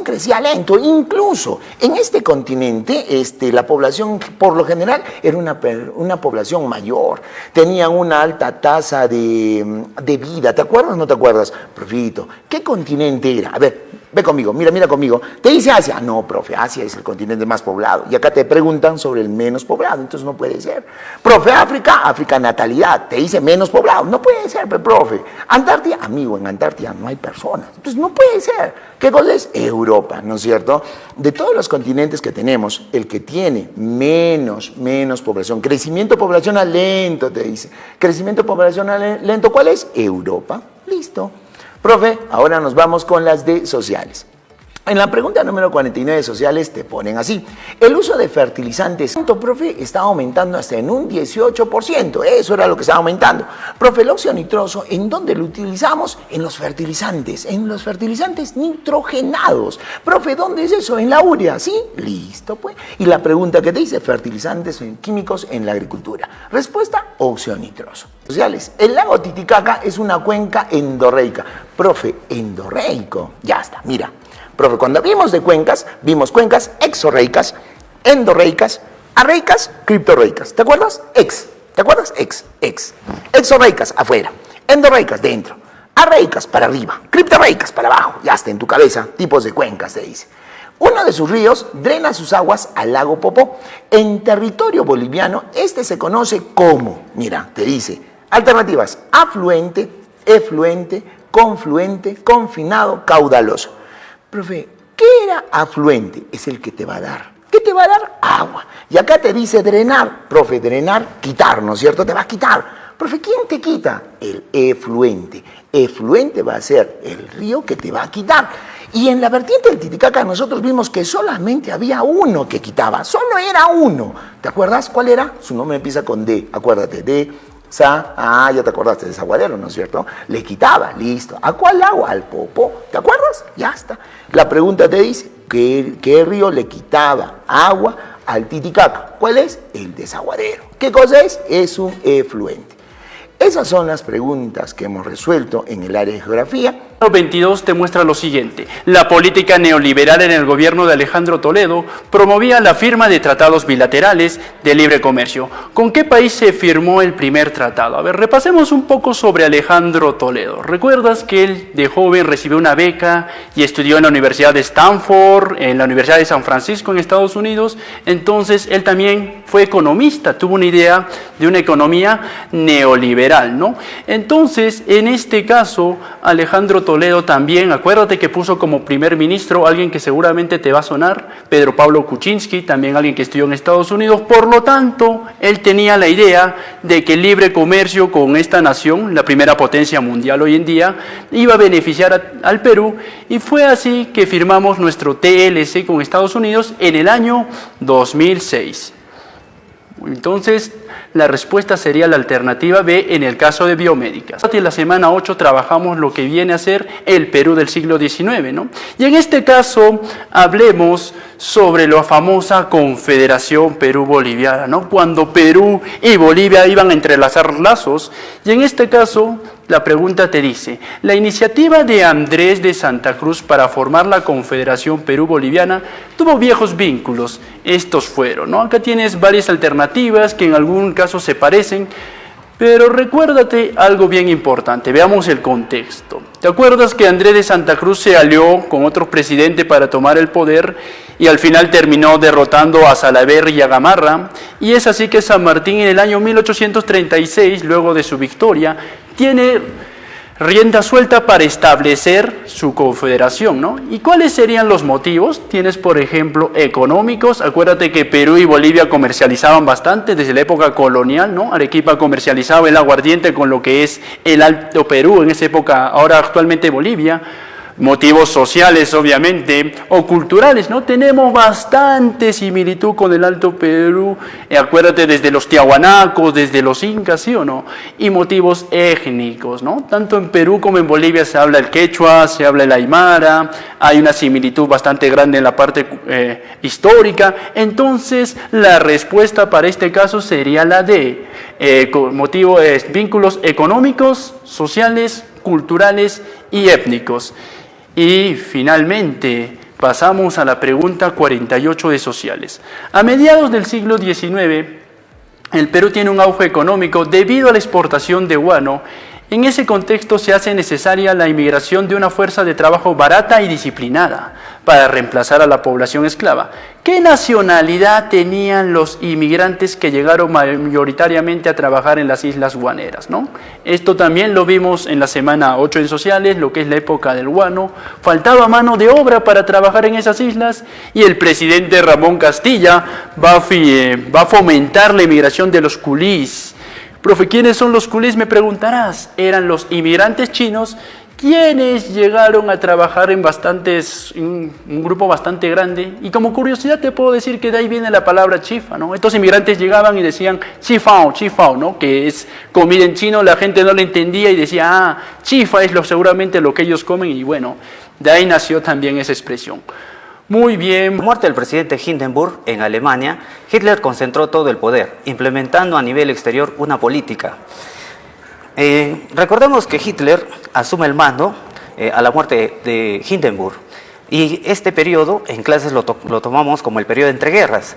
crecía lento, incluso en este continente la población por lo general era una población mayor, tenían una alta tasa de vida. ¿Te acuerdas o no te acuerdas? Profito, ¿qué continente era? A ver, ve conmigo, mira conmigo. Te dice Asia. No, profe, Asia es el continente más poblado. Y acá te preguntan sobre el menos poblado, entonces no puede ser. Profe, África natalidad. Te dice menos poblado. No puede ser, profe. Antártida, amigo, en Antártida no hay personas. Entonces no puede ser. ¿Qué cosa es? Europa, ¿no es cierto? De todos los continentes que tenemos, el que tiene menos población, crecimiento poblacional lento, te dice. Crecimiento poblacional lento, ¿cuál es? Europa. Listo. Profe, ahora nos vamos con las de sociales. En la pregunta número 49 de sociales te ponen así. El uso de fertilizantes, profe, está aumentando hasta en un 18%. Eso era lo que estaba aumentando. Profe, el óxido nitroso, ¿en dónde lo utilizamos? En los fertilizantes nitrogenados. Profe, ¿dónde es eso? En la urea, ¿sí? Listo, pues. Y la pregunta que te dice, fertilizantes químicos en la agricultura. Respuesta, óxido nitroso. Sociales, el lago Titicaca es una cuenca endorreica. Profe, endorreico, ya está, mira. Profe, cuando vimos de cuencas, vimos cuencas exorreicas, endorreicas, arreicas, criptorreicas. ¿Te acuerdas? ¿Te acuerdas? Exorreicas, afuera. Endorreicas, dentro. Arreicas, para arriba. Criptorreicas, para abajo. Ya está en tu cabeza, tipos de cuencas, te dice. Uno de sus ríos drena sus aguas al lago Popó. En territorio boliviano, este se conoce como, mira, te dice, alternativas, afluente, efluente, confluente, confinado, caudaloso. Profe, ¿qué era afluente? Es el que te va a dar. ¿Qué te va a dar? Agua. Y acá te dice drenar. Profe, drenar, quitar, ¿no es cierto? Te va a quitar. Profe, ¿quién te quita? El efluente. Efluente va a ser el río que te va a quitar. Y en la vertiente del Titicaca nosotros vimos que solamente había uno que quitaba. Solo era uno. ¿Te acuerdas cuál era? Su nombre empieza con D. Acuérdate, D. Ya te acordaste de Desaguadero, ¿no es cierto? Le quitaba, listo. ¿A cuál agua? Al Popó. ¿Te acuerdas? Ya está. La pregunta te dice, ¿qué río le quitaba agua al Titicaca? ¿Cuál es? El Desaguadero. ¿Qué cosa es? Es un efluente. Esas son las preguntas que hemos resuelto en el área de geografía. 22 te muestra lo siguiente. La política neoliberal en el gobierno de Alejandro Toledo promovía la firma de tratados bilaterales de libre comercio. ¿Con qué país se firmó el primer tratado? A ver, repasemos un poco sobre Alejandro Toledo. ¿Recuerdas que él de joven recibió una beca y estudió en la Universidad de Stanford, en la Universidad de San Francisco en Estados Unidos? Entonces él también fue economista, tuvo una idea de una economía neoliberal, ¿no? Entonces, en este caso, Alejandro Toledo también, acuérdate que puso como primer ministro alguien que seguramente te va a sonar, Pedro Pablo Kuczynski, también alguien que estudió en Estados Unidos. Por lo tanto, él tenía la idea de que el libre comercio con esta nación, la primera potencia mundial hoy en día, iba a beneficiar al Perú, y fue así que firmamos nuestro TLC con Estados Unidos en el año 2006. Entonces, la respuesta sería la alternativa B en el caso de biomédicas. En la semana 8 trabajamos lo que viene a ser el Perú del siglo XIX, ¿no? Y en este caso hablemos sobre la famosa Confederación Perú-Boliviana, ¿no? Cuando Perú y Bolivia iban a entrelazar lazos, y en este caso la pregunta te dice, la iniciativa de Andrés de Santa Cruz para formar la Confederación Perú-Boliviana tuvo viejos vínculos. Estos fueron, ¿no? Acá tienes varias alternativas que en algún caso se parecen, pero recuérdate algo bien importante. Veamos el contexto. ¿Te acuerdas que Andrés de Santa Cruz se alió con otro presidente para tomar el poder y al final terminó derrotando a Salaverry y a Gamarra? Y es así que San Martín en el año 1836, luego de su victoria, tiene rienda suelta para establecer su confederación, ¿no? ¿Y cuáles serían los motivos? Tienes, por ejemplo, económicos. Acuérdate que Perú y Bolivia comercializaban bastante desde la época colonial, ¿no? Arequipa comercializaba el aguardiente con lo que es el Alto Perú en esa época, ahora actualmente Bolivia. Motivos sociales, obviamente, o culturales, ¿no? Tenemos bastante similitud con el Alto Perú, acuérdate, desde los tiahuanacos, desde los incas, ¿sí o no? Y motivos étnicos, ¿no? Tanto en Perú como en Bolivia se habla el quechua, se habla el aymara, hay una similitud bastante grande en la parte histórica. Entonces, la respuesta para este caso sería la D. Vínculos económicos, sociales, culturales y étnicos. Y finalmente, Pasamos a la pregunta 48 de sociales. A mediados del siglo XIX, el Perú tiene un auge económico debido a la exportación de guano. En ese contexto se hace necesaria la inmigración de una fuerza de trabajo barata y disciplinada para reemplazar a la población esclava. ¿Qué nacionalidad tenían los inmigrantes que llegaron mayoritariamente a trabajar en las islas guaneras, ¿no? Esto también lo vimos en la semana 8 en sociales, lo que es la época del guano. Faltaba mano de obra para trabajar en esas islas y el presidente Ramón Castilla va a fomentar la inmigración de los culís. Profe, ¿quiénes son los culís? Me preguntarás. Eran los inmigrantes chinos quienes llegaron a trabajar en un grupo bastante grande. Y como curiosidad te puedo decir que de ahí viene la palabra chifa, ¿no? Estos inmigrantes llegaban y decían chifao, chifao, ¿no? Que es comida en chino, la gente no lo entendía y decía, chifa es seguramente lo que ellos comen. Y bueno, de ahí nació también esa expresión. Muy bien. Con la muerte del presidente Hindenburg en Alemania, Hitler concentró todo el poder, implementando a nivel exterior una política. Recordemos que Hitler asume el mando a la muerte de Hindenburg y este periodo en clases lo tomamos como el periodo de entreguerras.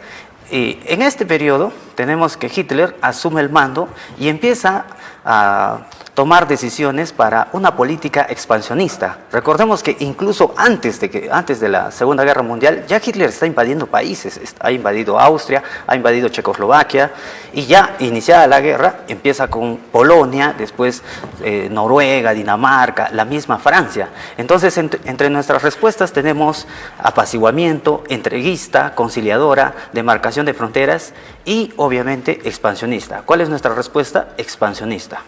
En este periodo tenemos que Hitler asume el mando y empieza a tomar decisiones para una política expansionista. Recordemos que incluso antes de la Segunda Guerra Mundial, ya Hitler está invadiendo países, ha invadido Austria, ha invadido Checoslovaquia, y ya iniciada la guerra, empieza con Polonia, después Noruega, Dinamarca, la misma Francia. Entonces, entre nuestras respuestas tenemos apaciguamiento, entreguista, conciliadora, demarcación de fronteras y, obviamente, expansionista. ¿Cuál es nuestra respuesta? Expansionista.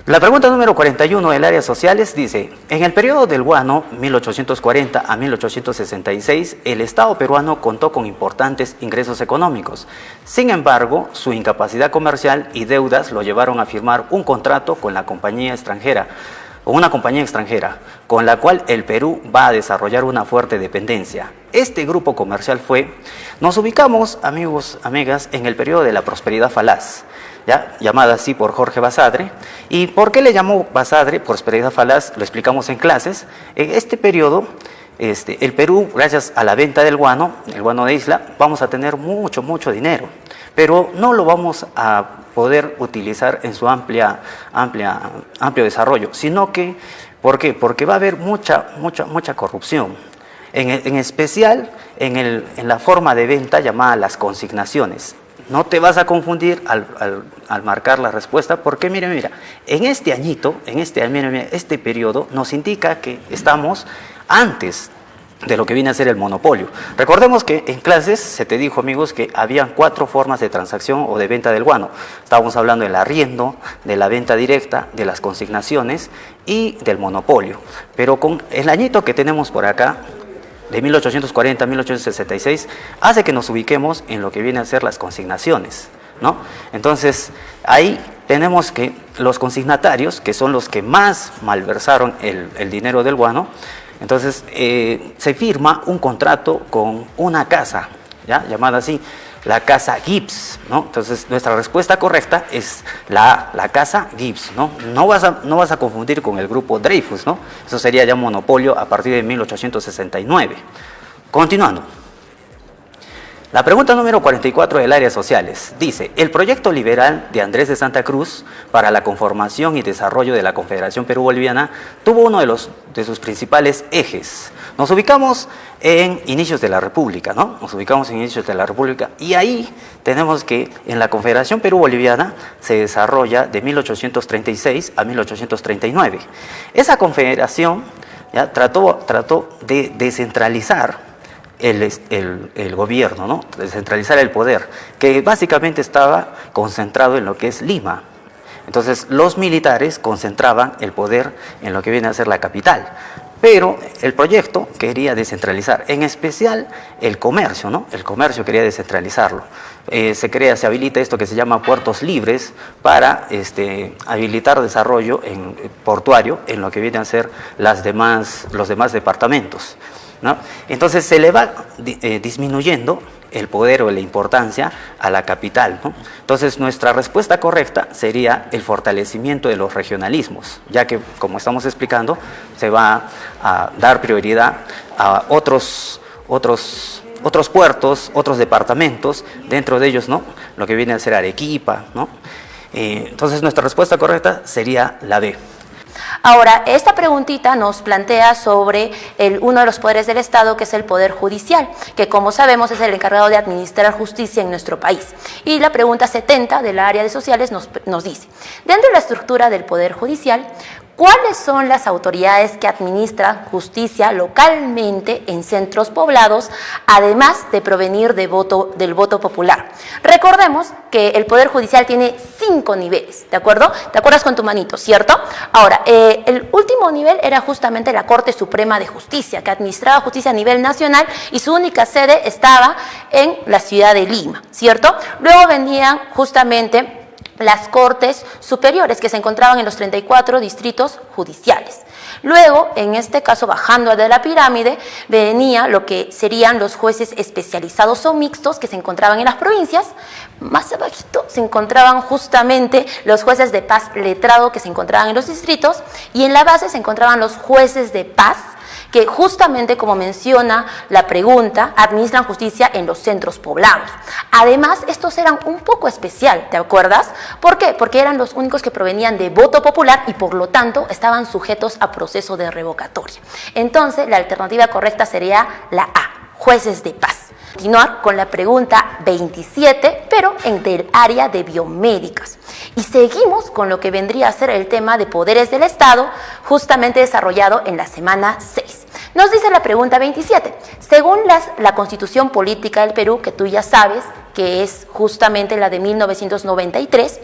La pregunta número 41 del área sociales dice, en el periodo del guano, 1840 a 1866, el Estado peruano contó con importantes ingresos económicos. Sin embargo, su incapacidad comercial y deudas lo llevaron a firmar un contrato con una compañía extranjera, con la cual el Perú va a desarrollar una fuerte dependencia. Este grupo comercial nos ubicamos, amigos, amigas, en el periodo de la prosperidad falaz, ¿ya? Llamada así por Jorge Basadre. ¿Y por qué le llamó Basadre prosperidad falaz? Lo explicamos en clases. En este periodo, el Perú, gracias a la venta del guano, el guano de isla, vamos a tener mucho dinero, pero no lo vamos a poder utilizar en su amplio desarrollo, sino que, ¿por qué? Porque va a haber mucha corrupción, en especial en la forma de venta llamada las consignaciones. No te vas a confundir al marcar la respuesta, porque mira, en este añito, este periodo nos indica que estamos antes de lo que viene a ser el monopolio. Recordemos que en clases se te dijo, amigos, que habían 4 formas de transacción o de venta del guano. Estábamos hablando del arriendo, de la venta directa, de las consignaciones y del monopolio. Pero con el añito que tenemos por acá, de 1840 a 1866, hace que nos ubiquemos en lo que viene a ser las consignaciones, ¿no? Entonces, ahí tenemos que los consignatarios, que son los que más malversaron el dinero del guano, entonces se firma un contrato con una casa, ¿ya? Llamada así, la casa Gibbs, ¿no? Entonces, nuestra respuesta correcta es la casa Gibbs, ¿no? No vas a confundir con el grupo Dreyfus, ¿no? Eso sería ya monopolio a partir de 1869. Continuando. La pregunta número 44 del área sociales dice, el proyecto liberal de Andrés de Santa Cruz para la conformación y desarrollo de la Confederación Perú-Boliviana tuvo uno de sus principales ejes. Nos ubicamos en inicios de la República, ¿no? Y ahí tenemos que en la Confederación Perú-Boliviana se desarrolla de 1836 a 1839. Esa confederación ya trató de descentralizar el gobierno, ¿no? Descentralizar el poder, que básicamente estaba concentrado en lo que es Lima. Entonces, los militares concentraban el poder en lo que viene a ser la capital. Pero el proyecto quería descentralizar, en especial el comercio, ¿no? El comercio quería descentralizarlo. Se habilita esto que se llama puertos libres para habilitar desarrollo portuario en lo que vienen a ser los demás departamentos, ¿no? Entonces se le va disminuyendo el poder o la importancia a la capital, ¿no? Entonces nuestra respuesta correcta sería el fortalecimiento de los regionalismos, ya que, como estamos explicando, se va a dar prioridad a otros otros puertos, otros departamentos, dentro de ellos, ¿no?, lo que viene a ser Arequipa, ¿no? Entonces nuestra respuesta correcta sería la B. Ahora, esta preguntita nos plantea sobre uno de los poderes del Estado, que es el Poder Judicial, que como sabemos es el encargado de administrar justicia en nuestro país. Y la pregunta 70 del área de sociales nos dice, dentro de la estructura del Poder Judicial, ¿cuáles son las autoridades que administran justicia localmente en centros poblados, además de provenir del voto popular? Recordemos que el Poder Judicial tiene 5 niveles, ¿de acuerdo? ¿Te acuerdas con tu manito, cierto? Ahora, el último nivel era justamente la Corte Suprema de Justicia, que administraba justicia a nivel nacional y su única sede estaba en la ciudad de Lima, ¿cierto? Luego venían justamente las Cortes Superiores, que se encontraban en los 34 distritos judiciales. Luego, en este caso, bajando de la pirámide, venía lo que serían los jueces especializados o mixtos, que se encontraban en las provincias. Más abajito se encontraban justamente los jueces de paz letrado, que se encontraban en los distritos, y en la base se encontraban los jueces de paz, que justamente, como menciona la pregunta, administran justicia en los centros poblados. Además, estos eran un poco especial, ¿te acuerdas? ¿Por qué? Porque eran los únicos que provenían de voto popular y por lo tanto estaban sujetos a proceso de revocatoria. Entonces, la alternativa correcta sería la A, jueces de paz. Continuar con la pregunta 27, pero del área de biomédicas. Y seguimos con lo que vendría a ser el tema de poderes del Estado, justamente desarrollado en la semana 6. Nos dice la pregunta 27, según la Constitución Política del Perú, que tú ya sabes que es justamente la de 1993,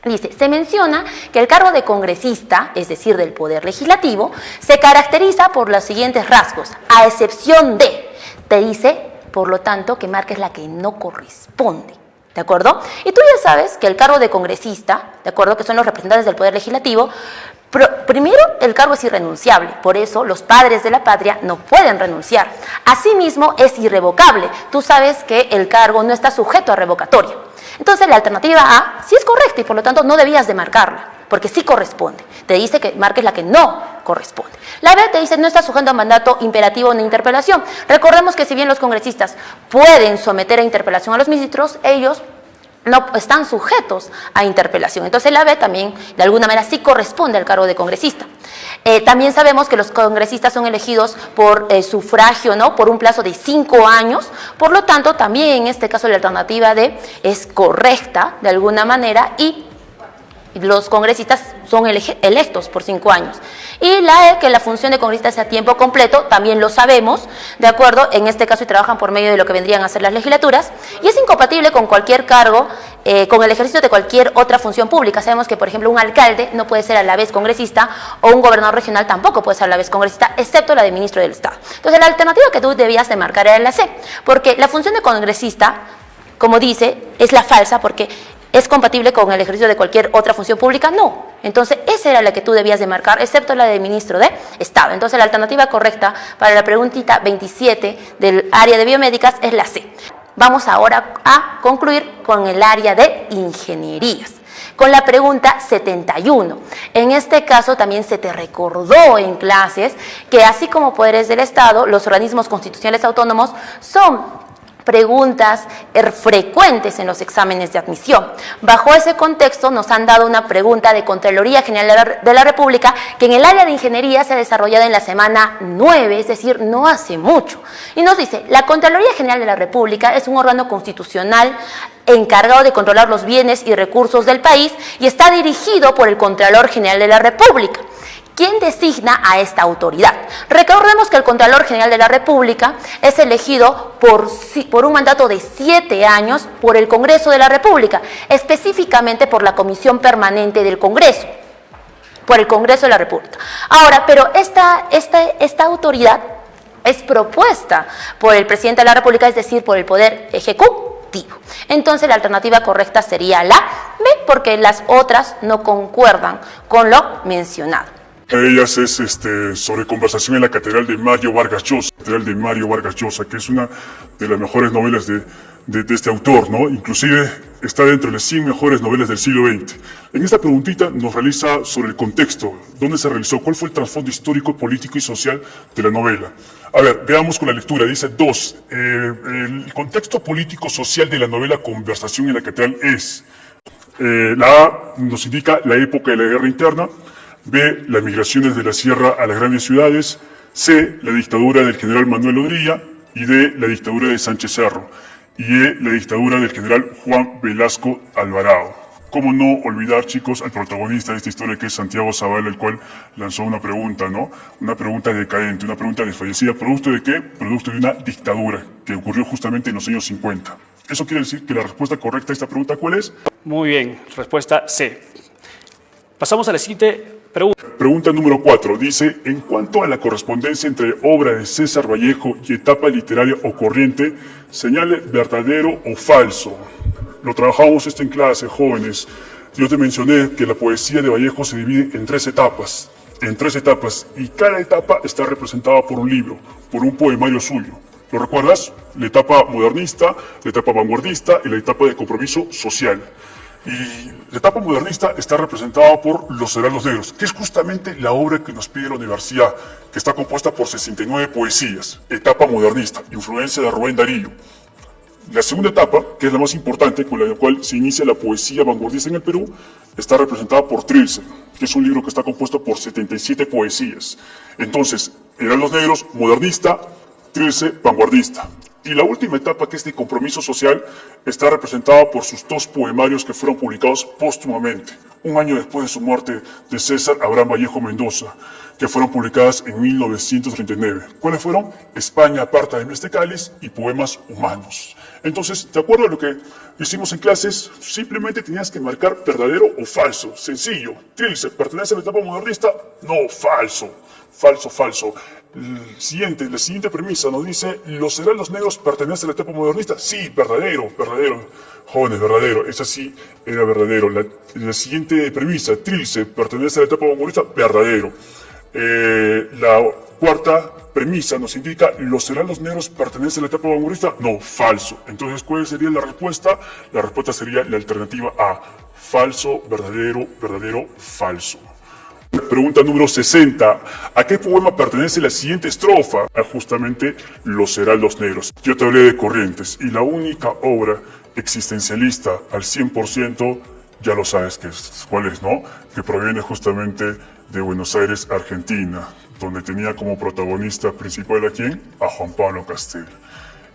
dice, se menciona que el cargo de congresista, es decir, del Poder Legislativo, se caracteriza por los siguientes rasgos, a excepción de, te dice, por lo tanto, que marques la que no corresponde, ¿de acuerdo? Y tú ya sabes que el cargo de congresista, ¿de acuerdo?, que son los representantes del Poder Legislativo, primero, el cargo es irrenunciable, por eso los padres de la patria no pueden renunciar. Asimismo, es irrevocable. Tú sabes que el cargo no está sujeto a revocatoria. Entonces, la alternativa A sí es correcta y por lo tanto no debías de marcarla, porque sí corresponde. Te dice que marques la que no corresponde. La B te dice no está sujeto a mandato imperativo ni interpelación. Recordemos que si bien los congresistas pueden someter a interpelación a los ministros, ellos no están sujetos a interpelación. Entonces la B también de alguna manera sí corresponde al cargo de congresista. También sabemos que los congresistas son elegidos por sufragio, ¿no?, por un plazo de 5 años, por lo tanto también en este caso la alternativa D es correcta de alguna manera y los congresistas son electos por 5 años. Y la E, que la función de congresista es a tiempo completo, también lo sabemos, ¿de acuerdo? En este caso, y trabajan por medio de lo que vendrían a ser las legislaturas, y es incompatible con cualquier cargo, con el ejercicio de cualquier otra función pública. Sabemos que, por ejemplo, un alcalde no puede ser a la vez congresista, o un gobernador regional tampoco puede ser a la vez congresista, excepto la de ministro del Estado. Entonces, la alternativa que tú debías de marcar era la C, porque la función de congresista, como dice, es la falsa, porque ¿es compatible con el ejercicio de cualquier otra función pública? No. Entonces, esa era la que tú debías de marcar, excepto la de ministro de Estado. Entonces, la alternativa correcta para la preguntita 27 del área de biomédicas es la C. Vamos ahora a concluir con el área de ingenierías, con la pregunta 71. En este caso también se te recordó en clases que así como poderes del Estado, los organismos constitucionales autónomos son preguntas frecuentes en los exámenes de admisión. Bajo ese contexto nos han dado una pregunta de Contraloría General de la República que en el área de ingeniería se ha desarrollado en la semana 9, es decir, no hace mucho. Y nos dice, la Contraloría General de la República es un órgano constitucional encargado de controlar los bienes y recursos del país y está dirigido por el Contralor General de la República. ¿Quién designa a esta autoridad? Recordemos que el Contralor General de la República es elegido por un mandato de 7 años por el Congreso de la República, específicamente por la Comisión Permanente del Congreso, por el Congreso de la República. Ahora, pero esta autoridad es propuesta por el Presidente de la República, es decir, por el Poder Ejecutivo. Entonces, la alternativa correcta sería la B, porque las otras no concuerdan con lo mencionado. Ellas es sobre conversación en la Catedral de Mario Vargas Llosa, que es una de las mejores novelas de este autor, ¿no? Inclusive está dentro de las 100 mejores novelas del siglo XX. En esta preguntita nos realiza sobre el contexto, dónde se realizó, cuál fue el trasfondo histórico, político y social de la novela. A ver, veamos con la lectura. Dice 2. El contexto político-social de la novela Conversación en la Catedral es... la A nos indica la época de la guerra interna. B, las migraciones de la sierra a las grandes ciudades. C, la dictadura del general Manuel Odría. Y D, la dictadura de Sánchez Cerro. Y E, la dictadura del general Juan Velasco Alvarado. ¿Cómo no olvidar, chicos, al protagonista de esta historia, que es Santiago Zavala, el cual lanzó una pregunta, ¿no? Una pregunta decadente, una pregunta desfallecida. ¿Producto de qué? Producto de una dictadura que ocurrió justamente en los años 50. Eso quiere decir que la respuesta correcta a esta pregunta, ¿cuál es? Muy bien, respuesta C. Pasamos a la siguiente pregunta. Pregunta número 4. Dice, en cuanto a la correspondencia entre obra de César Vallejo y etapa literaria o corriente, señale verdadero o falso. Lo trabajamos esto en clase, jóvenes. Yo te mencioné que la poesía de Vallejo se divide en 3 etapas. Y cada etapa está representada por un libro, por un poemario suyo. ¿Lo recuerdas? La etapa modernista, la etapa vanguardista y la etapa de compromiso social. Y la etapa modernista está representada por Los Heraldos Negros, que es justamente la obra que nos pide la universidad, que está compuesta por 69 poesías. Etapa modernista, influencia de Rubén Darío. La segunda etapa, que es la más importante, con la cual se inicia la poesía vanguardista en el Perú, está representada por Trilce, que es un libro que está compuesto por 77 poesías. Entonces, Heraldos Negros, modernista, Trilce, vanguardista. Y la última etapa, que es de compromiso social, está representada por sus 2 poemarios que fueron publicados póstumamente, un año después de su muerte, de César Abraham Vallejo Mendoza, que fueron publicadas en 1939. ¿Cuáles fueron? España aparta de este cáliz y Poemas Humanos. Entonces, de acuerdo a lo que hicimos en clases, simplemente tenías que marcar verdadero o falso. Sencillo. Trilce, ¿pertenece a la etapa modernista? No, falso. Falso. La siguiente premisa nos dice, ¿los heraldos negros pertenecen a la etapa modernista? Sí, verdadero. Jóvenes, verdadero. Esa sí era verdadero. La siguiente premisa, Trilce, ¿pertenece a la etapa vanguardista? Verdadero. La cuarta premisa nos indica, ¿los heraldos negros pertenecen a la etapa vanguardista? No, falso. Entonces, ¿cuál sería la respuesta? La respuesta sería la alternativa A. Falso, verdadero, falso. Pregunta número 60. ¿A qué poema pertenece la siguiente estrofa? A justamente Los Heraldos Negros. Yo te hablé de Corrientes y la única obra existencialista al 100%, ya lo sabes cuál es, ¿no? Que proviene justamente de Buenos Aires, Argentina, donde tenía como protagonista principal ¿a quién? A Juan Pablo Castel.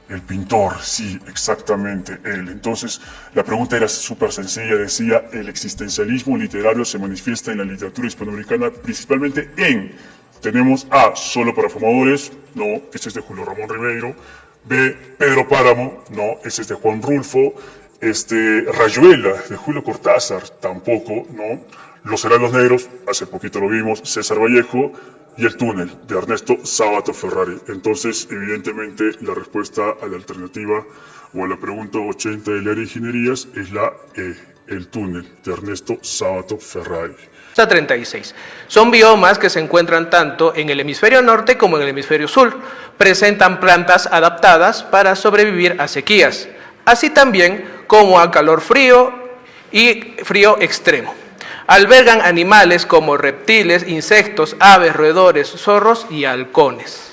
El pintor, sí, exactamente él. Entonces, la pregunta era súper sencilla, decía, el existencialismo literario se manifiesta en la literatura hispanoamericana principalmente en, tenemos A, Solo para fumadores, no, ese es de Julio Ramón Ribeiro. B, Pedro Páramo, no, ese es de Juan Rulfo. Rayuela, de Julio Cortázar, tampoco, no. Los Heraldos Negros, hace poquito lo vimos, César Vallejo. Y El túnel, de Ernesto Sábato Ferrari. Entonces, evidentemente, la respuesta a la alternativa o a la pregunta 80 de la Ingenierías es la E, El túnel, de Ernesto Sábato Ferrari. 36. Son biomas que se encuentran tanto en el hemisferio norte como en el hemisferio sur. Presentan plantas adaptadas para sobrevivir a sequías, así también como a calor frío y frío extremo. Albergan animales como reptiles, insectos, aves, roedores, zorros y halcones.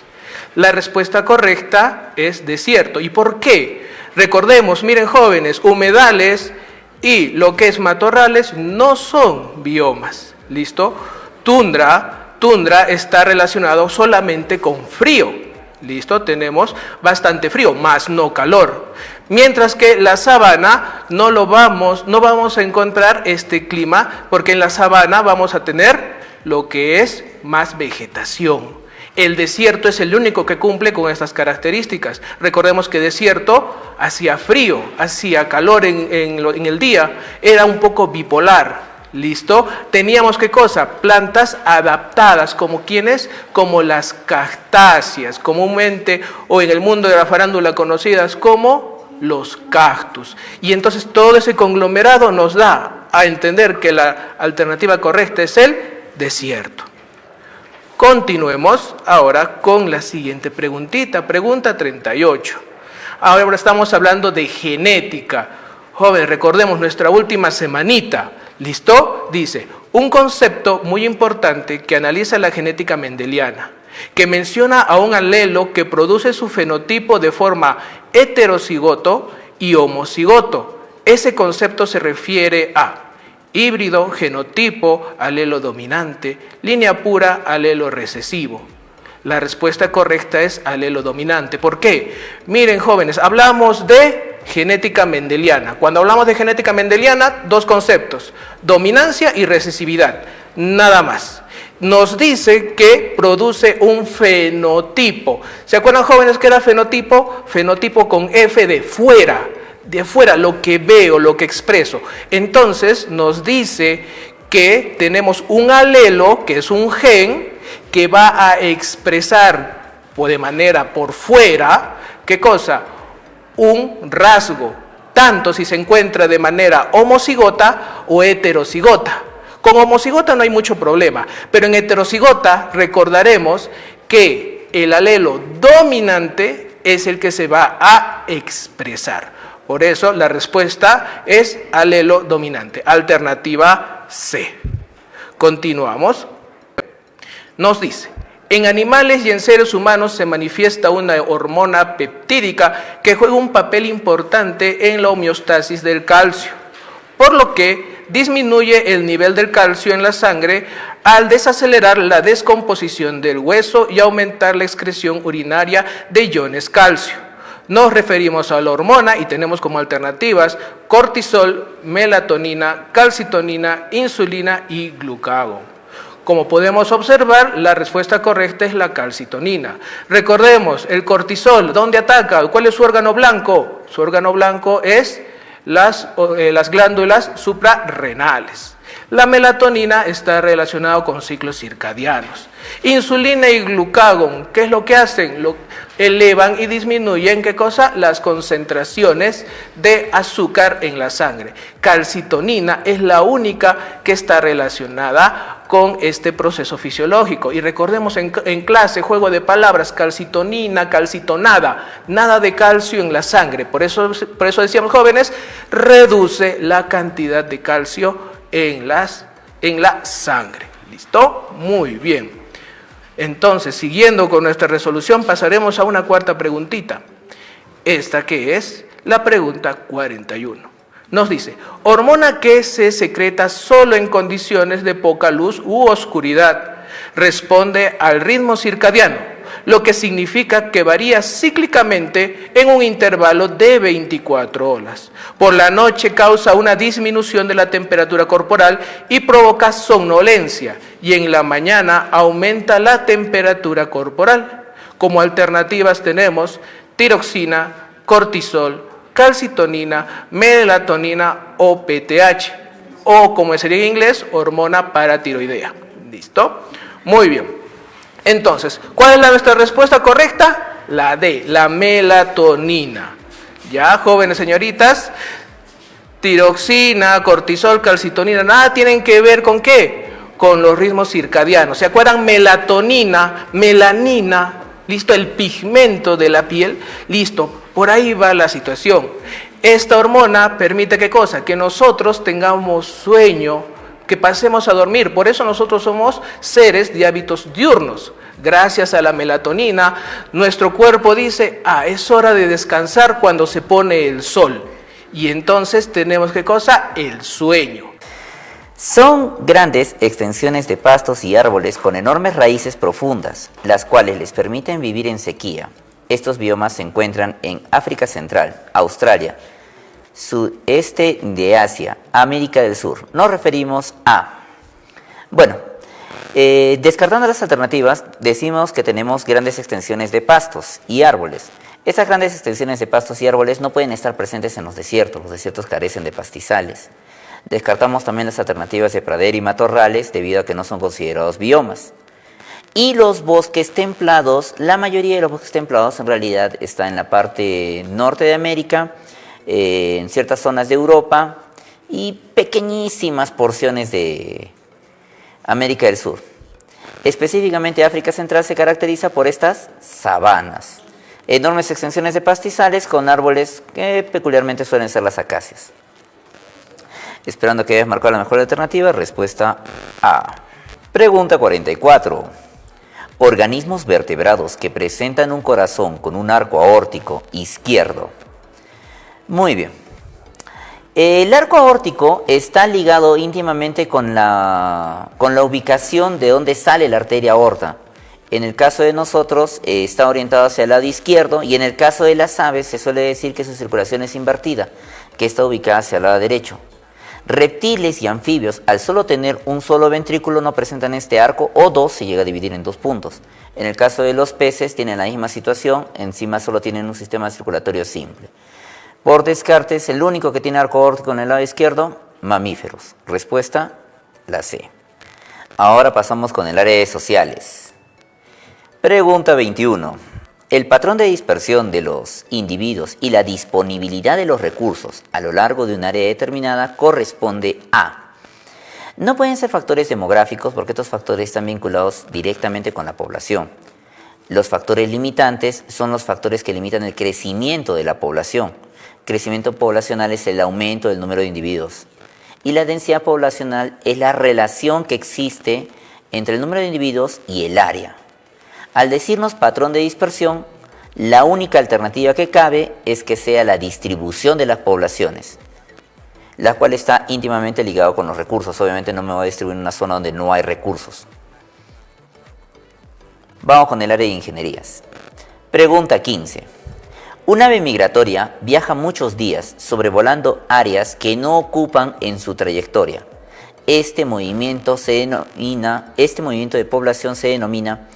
La respuesta correcta es desierto. ¿Y por qué? Recordemos, miren jóvenes, humedales y lo que es matorrales no son biomas. ¿Listo? Tundra está relacionado solamente con frío. ¿Listo? Tenemos bastante frío, más no calor. Mientras que la sabana no vamos a encontrar este clima, porque en la sabana vamos a tener lo que es más vegetación. El desierto es el único que cumple con estas características. Recordemos que desierto hacía frío, hacía calor en el día, era un poco bipolar. ¿Listo? Teníamos ¿qué cosa? Plantas adaptadas, como ¿quiénes? Como las cactáceas, comúnmente o en el mundo de la farándula conocidas como los cactus. Y entonces todo ese conglomerado nos da a entender que la alternativa correcta es el desierto. Continuemos ahora con la siguiente preguntita, pregunta 38. Ahora estamos hablando de genética. Joven, recordemos nuestra última semanita. ¿Listo? Dice, un concepto muy importante que analiza la genética mendeliana, que menciona a un alelo que produce su fenotipo de forma heterocigoto y homocigoto. Ese concepto se refiere a híbrido, genotipo, alelo dominante, línea pura, alelo recesivo. La respuesta correcta es alelo dominante. ¿Por qué? Miren, jóvenes, hablamos de genética mendeliana. Cuando hablamos de genética mendeliana, dos conceptos, dominancia y recesividad, nada más. Nos dice que produce un fenotipo. ¿Se acuerdan, jóvenes, qué era fenotipo? Fenotipo con F de fuera, lo que veo, lo que expreso. Entonces nos dice que tenemos un alelo, que es un gen, que va a expresar de manera por fuera, ¿qué cosa? Un rasgo, tanto si se encuentra de manera homocigota o heterocigota. Con homocigota no hay mucho problema, pero en heterocigota recordaremos que el alelo dominante es el que se va a expresar. Por eso la respuesta es alelo dominante, alternativa C. Continuamos. Nos dice, en animales y en seres humanos se manifiesta una hormona peptídica que juega un papel importante en la homeostasis del calcio, por lo que disminuye el nivel del calcio en la sangre al desacelerar la descomposición del hueso y aumentar la excreción urinaria de iones calcio. Nos referimos a la hormona y tenemos como alternativas cortisol, melatonina, calcitonina, insulina y glucagón. Como podemos observar, la respuesta correcta es la calcitonina. Recordemos, el cortisol, ¿dónde ataca? ¿Cuál es su órgano blanco? Su órgano blanco es las glándulas suprarrenales. La melatonina está relacionada con ciclos circadianos. Insulina y glucagón, ¿qué es lo que hacen? Elevan y disminuyen, ¿qué cosa? Las concentraciones de azúcar en la sangre. Calcitonina es la única que está relacionada con este proceso fisiológico. Y recordemos en clase, juego de palabras, calcitonina, calcitonada, nada de calcio en la sangre. Por eso decíamos, jóvenes, reduce la cantidad de calcio en la sangre. ¿Listo? Muy bien. Entonces, siguiendo con nuestra resolución, pasaremos a una cuarta preguntita. Esta que es la pregunta 41. Nos dice, hormona que se secreta solo en condiciones de poca luz u oscuridad, responde al ritmo circadiano, lo que significa que varía cíclicamente en un intervalo de 24 horas. Por la noche causa una disminución de la temperatura corporal y provoca somnolencia, y en la mañana aumenta la temperatura corporal. Como alternativas tenemos tiroxina, cortisol, calcitonina, melatonina o PTH, o como sería en inglés, hormona paratiroidea. ¿Listo? Muy bien. Entonces, ¿cuál es nuestra respuesta correcta? La D, la melatonina. Ya, jóvenes señoritas, tiroxina, cortisol, calcitonina, nada tienen que ver con ¿qué? Con los ritmos circadianos. ¿Se acuerdan? Melatonina, melanina, listo, el pigmento de la piel, listo, por ahí va la situación. Esta hormona permite ¿qué cosa? Que nosotros tengamos sueño, que pasemos a dormir. Por eso nosotros somos seres de hábitos diurnos. Gracias a la melatonina, nuestro cuerpo dice, es hora de descansar cuando se pone el sol. Y entonces tenemos ¿qué cosa? El sueño. Son grandes extensiones de pastos y árboles con enormes raíces profundas, las cuales les permiten vivir en sequía. Estos biomas se encuentran en África Central, Australia, sudeste de Asia, América del Sur. Nos referimos a... Bueno, descartando las alternativas, decimos que tenemos grandes extensiones de pastos y árboles. Estas grandes extensiones de pastos y árboles no pueden estar presentes en los desiertos carecen de pastizales. Descartamos también las alternativas de pradera y matorrales debido a que no son considerados biomas. Y los bosques templados, la mayoría de los bosques templados en realidad está en la parte norte de América, en ciertas zonas de Europa y pequeñísimas porciones de América del Sur. Específicamente África Central se caracteriza por estas sabanas. Enormes extensiones de pastizales con árboles que peculiarmente suelen ser las acacias. Esperando que hayas marcado la mejor alternativa, respuesta A. Pregunta 44. Organismos vertebrados que presentan un corazón con un arco aórtico izquierdo. Muy bien. El arco aórtico está ligado íntimamente con la ubicación de donde sale la arteria aorta. En el caso de nosotros está orientado hacia el lado izquierdo y en el caso de las aves se suele decir que su circulación es invertida, que está ubicada hacia el lado derecho. Reptiles y anfibios, al solo tener un solo ventrículo, no presentan este arco o dos, se llega a dividir en dos puntos. En el caso de los peces tienen la misma situación, encima solo tienen un sistema circulatorio simple. Por descartes, el único que tiene arco aórtico en el lado izquierdo, mamíferos. Respuesta, la C. Ahora pasamos con el área de sociales. Pregunta 21. El patrón de dispersión de los individuos y la disponibilidad de los recursos a lo largo de un área determinada corresponde a... No pueden ser factores demográficos porque estos factores están vinculados directamente con la población. Los factores limitantes son los factores que limitan el crecimiento de la población. Crecimiento poblacional es el aumento del número de individuos. Y la densidad poblacional es la relación que existe entre el número de individuos y el área. Al decirnos patrón de dispersión, la única alternativa que cabe es que sea la distribución de las poblaciones, la cual está íntimamente ligado con los recursos. Obviamente no me voy a distribuir en una zona donde no hay recursos. Vamos con el área de ingenierías. Pregunta 15. Un ave migratoria viaja muchos días sobrevolando áreas que no ocupan en su trayectoria. Este movimiento de población se denomina...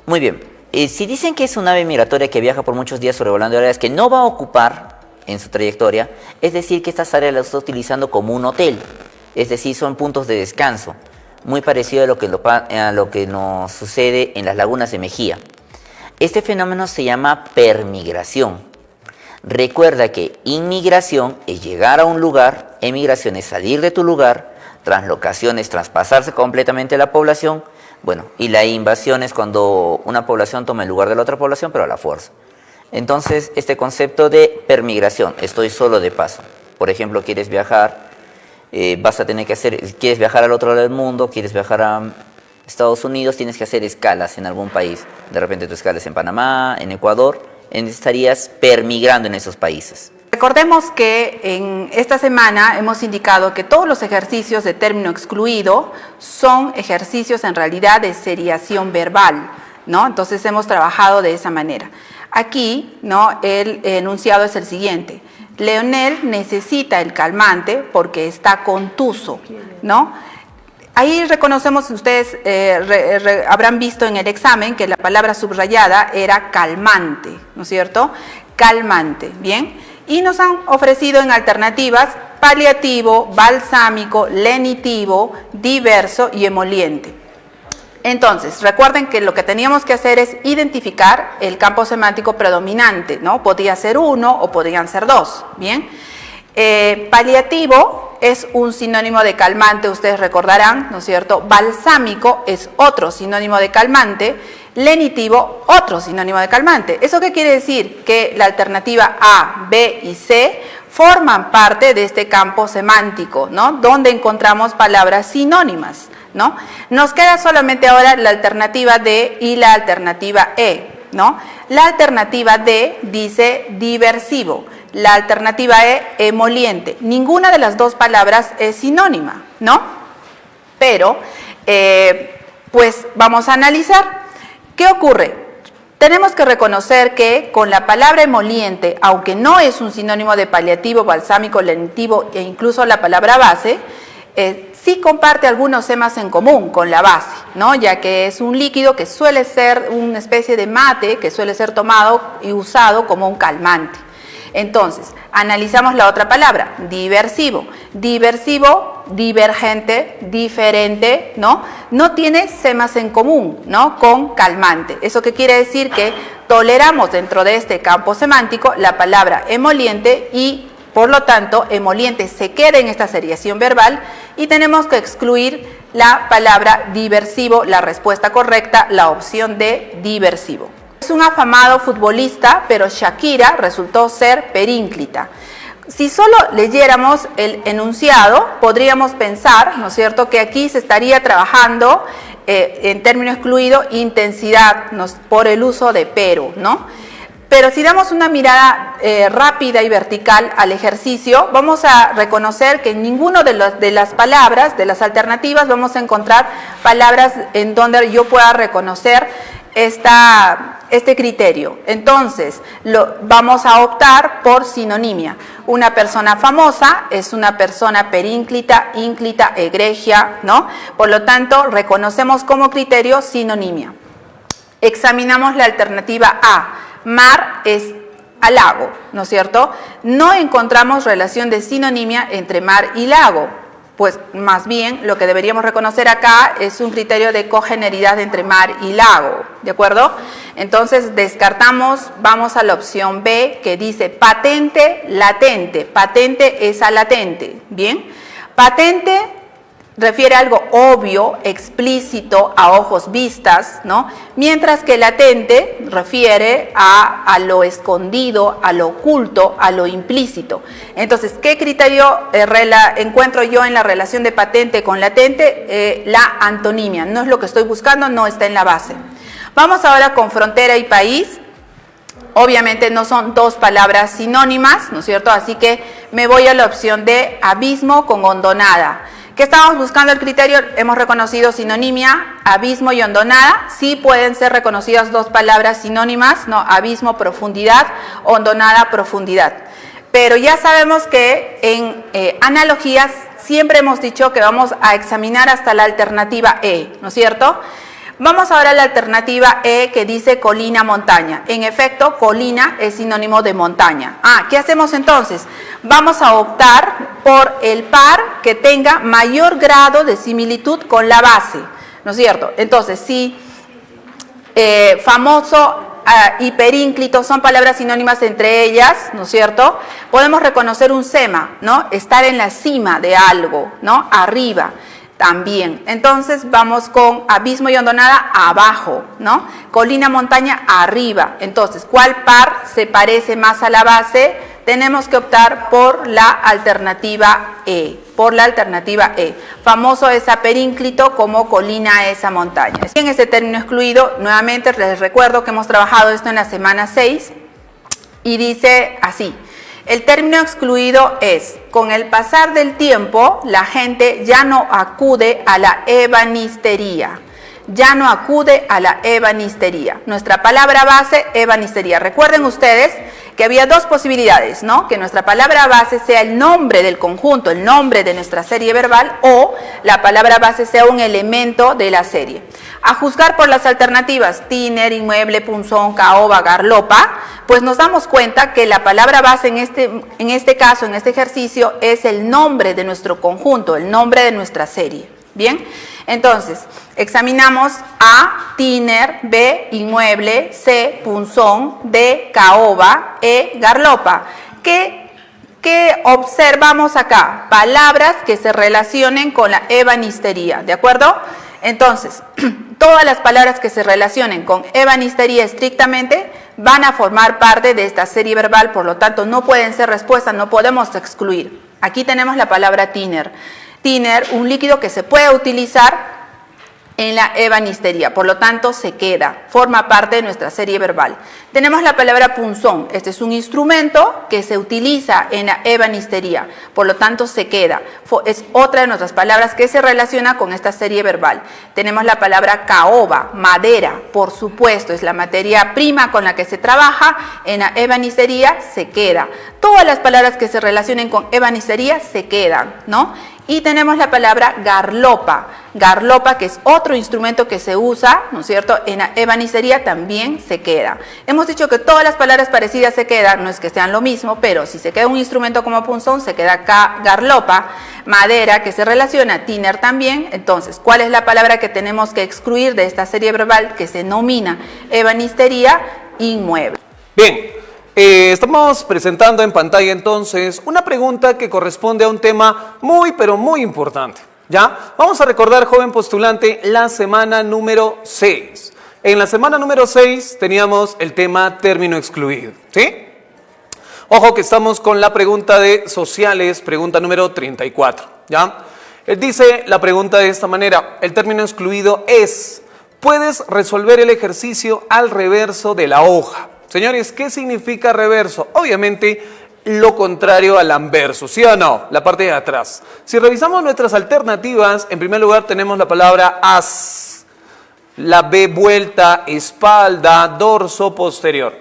Muy bien, si dicen que es un ave migratoria que viaja por muchos días sobrevolando áreas que no va a ocupar en su trayectoria, es decir que estas áreas las está utilizando como un hotel, es decir, son puntos de descanso, muy parecido a lo que nos sucede en las lagunas de Mejía. Este fenómeno se llama permigración. Recuerda que inmigración es llegar a un lugar, emigración es salir de tu lugar, translocación es traspasarse completamente la población. Bueno, y la invasión es cuando una población toma el lugar de la otra población, pero a la fuerza. Entonces, este concepto de permigración, estoy solo de paso. Por ejemplo, quieres viajar, quieres viajar al otro lado del mundo, quieres viajar a Estados Unidos, tienes que hacer escalas en algún país. De repente tu escala es en Panamá, en Ecuador, estarías permigrando en esos países. Recordemos que en esta semana hemos indicado que todos los ejercicios de término excluido son ejercicios en realidad de seriación verbal, ¿no? Entonces hemos trabajado de esa manera. Aquí, ¿no?, el enunciado es el siguiente. Leonel necesita el calmante porque está contuso, ¿no? Ahí reconocemos, ustedes habrán visto en el examen que la palabra subrayada era calmante, ¿no es cierto? Calmante, ¿bien? Y nos han ofrecido en alternativas paliativo, balsámico, lenitivo, diverso y emoliente. Entonces, recuerden que lo que teníamos que hacer es identificar el campo semántico predominante, ¿no? Podría ser uno o podrían ser dos, ¿bien? Paliativo es un sinónimo de calmante, ustedes recordarán, ¿no es cierto? Balsámico es otro sinónimo de calmante, lenitivo, otro sinónimo de calmante. ¿Eso qué quiere decir? Que la alternativa A, B y C forman parte de este campo semántico, ¿no? Donde encontramos palabras sinónimas, ¿no? Nos queda solamente ahora la alternativa D y la alternativa E, ¿no? La alternativa D dice diversivo, la alternativa E emoliente. Ninguna de las dos palabras es sinónima, ¿no? Pero, pues vamos a analizar. ¿Qué ocurre? Tenemos que reconocer que con la palabra emoliente, aunque no es un sinónimo de paliativo, balsámico, lenitivo e incluso la palabra base, sí comparte algunos temas en común con la base, ¿no? Ya que es un líquido que suele ser una especie de mate, que suele ser tomado y usado como un calmante. Entonces, analizamos la otra palabra, diversivo. Diversivo, divergente, diferente, ¿no? No tiene semas en común, ¿no?, con calmante. ¿Eso qué quiere decir? Que toleramos dentro de este campo semántico la palabra emoliente y, por lo tanto, emoliente se queda en esta seriación verbal y tenemos que excluir la palabra diversivo, la respuesta correcta, la opción de diversivo. Es un afamado futbolista, pero Shakira resultó ser perínclita. Si solo leyéramos el enunciado, podríamos pensar, ¿no es cierto?, que aquí se estaría trabajando en término excluido intensidad por el uso de pero, ¿no? Pero si damos una mirada rápida y vertical al ejercicio, vamos a reconocer que en ninguno de las palabras, de las alternativas, vamos a encontrar palabras en donde yo pueda reconocer este criterio. Entonces, vamos a optar por sinonimia. Una persona famosa es una persona perínclita, ínclita, egregia, ¿no? Por lo tanto, reconocemos como criterio sinonimia. Examinamos la alternativa A. Mar es a lago, ¿no es cierto? No encontramos relación de sinonimia entre mar y lago. Pues más bien lo que deberíamos reconocer acá es un criterio de cogeneridad entre mar y lago, ¿de acuerdo? Entonces descartamos, vamos a la opción B que dice patente, latente. Patente es a latente, ¿bien? Patente refiere a algo obvio, explícito, a ojos vistas, ¿no? Mientras que latente refiere a lo escondido, a lo oculto, a lo implícito. Entonces, ¿qué criterio encuentro yo en la relación de patente con latente? La antonimia. No es lo que estoy buscando, no está en la base. Vamos ahora con frontera y país. Obviamente no son dos palabras sinónimas, ¿no es cierto? Así que me voy a la opción de abismo con hondonada. ¿Qué estamos buscando el criterio? Hemos reconocido sinonimia, abismo y hondonada. Sí pueden ser reconocidas dos palabras sinónimas, ¿no? Abismo, profundidad, hondonada, profundidad. Pero ya sabemos que en analogías siempre hemos dicho que vamos a examinar hasta la alternativa E, ¿no es cierto? Vamos ahora a la alternativa E que dice colina, montaña. En efecto, colina es sinónimo de montaña. ¿Qué hacemos entonces? Vamos a optar por el par que tenga mayor grado de similitud con la base, ¿no es cierto? Entonces, si famoso y perínclito son palabras sinónimas entre ellas, ¿no es cierto? Podemos reconocer un sema, ¿no? Estar en la cima de algo, ¿no? Arriba. También. Entonces vamos con abismo y hondonada abajo, ¿no? Colina, montaña arriba. Entonces, ¿cuál par se parece más a la base? Tenemos que optar por la alternativa E. Por la alternativa E. Famoso es a perínclito como colina es a montaña. En este término excluido, nuevamente les recuerdo que hemos trabajado esto en la semana 6 y dice así. El término excluido es, con el pasar del tiempo, la gente ya no acude a la ebanistería. Ya no acude a la ebanistería. Nuestra palabra base, ebanistería. Recuerden ustedes que había dos posibilidades, ¿no? Que nuestra palabra base sea el nombre del conjunto, el nombre de nuestra serie verbal, o la palabra base sea un elemento de la serie. A juzgar por las alternativas, tiner, inmueble, punzón, caoba, garlopa, pues nos damos cuenta que la palabra base en este caso, en este ejercicio, es el nombre de nuestro conjunto, el nombre de nuestra serie. ¿Bien? Entonces, examinamos A, tiner, B, inmueble, C, punzón, D, caoba, E, garlopa. ¿Qué observamos acá? Palabras que se relacionen con la ebanistería, ¿de acuerdo? Entonces, todas las palabras que se relacionen con ebanistería estrictamente van a formar parte de esta serie verbal, por lo tanto no pueden ser respuestas, no podemos excluir. Aquí tenemos la palabra tiner. Tiner, un líquido que se puede utilizar en la ebanistería, por lo tanto se queda, forma parte de nuestra serie verbal. Tenemos la palabra punzón, este es un instrumento que se utiliza en la ebanistería, por lo tanto se queda, es otra de nuestras palabras que se relaciona con esta serie verbal. Tenemos la palabra caoba, madera, por supuesto, es la materia prima con la que se trabaja en la ebanistería, se queda. Todas las palabras que se relacionen con ebanistería se quedan, ¿no? Y tenemos la palabra garlopa. Garlopa, que es otro instrumento que se usa, ¿no es cierto?, en la ebanistería también se queda. Hemos dicho que todas las palabras parecidas se quedan, no es que sean lo mismo, pero si se queda un instrumento como punzón, se queda acá garlopa. Madera, que se relaciona, tiner también. Entonces, ¿cuál es la palabra que tenemos que excluir de esta serie verbal que se denomina ebanistería? Inmueble. Bien. Estamos presentando en pantalla entonces una pregunta que corresponde a un tema muy pero muy importante, ¿ya? Vamos a recordar, joven postulante, la semana número 6. En la semana número 6 teníamos el tema término excluido, ¿sí? Ojo que estamos con la pregunta de sociales, pregunta número 34, ¿ya? Dice la pregunta de esta manera, el término excluido es, puedes resolver el ejercicio al reverso de la hoja. Señores, ¿qué significa reverso? Obviamente lo contrario al anverso, ¿sí o no? La parte de atrás. Si revisamos nuestras alternativas, en primer lugar tenemos la palabra as, la B vuelta, espalda, dorso, posterior.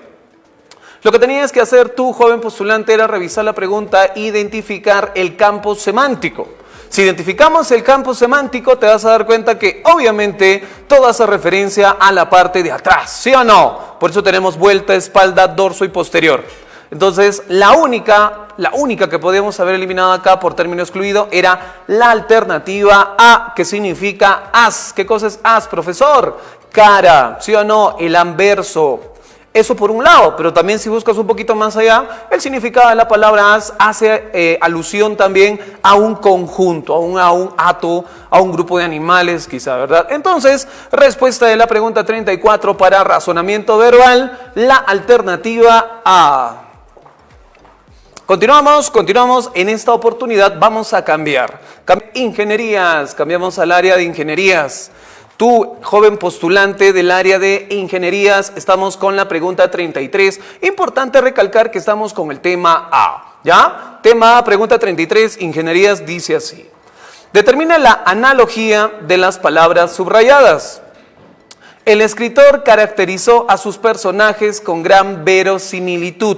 Lo que tenías que hacer tú, joven postulante, era revisar la pregunta e identificar el campo semántico. Si identificamos el campo semántico, te vas a dar cuenta que obviamente todo hace referencia a la parte de atrás, ¿sí o no? Por eso tenemos vuelta, espalda, dorso y posterior. Entonces, la única que podíamos haber eliminado acá por término excluido era la alternativa A, que significa as. ¿Qué cosa es as, profesor? Cara, ¿sí o no? El anverso. Eso por un lado, pero también si buscas un poquito más allá, el significado de la palabra as hace alusión también a un conjunto, a un hato, a un grupo de animales quizá, ¿verdad? Entonces, respuesta de la pregunta 34 para razonamiento verbal, la alternativa A. Continuamos, en esta oportunidad vamos a cambiar. Ingenierías, cambiamos al área de ingenierías. Tú, joven postulante del área de ingenierías, estamos con la pregunta 33. Importante recalcar que estamos con el tema A, ¿ya? Tema A, pregunta 33, ingenierías, dice así. Determina la analogía de las palabras subrayadas. El escritor caracterizó a sus personajes con gran verosimilitud,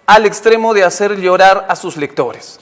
al extremo de hacer llorar a sus lectores.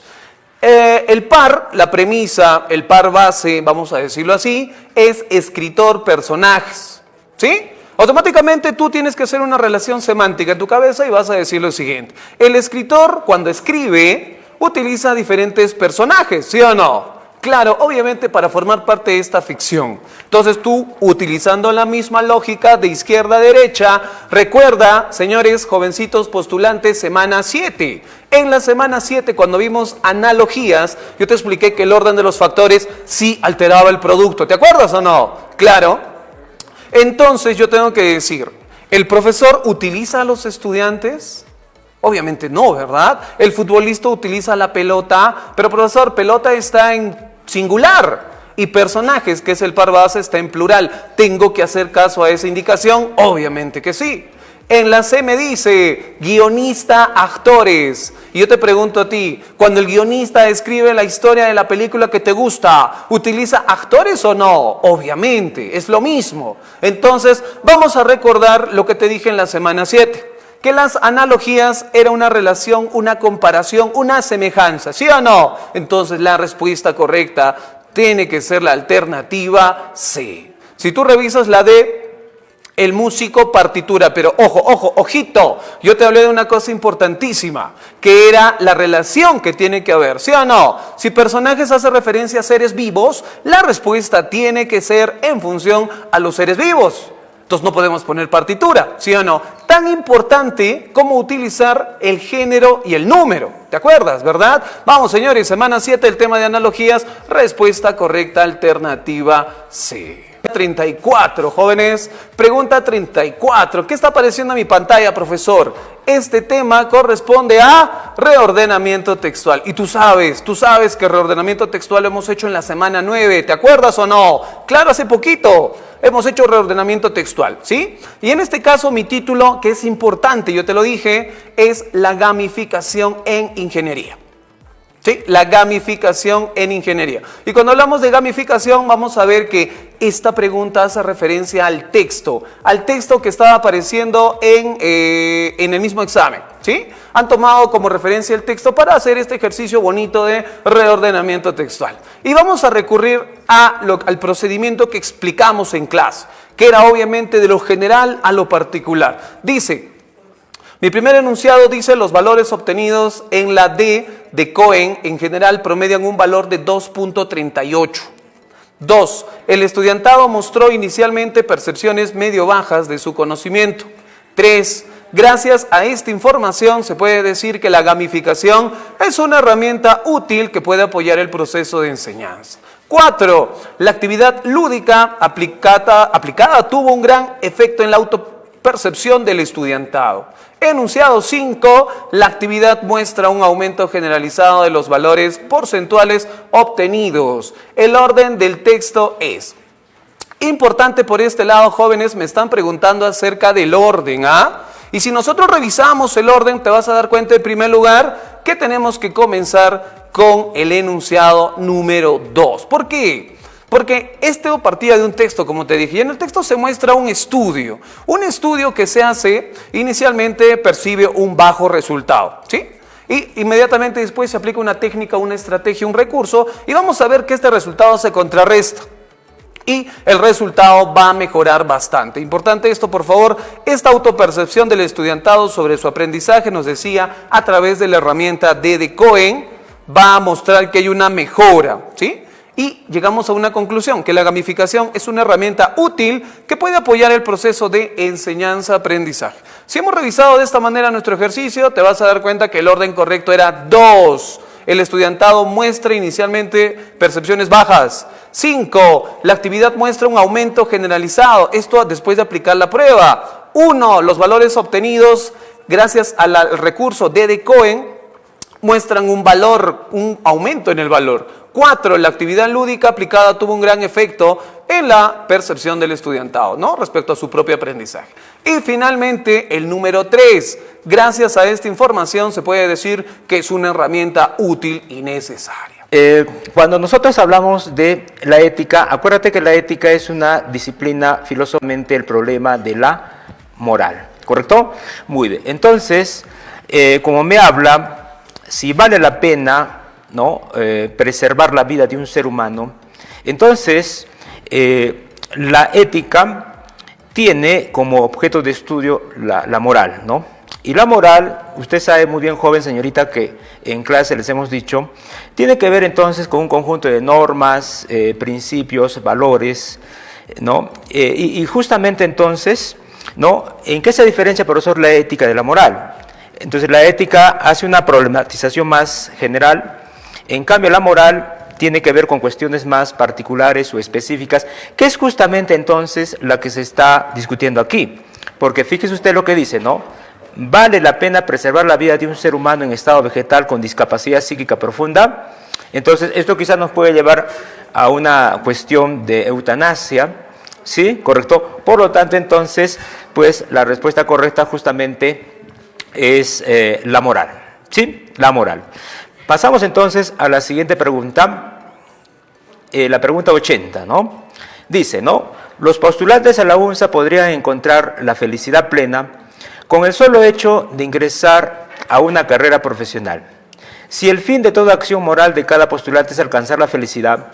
El par, la premisa, el par base, vamos a decirlo así, es escritor-personajes, ¿sí? Automáticamente tú tienes que hacer una relación semántica en tu cabeza y vas a decir lo siguiente. El escritor, cuando escribe, utiliza diferentes personajes, ¿sí o no? Claro, obviamente para formar parte de esta ficción. Entonces tú, utilizando la misma lógica de izquierda a derecha, recuerda, señores, jovencitos postulantes, semana 7. En la semana 7, cuando vimos analogías, yo te expliqué que el orden de los factores sí alteraba el producto. ¿Te acuerdas o no? Claro. Entonces yo tengo que decir, ¿el profesor utiliza a los estudiantes? Obviamente no, ¿verdad? El futbolista utiliza la pelota, pero profesor, pelota está en singular y personajes, que es el par base, está en plural. ¿Tengo que hacer caso a esa indicación? Obviamente que sí. En la C me dice guionista, actores. Y yo te pregunto a ti, cuando el guionista escribe la historia de la película que te gusta, ¿utiliza actores o no? Obviamente, es lo mismo. Entonces, vamos a recordar lo que te dije en la semana 7. Que las analogías era una relación, una comparación, una semejanza, ¿sí o no? Entonces la respuesta correcta tiene que ser la alternativa C. Si tú revisas la D, el músico, partitura, pero ojo, ojito, yo te hablé de una cosa importantísima, que era la relación que tiene que haber, ¿sí o no? Si personajes hace referencia a seres vivos, la respuesta tiene que ser en función a los seres vivos. Entonces no podemos poner partitura, ¿sí o no? Tan importante como utilizar el género y el número. ¿Te acuerdas, verdad? Vamos, señores, semana 7, el tema de analogías. Respuesta correcta, alternativa C. 34, jóvenes. Pregunta 34. ¿Qué está apareciendo en mi pantalla, profesor? Este tema corresponde a reordenamiento textual. Y tú sabes que reordenamiento textual lo hemos hecho en la semana 9. ¿Te acuerdas o no? Claro, hace poquito hemos hecho reordenamiento textual, ¿sí? Y en este caso mi título, que es importante, yo te lo dije, es la gamificación en ingeniería. ¿Sí? La gamificación en ingeniería. Y cuando hablamos de gamificación, vamos a ver que esta pregunta hace referencia al texto que estaba apareciendo en el mismo examen, ¿sí? Han tomado como referencia el texto para hacer este ejercicio bonito de reordenamiento textual. Y vamos a recurrir al procedimiento que explicamos en clase, que era obviamente de lo general a lo particular. Dice... Mi primer enunciado dice los valores obtenidos en la D de Cohen en general promedian un valor de 2.38. 2. El estudiantado mostró inicialmente percepciones medio bajas de su conocimiento. 3. Gracias a esta información se puede decir que la gamificación es una herramienta útil que puede apoyar el proceso de enseñanza. 4. La actividad lúdica aplicada tuvo un gran efecto en la autopercepción del estudiantado. Enunciado 5. La actividad muestra un aumento generalizado de los valores porcentuales obtenidos. El orden del texto es importante por este lado, jóvenes, me están preguntando acerca del orden, ¿ah? Y si nosotros revisamos el orden, te vas a dar cuenta en primer lugar que tenemos que comenzar con el enunciado número 2. ¿Por qué? Porque esto partía de un texto, como te dije, y en el texto se muestra un estudio que se hace, inicialmente percibe un bajo resultado, ¿sí? Y inmediatamente después se aplica una técnica, una estrategia, un recurso, y vamos a ver que este resultado se contrarresta. Y el resultado va a mejorar bastante. Importante esto, por favor, esta autopercepción del estudiantado sobre su aprendizaje, nos decía, a través de la herramienta de Cohen, va a mostrar que hay una mejora, ¿sí? Y llegamos a una conclusión, que la gamificación es una herramienta útil que puede apoyar el proceso de enseñanza-aprendizaje. Si hemos revisado de esta manera nuestro ejercicio, te vas a dar cuenta que el orden correcto era 2. El estudiantado muestra inicialmente percepciones bajas. 5. La actividad muestra un aumento generalizado. Esto después de aplicar la prueba. 1. Los valores obtenidos gracias al recurso de Cohen muestran un aumento en el valor. 4. La actividad lúdica aplicada tuvo un gran efecto en la percepción del estudiantado, ¿no? Respecto a su propio aprendizaje. Y finalmente, el número 3. Gracias a esta información se puede decir que es una herramienta útil y necesaria. Cuando nosotros hablamos de la ética, acuérdate que la ética es una disciplina filosóficamente el problema de la moral, ¿correcto? Muy bien. Entonces, como me habla, si vale la pena, ¿no? Preservar la vida de un ser humano, entonces la ética tiene como objeto de estudio la moral, ¿no? Y la moral, usted sabe muy bien, joven señorita, que en clase les hemos dicho, tiene que ver entonces con un conjunto de normas, principios, valores, ¿no? Y justamente entonces, ¿no? ¿En qué se diferencia, profesor, la ética de la moral? Entonces la ética hace una problematización más general, en cambio la moral tiene que ver con cuestiones más particulares o específicas, que es justamente entonces la que se está discutiendo aquí. Porque fíjese usted lo que dice, ¿no? ¿Vale la pena preservar la vida de un ser humano en estado vegetal con discapacidad psíquica profunda? Entonces, esto quizás nos puede llevar a una cuestión de eutanasia, ¿sí? ¿Correcto? Por lo tanto, entonces, pues la respuesta correcta justamente es la moral, ¿sí? La moral. Pasamos entonces a la siguiente pregunta, la pregunta 80, ¿no? Dice, ¿no? Los postulantes a la UNSA podrían encontrar la felicidad plena con el solo hecho de ingresar a una carrera profesional. Si el fin de toda acción moral de cada postulante es alcanzar la felicidad,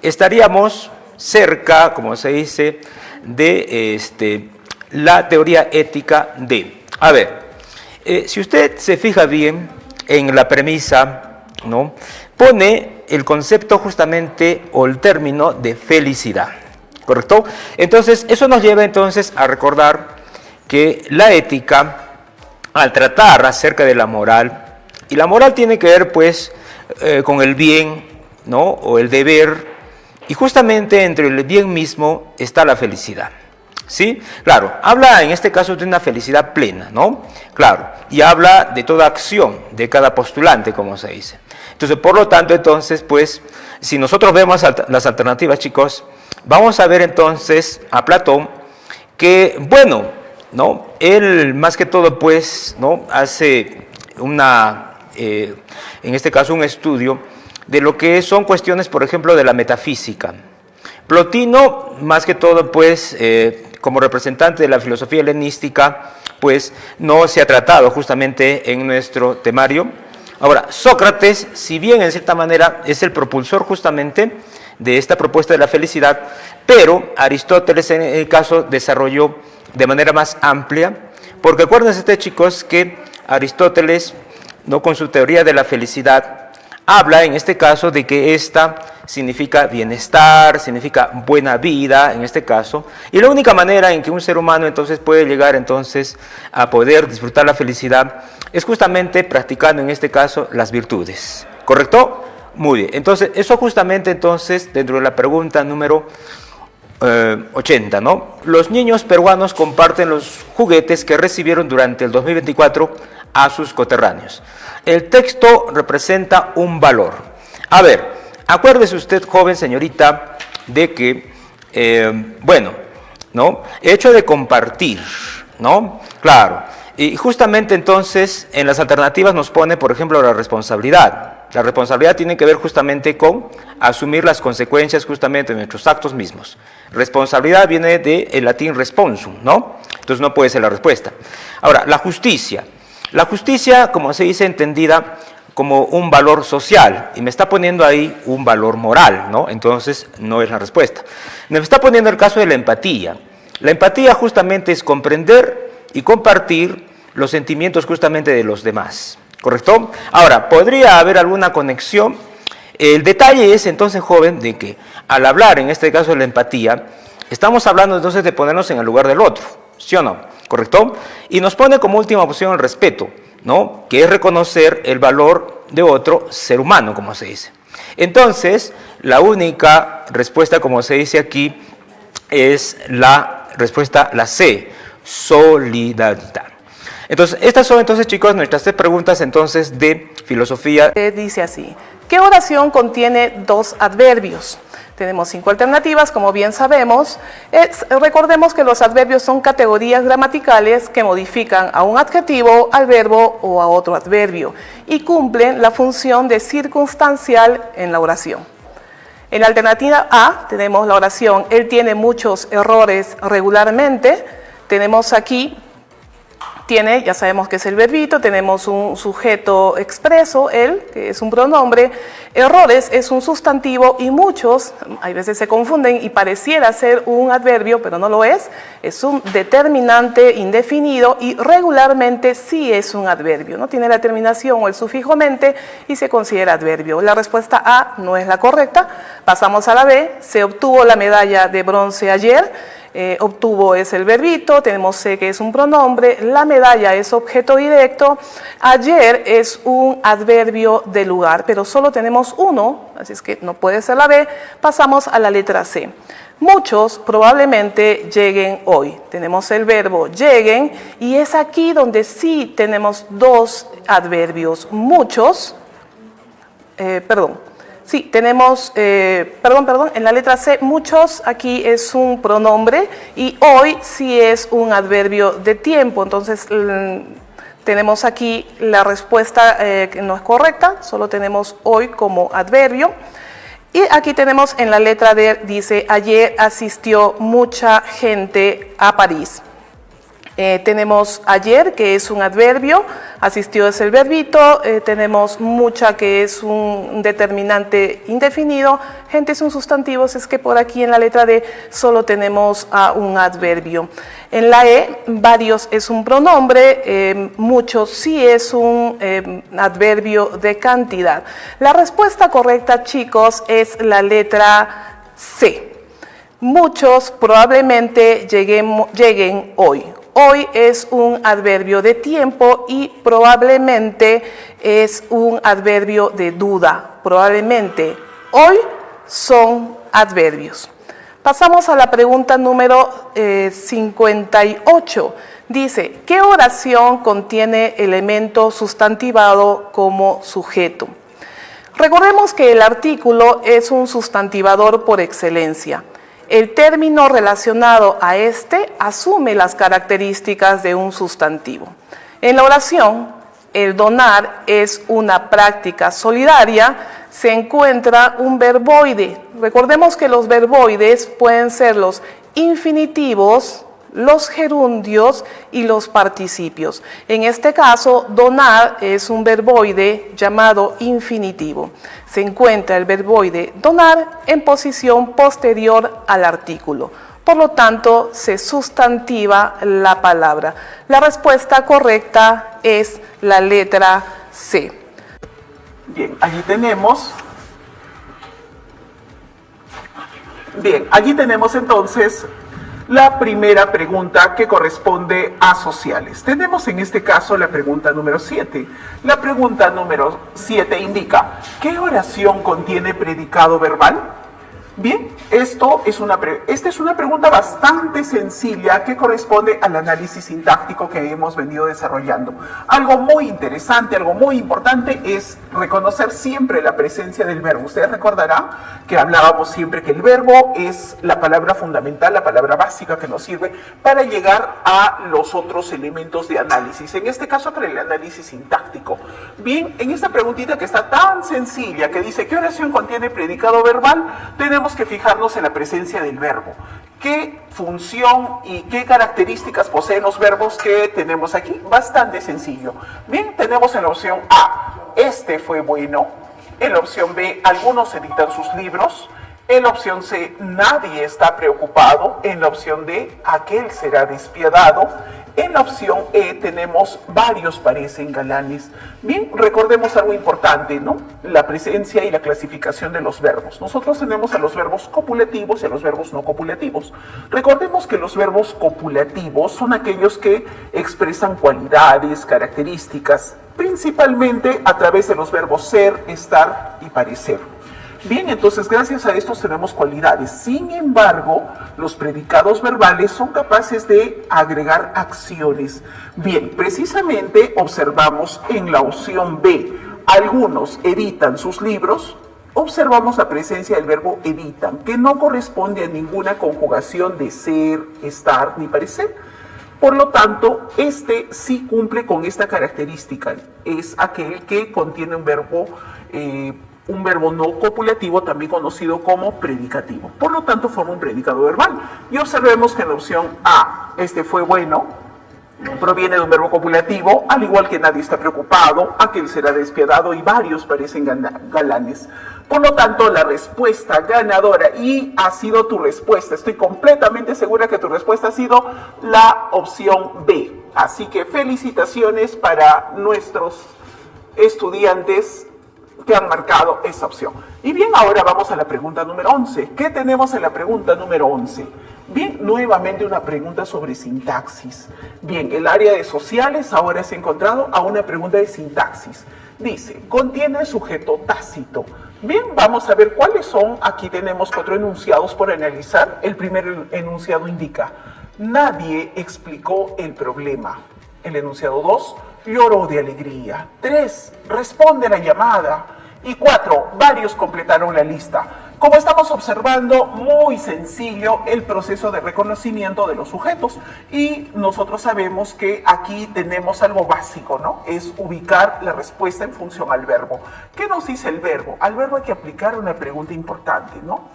estaríamos cerca, como se dice, de la teoría ética de... A ver, si usted se fija bien en la premisa, ¿no? Pone el concepto justamente o el término de felicidad, ¿correcto? Entonces, eso nos lleva entonces a recordar que la ética, al tratar acerca de la moral, y la moral tiene que ver pues con el bien, ¿no? O el deber, y justamente entre el bien mismo está la felicidad, ¿sí? Claro, habla en este caso de una felicidad plena, ¿no? Claro, y habla de toda acción de cada postulante, como se dice. Entonces, por lo tanto, entonces, pues, si nosotros vemos las alternativas, chicos, vamos a ver entonces a Platón que, bueno, ¿no? Él más que todo pues, ¿no? Hace en este caso un estudio de lo que son cuestiones, por ejemplo, de la metafísica. Plotino, más que todo pues, como representante de la filosofía helenística, pues no se ha tratado justamente en nuestro temario. Ahora, Sócrates, si bien en cierta manera es el propulsor justamente de esta propuesta de la felicidad, pero Aristóteles en el caso desarrolló de manera más amplia, porque acuérdense chicos que Aristóteles, no con su teoría de la felicidad, habla en este caso de que esta significa bienestar, significa buena vida en este caso, y la única manera en que un ser humano entonces puede llegar entonces a poder disfrutar la felicidad es justamente practicando en este caso las virtudes, ¿correcto? Muy bien, entonces eso justamente entonces dentro de la pregunta número 80, ¿no? Los niños peruanos comparten los juguetes que recibieron durante el 2024 a sus coterráneos. El texto representa un valor. A ver, acuérdese usted, joven señorita, de que, bueno, ¿no? El hecho de compartir, ¿no? Claro. Y justamente entonces en las alternativas nos pone, por ejemplo, la responsabilidad. La responsabilidad tiene que ver justamente con asumir las consecuencias justamente de nuestros actos mismos. Responsabilidad viene del latín responsum, ¿no? Entonces no puede ser la respuesta. Ahora, la justicia. La justicia, como se dice, entendida como un valor social, y me está poniendo ahí un valor moral, ¿no? Entonces no es la respuesta. Me está poniendo el caso de la empatía. La empatía justamente es comprender y compartir los sentimientos justamente de los demás, ¿correcto? Ahora, ¿podría haber alguna conexión? El detalle es entonces, joven, de que al hablar, en este caso de la empatía, estamos hablando entonces de ponernos en el lugar del otro, ¿sí o no? ¿Correcto? Y nos pone como última opción el respeto, ¿no? Que es reconocer el valor de otro ser humano, como se dice. Entonces, la única respuesta, como se dice aquí, es la respuesta, la C, solidaridad. Entonces, estas son entonces, chicos, nuestras 3 preguntas entonces de filosofía. Dice así, ¿qué oración contiene 2 adverbios? Tenemos 5 alternativas, como bien sabemos. Recordemos que los adverbios son categorías gramaticales que modifican a un adjetivo, al verbo o a otro adverbio y cumplen la función de circunstancial en la oración. En la alternativa A tenemos la oración, él tiene muchos errores regularmente. Tenemos aquí, ya sabemos que es el verbito, tenemos un sujeto expreso, él, que es un pronombre, errores es un sustantivo y muchos, hay veces se confunden y pareciera ser un adverbio, pero no lo es un determinante indefinido y regularmente sí es un adverbio, ¿no? Tiene la terminación o el sufijo mente y se considera adverbio. La respuesta A no es la correcta, pasamos a la B, se obtuvo la medalla de bronce ayer. Obtuvo es el verbito, tenemos C que es un pronombre, la medalla es objeto directo, ayer es un adverbio de lugar, pero solo tenemos uno, así es que no puede ser la B, pasamos a la letra C. Muchos probablemente lleguen hoy, tenemos el verbo lleguen y es aquí donde sí tenemos 2 adverbios, muchos, Sí, tenemos, en la letra C, muchos, aquí es un pronombre y hoy sí es un adverbio de tiempo. Entonces, tenemos aquí la respuesta que no es correcta, solo tenemos hoy como adverbio. Y aquí tenemos en la letra D, dice, ayer asistió mucha gente a París. Tenemos ayer, que es un adverbio, asistió es el verbito, tenemos mucha, que es un determinante indefinido, gente es un sustantivo, es que por aquí en la letra D solo tenemos a un adverbio. En la E, varios es un pronombre, muchos sí es un adverbio de cantidad. La respuesta correcta, chicos, es la letra C. Muchos probablemente lleguen hoy. Hoy es un adverbio de tiempo y probablemente es un adverbio de duda. Probablemente hoy son adverbios. Pasamos a la pregunta número 58. Dice, ¿qué oración contiene elemento sustantivado como sujeto? Recordemos que el artículo es un sustantivador por excelencia. El término relacionado a este asume las características de un sustantivo. En la oración, el donar es una práctica solidaria, se encuentra un verboide. Recordemos que los verboides pueden ser los infinitivos, los gerundios y los participios. En este caso, donar es un verboide llamado infinitivo. Se encuentra el verboide donar en posición posterior al artículo. Por lo tanto, se sustantiva la palabra. La respuesta correcta es la letra C. Bien, allí tenemos entonces la primera pregunta que corresponde a sociales. Tenemos en este caso la pregunta número 7. La pregunta número 7 indica, ¿qué oración contiene predicado verbal? Bien, esta es una pregunta bastante sencilla que corresponde al análisis sintáctico que hemos venido desarrollando. Algo muy interesante, algo muy importante es reconocer siempre la presencia del verbo. Ustedes recordarán que hablábamos siempre que el verbo es la palabra fundamental, la palabra básica que nos sirve para llegar a los otros elementos de análisis. En este caso, para el análisis sintáctico. Bien, en esta preguntita que está tan sencilla, que dice, ¿qué oración contiene predicado verbal? Tenemos que fijarnos en la presencia del verbo. ¿Qué función y qué características poseen los verbos que tenemos aquí? Bastante sencillo. Bien, tenemos en la opción A, este fue bueno. En la opción B, algunos editan sus libros. En la opción C, nadie está preocupado. En la opción D, aquel será despiadado. En la opción E tenemos varios parecen galanes. Bien, recordemos algo importante, ¿no? La presencia y la clasificación de los verbos. Nosotros tenemos a los verbos copulativos y a los verbos no copulativos. Recordemos que los verbos copulativos son aquellos que expresan cualidades, características, principalmente a través de los verbos ser, estar y parecer. Bien, entonces gracias a estos tenemos cualidades. Sin embargo, los predicados verbales son capaces de agregar acciones. Bien, precisamente observamos en la opción B, algunos editan sus libros. Observamos la presencia del verbo editan, que no corresponde a ninguna conjugación de ser, estar ni parecer. Por lo tanto, este sí cumple con esta característica. Es aquel que contiene un verbo no copulativo, también conocido como predicativo. Por lo tanto, forma un predicado verbal. Y observemos que en la opción A, este fue bueno, proviene de un verbo copulativo, al igual que nadie está preocupado, aquel será despiadado y varios parecen galanes. Por lo tanto, la respuesta ganadora, y ha sido tu respuesta, estoy completamente segura que tu respuesta ha sido la opción B. Así que felicitaciones para nuestros estudiantes que han marcado esa opción. Y bien, ahora vamos a la pregunta número 11. ¿Qué tenemos en la pregunta número 11? Bien, nuevamente una pregunta sobre sintaxis. Bien, el área de sociales ahora se ha encontrado a una pregunta de sintaxis. Dice, contiene sujeto tácito. Bien, vamos a ver cuáles son. Aquí tenemos 4 enunciados por analizar. El primer enunciado indica, nadie explicó el problema. El enunciado 2, lloró de alegría. 3, responde a la llamada. Y 4, varios completaron la lista. Como estamos observando, muy sencillo el proceso de reconocimiento de los sujetos. Y nosotros sabemos que aquí tenemos algo básico, ¿no? Es ubicar la respuesta en función al verbo. ¿Qué nos dice el verbo? Al verbo hay que aplicar una pregunta importante, ¿no?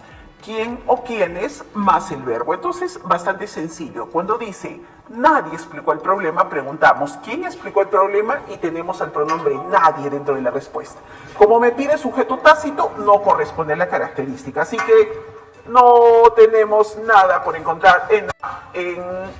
¿Quién o quiénes más el verbo? Entonces, bastante sencillo. Cuando dice, nadie explicó el problema, preguntamos, ¿quién explicó el problema? Y tenemos al pronombre nadie dentro de la respuesta. Como me pide sujeto tácito, no corresponde a la característica. Así que no tenemos nada por encontrar en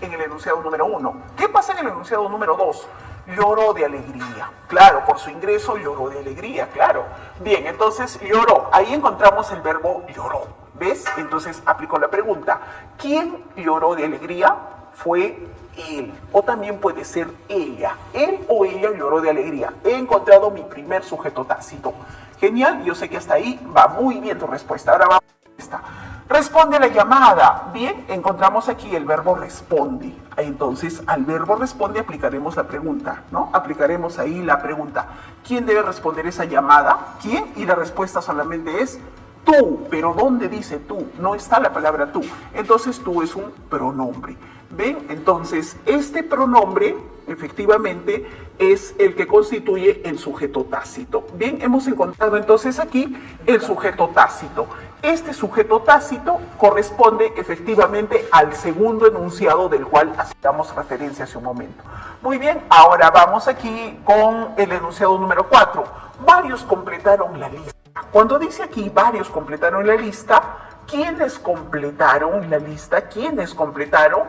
el enunciado número 1. ¿Qué pasa en el enunciado número 2? Lloró de alegría. Claro, por su ingreso lloró de alegría, claro. Bien, entonces lloró. Ahí encontramos el verbo lloró. ¿Ves? Entonces aplicó la pregunta. ¿Quién lloró de alegría? Fue él. O también puede ser ella. Él o ella lloró de alegría. He encontrado mi primer sujeto tácito. Genial, yo sé que hasta ahí va muy bien tu respuesta. Ahora vamos a esta. Responde a la llamada. Bien, encontramos aquí el verbo responde. Entonces, al verbo responde aplicaremos la pregunta, ¿no? Aplicaremos ahí la pregunta. ¿Quién debe responder esa llamada? ¿Quién? Y la respuesta solamente es tú. Pero ¿dónde dice tú? No está la palabra tú. Entonces, tú es un pronombre. ¿Ven? Entonces, este pronombre, efectivamente, es el que constituye el sujeto tácito. Bien, hemos encontrado entonces aquí el sujeto tácito. Este sujeto tácito corresponde efectivamente al segundo enunciado del cual hacíamos referencia hace un momento. Muy bien, ahora vamos aquí con el enunciado número 4. Varios completaron la lista. Cuando dice aquí varios completaron la lista, ¿quiénes completaron la lista? ¿Quiénes completaron?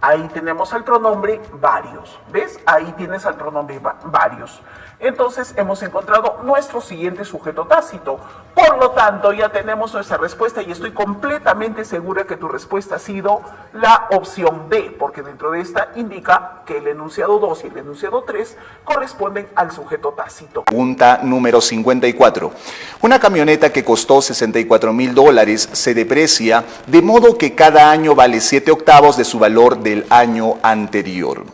Ahí tenemos al pronombre varios. ¿Ves? Ahí tienes al pronombre varios. Entonces hemos encontrado nuestro siguiente sujeto tácito. Por lo tanto, ya tenemos nuestra respuesta y estoy completamente segura que tu respuesta ha sido la opción D, porque dentro de esta indica que el enunciado 2 y el enunciado 3 corresponden al sujeto tácito. Pregunta número 54. Una camioneta que costó $64,000 se deprecia de modo que cada año vale 7/8 de su valor del año anterior.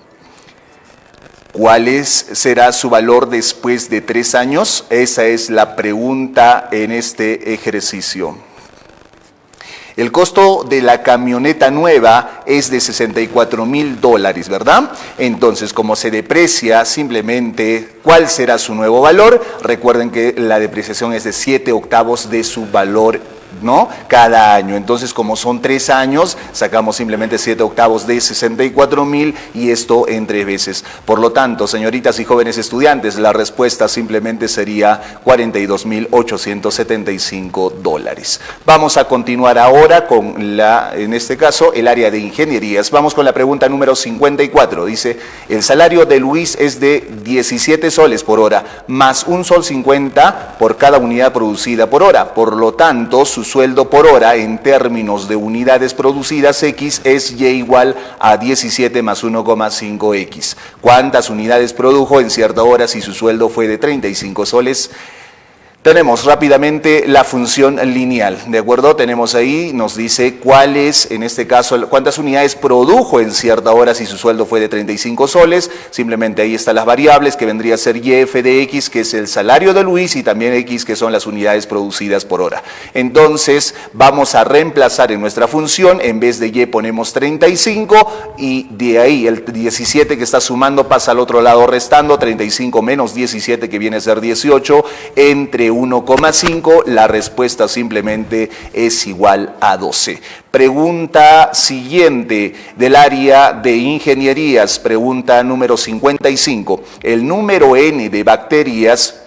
¿Cuál será su valor después de 3 años? Esa es la pregunta en este ejercicio. El costo de la camioneta nueva es de $64,000, ¿verdad? Entonces, como se deprecia, simplemente, ¿cuál será su nuevo valor? Recuerden que la depreciación es de 7/8 de su valor, ¿no? Cada año. Entonces, como son 3 años, sacamos simplemente 7/8 de 64,000 y esto en 3 veces. Por lo tanto, señoritas y jóvenes estudiantes, la respuesta simplemente sería $42,875. Vamos a continuar ahora con en este caso, el área de ingenierías. Vamos con la pregunta número 54. Dice, el salario de Luis es de 17 soles por hora, más 1 sol 50 por cada unidad producida por hora. Por lo tanto, su sueldo por hora en términos de unidades producidas X es Y igual a 17 más 1,5X. ¿Cuántas unidades produjo en cierta hora si su sueldo fue de 35 soles? Tenemos rápidamente la función lineal, ¿de acuerdo? Tenemos ahí, nos dice cuál es, en este caso, cuántas unidades produjo en cierta hora si su sueldo fue de 35 soles. Simplemente ahí están las variables, que vendría a ser Y f de X, que es el salario de Luis, y también X, que son las unidades producidas por hora. Entonces, vamos a reemplazar en nuestra función, en vez de Y ponemos 35, y de ahí el 17 que está sumando pasa al otro lado restando, 35 menos 17, que viene a ser 18, entre 1,5, la respuesta simplemente es igual a 12. Pregunta siguiente del área de ingenierías, pregunta número 55. El número n de bacterias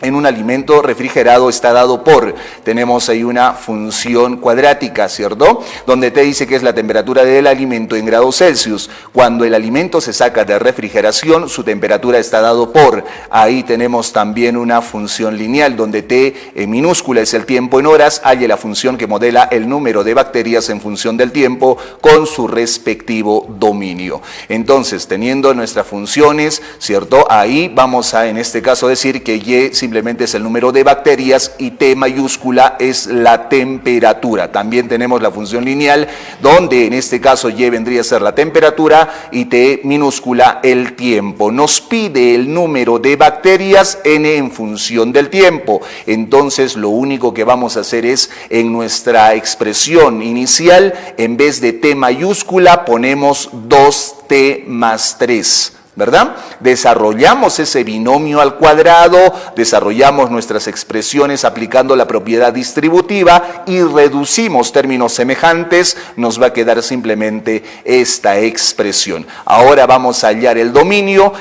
en un alimento refrigerado está dado por, tenemos ahí una función cuadrática, ¿cierto? Donde te dice que es la temperatura del alimento en grados Celsius. Cuando el alimento se saca de refrigeración, su temperatura está dado por. Ahí tenemos también una función lineal, donde T en minúscula es el tiempo en horas, hay la función que modela el número de bacterias en función del tiempo con su respectivo dominio. Entonces, teniendo nuestras funciones, ¿cierto? Ahí vamos a, en este caso, decir que Y simplemente es el número de bacterias y T mayúscula es la temperatura. También tenemos la función lineal, donde en este caso Y vendría a ser la temperatura y T minúscula el tiempo. Nos pide el número de bacterias N en función del tiempo. Entonces lo único que vamos a hacer es, en nuestra expresión inicial, en vez de T mayúscula ponemos 2T más 3. ¿Verdad? Desarrollamos ese binomio al cuadrado, desarrollamos nuestras expresiones aplicando la propiedad distributiva y reducimos términos semejantes, nos va a quedar simplemente esta expresión. Ahora vamos a hallar el dominio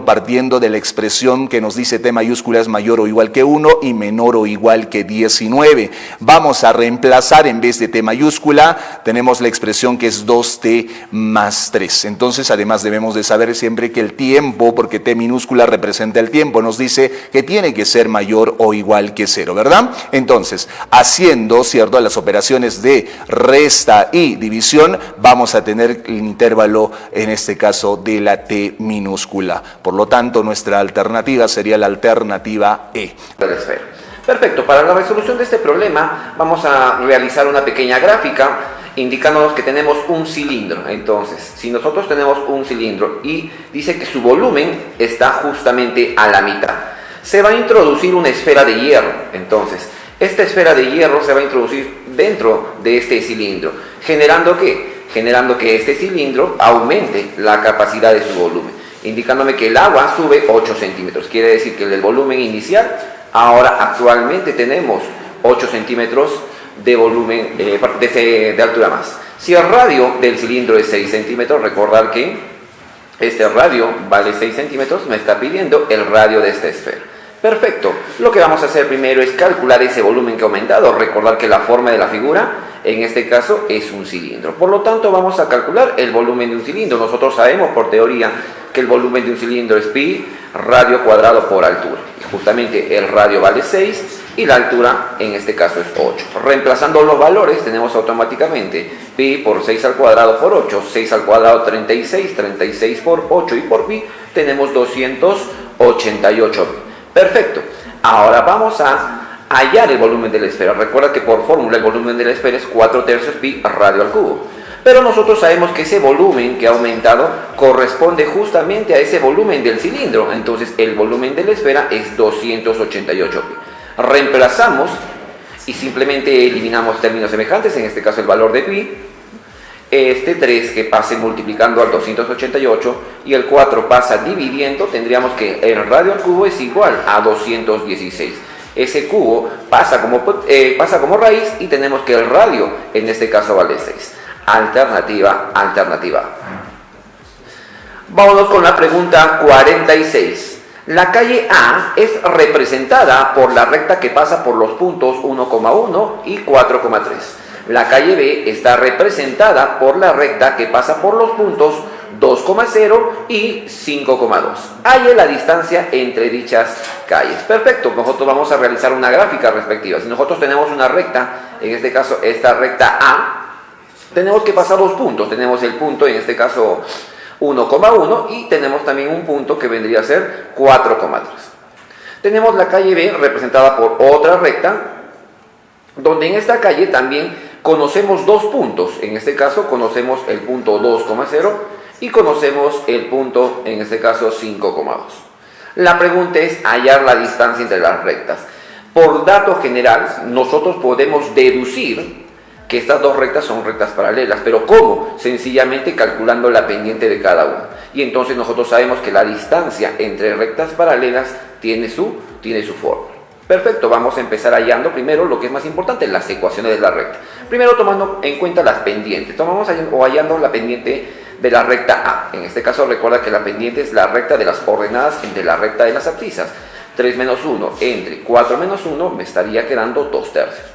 partiendo de la expresión que nos dice T mayúscula es mayor o igual que 1 y menor o igual que 19. Vamos a reemplazar, en vez de T mayúscula, tenemos la expresión que es 2T más 3. Entonces, además debemos de saber siempre que el tiempo, porque T minúscula representa el tiempo, nos dice que tiene que ser mayor o igual que 0, ¿verdad? Entonces, haciendo, ¿cierto?, las operaciones de resta y división, vamos a tener el intervalo, en este caso, de la T minúscula. Por lo tanto, nuestra alternativa sería la alternativa E. Perfecto, para la resolución de este problema vamos a realizar una pequeña gráfica indicándonos que tenemos un cilindro. Entonces, si nosotros tenemos un cilindro y dice que su volumen está justamente a la mitad, se va a introducir una esfera de hierro. Entonces, esta esfera de hierro se va a introducir dentro de este cilindro, generando que este cilindro aumente la capacidad de su volumen, indicándome que el agua sube 8 centímetros. Quiere decir que el volumen inicial, ahora actualmente tenemos 8 centímetros de volumen, de altura más. Si el radio del cilindro es 6 centímetros, recordar que este radio vale 6 centímetros, me está pidiendo el radio de esta esfera. Perfecto, lo que vamos a hacer primero es calcular ese volumen que ha aumentado. Recordar que la forma de la figura en este caso es un cilindro. Por lo tanto, vamos a calcular el volumen de un cilindro. Nosotros sabemos por teoría que el volumen de un cilindro es pi radio cuadrado por altura. Y justamente el radio vale 6 y la altura en este caso es 8. Reemplazando los valores tenemos automáticamente pi por 6 al cuadrado por 8, 6 al cuadrado 36, 36 por 8 y por pi tenemos 288 pi. Perfecto. Ahora vamos a hallar el volumen de la esfera. Recuerda que por fórmula el volumen de la esfera es 4/3 pi radio al cubo. Pero nosotros sabemos que ese volumen que ha aumentado corresponde justamente a ese volumen del cilindro. Entonces el volumen de la esfera es 288 pi. Reemplazamos y simplemente eliminamos términos semejantes, en este caso el valor de pi. Este 3 que pase multiplicando al 288 y el 4 pasa dividiendo, tendríamos que el radio al cubo es igual a 216. Ese cubo pasa como raíz y tenemos que el radio en este caso vale 6. Alternativa. Vámonos con la pregunta 46. La calle A es representada por la recta que pasa por los puntos 1,1 y 4,3. La calle B está representada por la recta que pasa por los puntos 2,0 y 5,2. Halle la distancia entre dichas calles. Perfecto, nosotros vamos a realizar una gráfica respectiva. Si nosotros tenemos una recta, en este caso esta recta A, tenemos que pasar dos puntos. Tenemos el punto, en este caso 1,1 y tenemos también un punto que vendría a ser 4,3. Tenemos la calle B representada por otra recta, donde en esta calle también conocemos dos puntos. En este caso conocemos el punto 2,0 y conocemos el punto, en este caso 5,2. La pregunta es hallar la distancia entre las rectas. Por dato general, nosotros podemos deducir que estas dos rectas son rectas paralelas, pero ¿cómo? Sencillamente calculando la pendiente de cada una. Y entonces nosotros sabemos que la distancia entre rectas paralelas tiene su fórmula. Perfecto, vamos a empezar hallando primero lo que es más importante, las ecuaciones de la recta. Primero tomando en cuenta las pendientes, hallando la pendiente de la recta A. En este caso recuerda que la pendiente es la recta de las ordenadas entre la recta de las abscisas. 3 menos 1 entre 4 menos 1 me estaría quedando 2/3.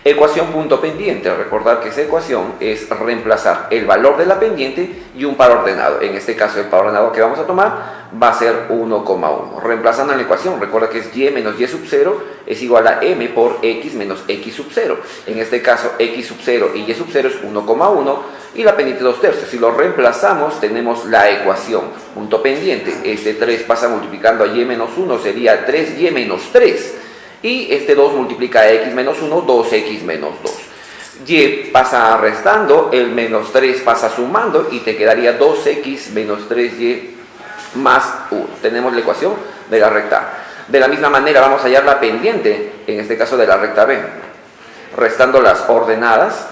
Ecuación punto pendiente. Recordar que esa ecuación es reemplazar el valor de la pendiente y un par ordenado. En este caso el par ordenado que vamos a tomar va a ser 1,1. Reemplazando en la ecuación, recuerda que es y menos y sub 0 es igual a m por x menos x sub 0. En este caso x sub 0 y y sub 0 es 1,1 y la pendiente 2/3. Si lo reemplazamos tenemos la ecuación punto pendiente. Este 3 pasa multiplicando a y menos 1, sería 3y menos 3. Y este 2 multiplica a x menos 1, 2x menos 2. Y pasa restando, el menos 3 pasa sumando y te quedaría 2x menos 3y más 1. Tenemos la ecuación de la recta A. De la misma manera vamos a hallar la pendiente, en este caso de la recta B. Restando las ordenadas,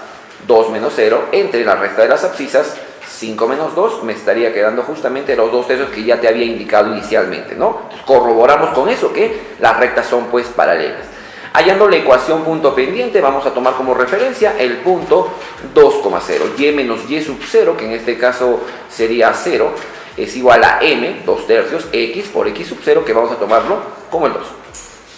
2 menos 0, entre la recta de las abscisas, 5 menos 2, me estaría quedando justamente los 2/3 que ya te había indicado inicialmente, ¿no? Entonces, corroboramos con eso que las rectas son pues paralelas. Hallando la ecuación punto pendiente, vamos a tomar como referencia el punto 2,0. Y menos y sub 0, que en este caso sería 0, es igual a m, 2/3, x por x sub 0, que vamos a tomarlo como el 2.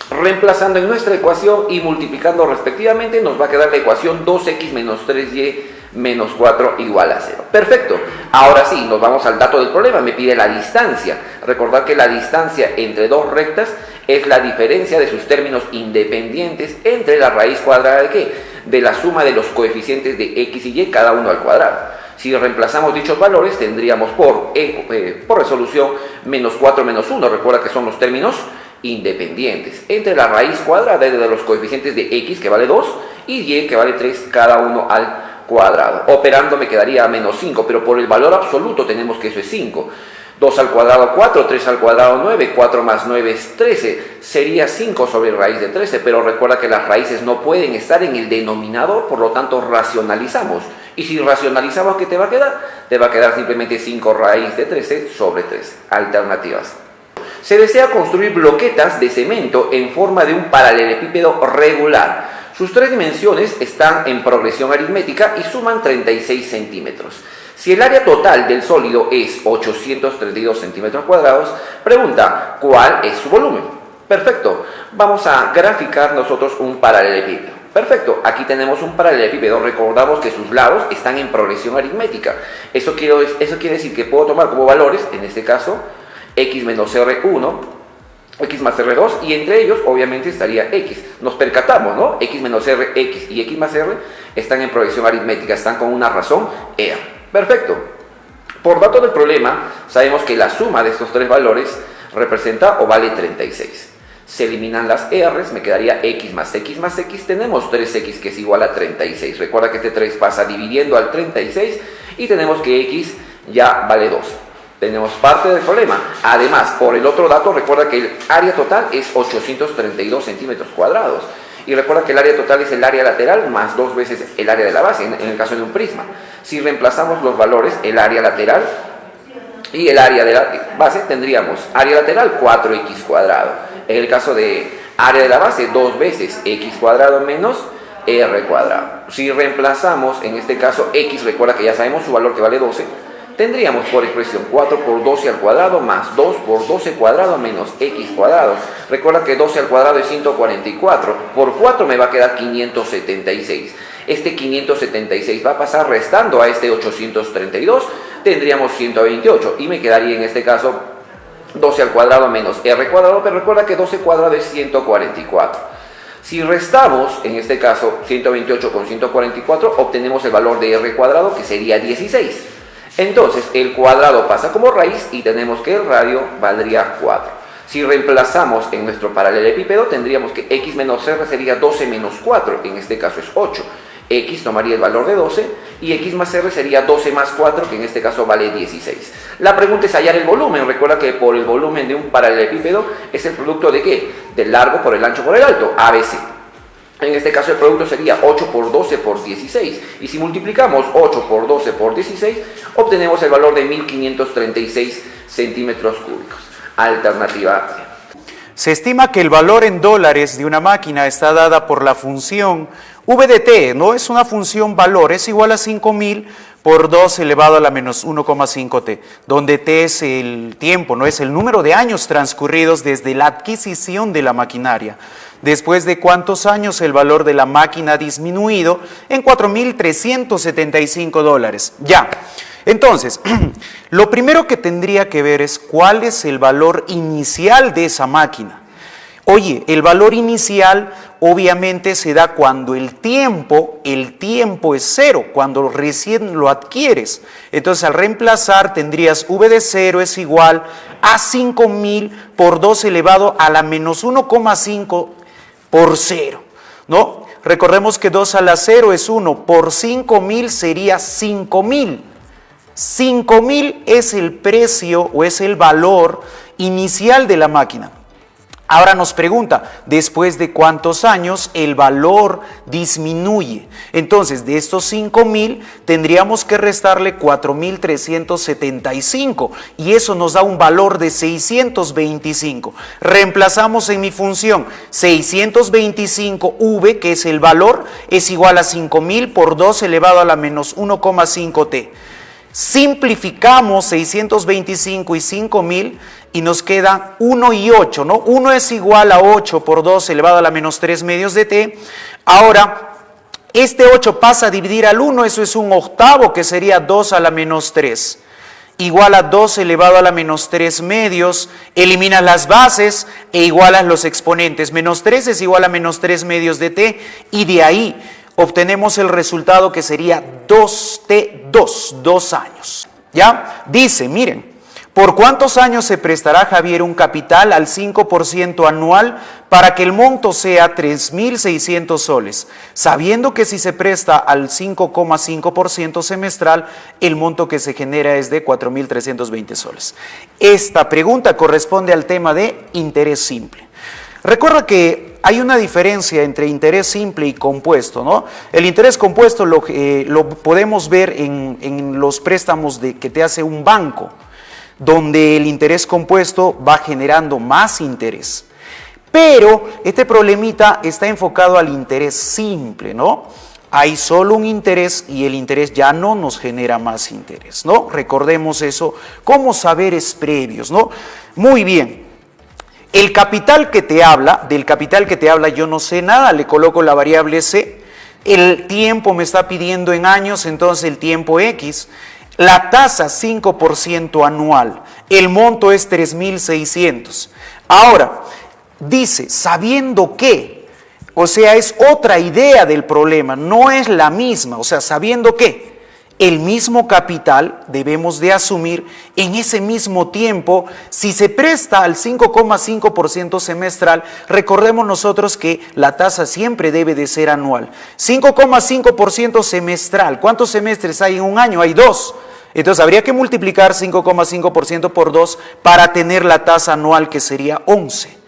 Reemplazando en nuestra ecuación y multiplicando respectivamente, nos va a quedar la ecuación 2x menos 3y menos 4 igual a 0. Perfecto. Ahora sí, nos vamos al dato del problema. Me pide la distancia. Recordad que la distancia entre dos rectas es la diferencia de sus términos independientes entre la raíz cuadrada de ¿qué? De la suma de los coeficientes de x y y, cada uno al cuadrado. Si reemplazamos dichos valores, tendríamos por resolución menos 4 menos 1. Recuerda que son los términos independientes entre la raíz cuadrada de los coeficientes de x, que vale 2, y y, que vale 3, cada uno al cuadrado. Operando me quedaría menos 5, pero por el valor absoluto tenemos que eso es 5. 2 al cuadrado 4, 3 al cuadrado 9, 4 más 9 es 13, sería 5 sobre raíz de 13, pero recuerda que las raíces no pueden estar en el denominador, por lo tanto racionalizamos. Y si racionalizamos, ¿qué te va a quedar? Te va a quedar simplemente 5 raíz de 13 sobre 13. Alternativas. Se desea construir bloquetas de cemento en forma de un paralelepípedo regular. Sus tres dimensiones están en progresión aritmética y suman 36 centímetros. Si el área total del sólido es 832 centímetros cuadrados, pregunta, ¿cuál es su volumen? Perfecto, vamos a graficar nosotros un paralelepípedo. Perfecto, aquí tenemos un paralelepípedo, recordamos que sus lados están en progresión aritmética. Eso quiere decir que puedo tomar como valores, en este caso, x menos r1, x más r2, y entre ellos obviamente estaría x. Nos percatamos, ¿no? X menos r, x y x más r están en progresión aritmética, están con una razón r. Perfecto. Por dato del problema, sabemos que la suma de estos tres valores representa o vale 36. Se eliminan las r's, me quedaría x más x más x. Tenemos 3x que es igual a 36. Recuerda que este 3 pasa dividiendo al 36 y tenemos que x ya vale 2. Tenemos parte del problema. Además, por el otro dato, recuerda que el área total es 832 centímetros cuadrados. Y recuerda que el área total es el área lateral más 2 veces el área de la base, en el caso de un prisma. Si reemplazamos los valores, el área lateral y el área de la base, tendríamos área lateral 4x cuadrado. En el caso de área de la base, 2 veces x cuadrado menos r cuadrado. Si reemplazamos, en este caso, x, recuerda que ya sabemos su valor que vale 12, tendríamos por expresión 4 por 12 al cuadrado más 2 por 12 cuadrado menos x cuadrado. Recuerda que 12 al cuadrado es 144. Por 4 me va a quedar 576. Este 576 va a pasar restando a este 832. Tendríamos 128 y me quedaría en este caso 12 al cuadrado menos r cuadrado, pero recuerda que 12 cuadrado es 144. Si restamos, en este caso, 128 con 144, obtenemos el valor de r cuadrado, que sería 16. Entonces, el cuadrado pasa como raíz y tenemos que el radio valdría 4. Si reemplazamos en nuestro paralelepípedo, tendríamos que x menos r sería 12 menos 4, en este caso es 8. X tomaría el valor de 12 y x más r sería 12 más 4, que en este caso vale 16. La pregunta es hallar el volumen. Recuerda que por el volumen de un paralelepípedo es el producto de ¿qué? Del largo por el ancho por el alto, ABC. En este caso el producto sería 8 por 12 por 16. Y si multiplicamos 8 por 12 por 16, obtenemos el valor de 1536 centímetros cúbicos. Alternativa C. Se estima que el valor en dólares de una máquina está dada por la función v de t, no es una función valor, es igual a 5000 por 2 elevado a la menos 1,5t, donde t es el tiempo, no es el número de años transcurridos desde la adquisición de la maquinaria. Después de cuántos años el valor de la máquina ha disminuido en $4,375. Ya. Entonces, lo primero que tendría que ver es cuál es el valor inicial de esa máquina. Oye, el valor inicial obviamente se da cuando el tiempo es 0, cuando recién lo adquieres. Entonces, al reemplazar tendrías v de 0 es igual a 5000 por 2 elevado a la menos 1,5 por 0, ¿no? Recordemos que 2 a la 0 es 1, por 5000 sería 5000. 5000 es el precio o es el valor inicial de la máquina. Ahora nos pregunta, ¿después de cuántos años el valor disminuye? Entonces, de estos 5000 tendríamos que restarle 4375 y eso nos da un valor de 625. Reemplazamos en mi función 625v, que es el valor, es igual a 5000 por 2 elevado a la menos 1,5t. Simplificamos 625 y 5000 y nos queda 1 y 8, ¿no? 1 es igual a 8 por 2 elevado a la menos 3 medios de t. Ahora, este 8 pasa a dividir al 1, eso es un octavo, que sería 2 a la menos 3. Igual a 2 elevado a la menos 3 medios, eliminas las bases e igualas los exponentes. Menos 3 es igual a menos 3 medios de t y de ahí obtenemos el resultado que sería 2t2, 2 años. ¿Ya? Dice, miren, ¿por cuántos años se prestará Javier un capital al 5% anual para que el monto sea 3.600 soles? Sabiendo que si se presta al 5,5% semestral, el monto que se genera es de 4.320 soles. Esta pregunta corresponde al tema de interés simple. Recuerda que hay una diferencia entre interés simple y compuesto, ¿no? El interés compuesto lo podemos ver en los préstamos que te hace un banco, donde el interés compuesto va generando más interés. Pero este problemita está enfocado al interés simple, ¿no? Hay solo un interés y el interés ya no nos genera más interés, ¿no? Recordemos eso como saberes previos, ¿no? Muy bien. El capital que te habla, del capital que te habla yo no sé nada, le coloco la variable C, el tiempo me está pidiendo en años, entonces el tiempo X, la tasa 5% anual, el monto es 3.600. Ahora, dice, sabiendo que, o sea, es otra idea del problema, no es la misma, o sea, sabiendo que el mismo capital debemos de asumir en ese mismo tiempo, si se presta al 5,5% semestral, recordemos nosotros que la tasa siempre debe de ser anual. 5,5% semestral, ¿cuántos semestres hay en un año? Hay 2. Entonces habría que multiplicar 5,5% por 2 para tener la tasa anual que sería 11.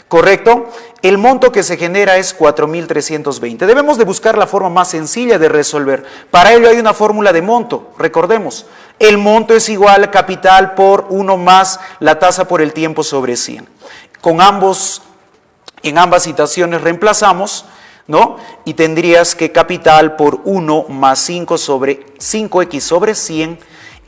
¿Correcto? El monto que se genera es 4.320. Debemos de buscar la forma más sencilla de resolver. Para ello hay una fórmula de monto. Recordemos, el monto es igual a capital por 1 más la tasa por el tiempo sobre 100. En ambas situaciones reemplazamos, ¿no? Y tendrías que capital por 1 más 5x sobre 100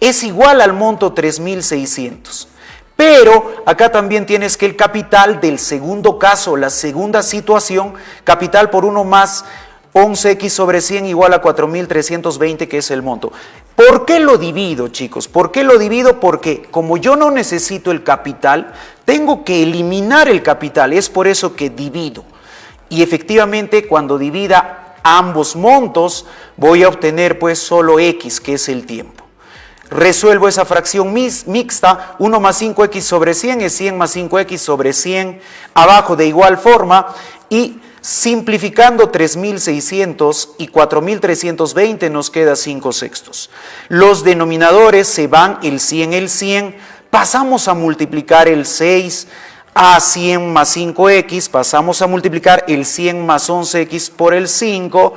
es igual al monto 3.600. Pero acá también tienes que el capital del segundo caso, la segunda situación, capital por 1 más 11x sobre 100 igual a 4.320, que es el monto. ¿Por qué lo divido, chicos? ¿Por qué lo divido? Porque como yo no necesito el capital, tengo que eliminar el capital. Es por eso que divido. Y efectivamente, cuando divida ambos montos, voy a obtener pues solo x, que es el tiempo. Resuelvo esa fracción mixta, 1 más 5x sobre 100 es 100 más 5x sobre 100, abajo de igual forma, y simplificando 3.600 y 4.320 nos queda 5/6. Los denominadores se van el 100, pasamos a multiplicar el 6 a 100 más 5x, pasamos a multiplicar el 100 más 11x por el 5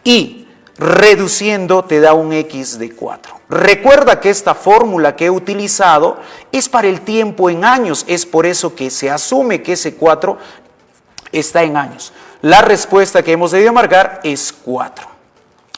y reduciendo te da un x de 4. Recuerda que esta fórmula que he utilizado es para el tiempo en años, es por eso que se asume que ese 4 está en años. La respuesta que hemos debido marcar es 4.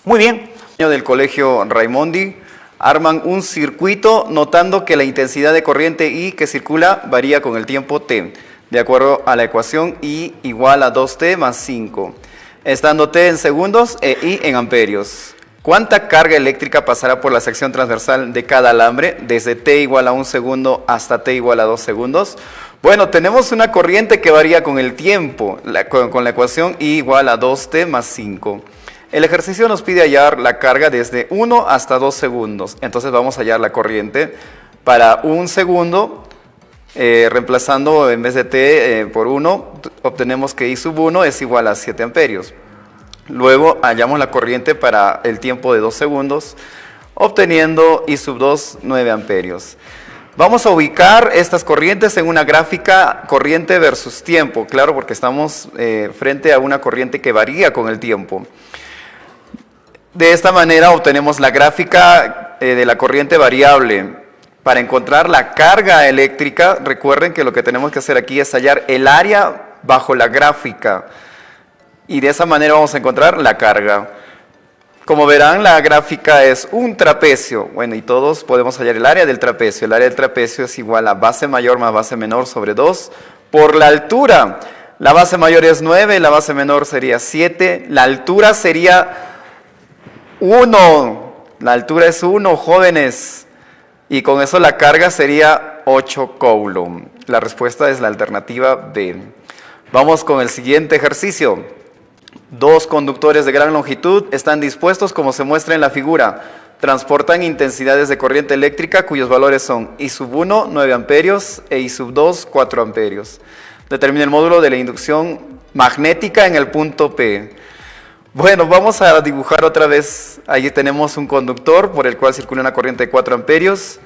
Muy bien. Del colegio Raimondi arman un circuito notando que la intensidad de corriente I que circula varía con el tiempo t, de acuerdo a la ecuación I igual a 2t más 5. Estando t en segundos e I en amperios. ¿Cuánta carga eléctrica pasará por la sección transversal de cada alambre desde t igual a 1 segundo hasta t igual a 2 segundos? Bueno, tenemos una corriente que varía con el tiempo, con la ecuación I igual a 2t más 5. El ejercicio nos pide hallar la carga desde 1 hasta 2 segundos. Entonces vamos a hallar la corriente para 1 segundo. Reemplazando en vez de t por 1, obtenemos que I sub 1 es igual a 7 amperios. Luego hallamos la corriente para el tiempo de 2 segundos, obteniendo I sub 2, 9 amperios. Vamos a ubicar estas corrientes en una gráfica corriente versus tiempo, claro, porque estamos frente a una corriente que varía con el tiempo. De esta manera obtenemos la gráfica de la corriente variable. Para encontrar la carga eléctrica, recuerden que lo que tenemos que hacer aquí es hallar el área bajo la gráfica. Y de esa manera vamos a encontrar la carga. Como verán, la gráfica es un trapecio. Bueno, y todos podemos hallar el área del trapecio. El área del trapecio es igual a base mayor más base menor sobre 2 por la altura. La base mayor es 9, la base menor sería 7. La altura sería 1. La altura es 1, jóvenes. Y con eso la carga sería 8 coulomb. La respuesta es la alternativa B. Vamos con el siguiente ejercicio. Dos conductores de gran longitud están dispuestos como se muestra en la figura. Transportan intensidades de corriente eléctrica cuyos valores son I sub 1, 9 amperios e I sub 2, 4 amperios. Determina el módulo de la inducción magnética en el punto P. Bueno, vamos a dibujar otra vez. Allí tenemos un conductor por el cual circula una corriente de 4 amperios.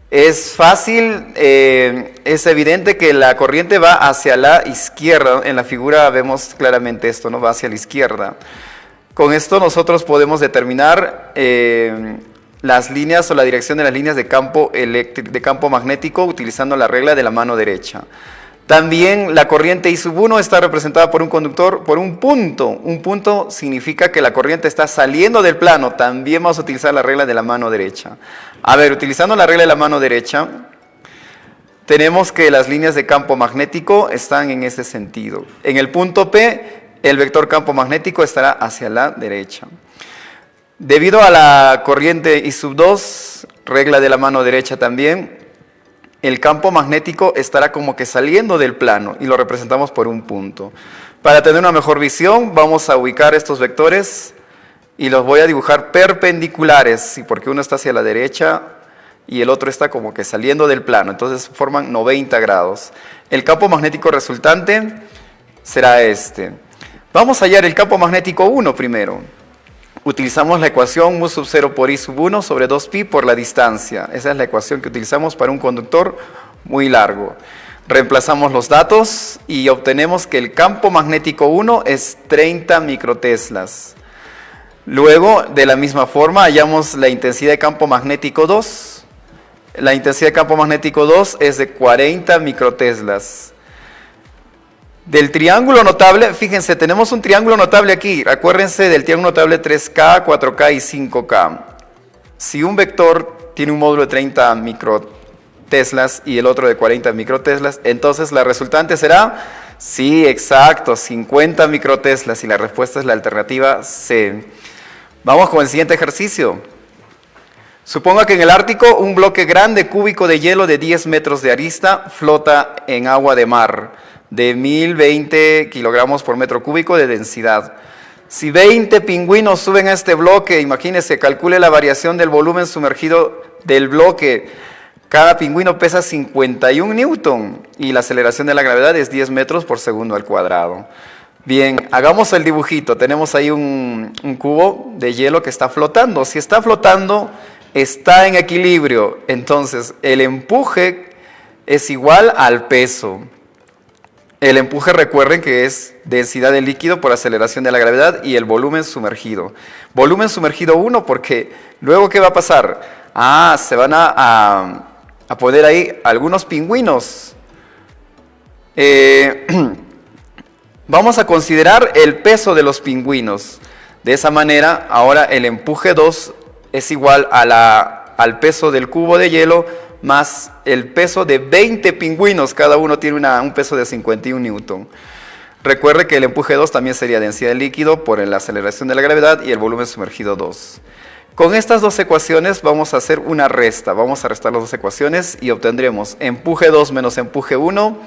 Es fácil, es evidente que la corriente va hacia la izquierda. En la figura vemos claramente esto, ¿no? Va hacia la izquierda. Con esto nosotros podemos determinar las líneas o la dirección de las líneas de campo magnético utilizando la regla de la mano derecha. También la corriente I sub 1 está representada por un conductor, por un punto. Un punto significa que la corriente está saliendo del plano. También vamos a utilizar la regla de la mano derecha. A ver, utilizando la regla de la mano derecha, tenemos que las líneas de campo magnético están en ese sentido. En el punto P, el vector campo magnético estará hacia la derecha. Debido a la corriente I sub 2, regla de la mano derecha también, el campo magnético estará como que saliendo del plano y lo representamos por un punto. Para tener una mejor visión, vamos a ubicar estos vectores y los voy a dibujar perpendiculares, porque uno está hacia la derecha y el otro está como que saliendo del plano, entonces forman 90 grados. El campo magnético resultante será este. Vamos a hallar el campo magnético 1 primero. Utilizamos la ecuación mu sub 0 por I sub 1 sobre 2pi por la distancia. Esa es la ecuación que utilizamos para un conductor muy largo. Reemplazamos los datos y obtenemos que el campo magnético 1 es 30 microteslas. Luego, de la misma forma, hallamos la intensidad de campo magnético 2. La intensidad de campo magnético 2 es de 40 microteslas. Del triángulo notable, fíjense, tenemos un triángulo notable aquí. Acuérdense del triángulo notable 3K, 4K y 5K. Si un vector tiene un módulo de 30 microteslas y el otro de 40 microteslas, entonces la resultante será, sí, exacto, 50 microteslas y la respuesta es la alternativa C. Vamos con el siguiente ejercicio. Suponga que en el Ártico un bloque grande cúbico de hielo de 10 metros de arista flota en agua de mar de 1020 kilogramos por metro cúbico de densidad. Si 20 pingüinos suben a este bloque, imagínense, calcule la variación del volumen sumergido del bloque. Cada pingüino pesa 51 newton y la aceleración de la gravedad es 10 metros por segundo al cuadrado. Bien, hagamos el dibujito. Tenemos ahí un cubo de hielo que está flotando. Si está flotando, está en equilibrio. Entonces, el empuje es igual al peso. El empuje, recuerden que es densidad del líquido por aceleración de la gravedad y el volumen sumergido. Volumen sumergido 1 porque luego ¿qué va a pasar? Se van a poner ahí algunos pingüinos. Vamos a considerar el peso de los pingüinos. De esa manera, ahora el empuje 2 es igual al peso del cubo de hielo más el peso de 20 pingüinos, cada uno tiene un peso de 51 newton. Recuerde que el empuje 2 también sería densidad del líquido por la aceleración de la gravedad y el volumen sumergido 2. Con estas dos ecuaciones vamos a hacer una resta, vamos a restar las dos ecuaciones y obtendremos empuje 2 menos empuje 1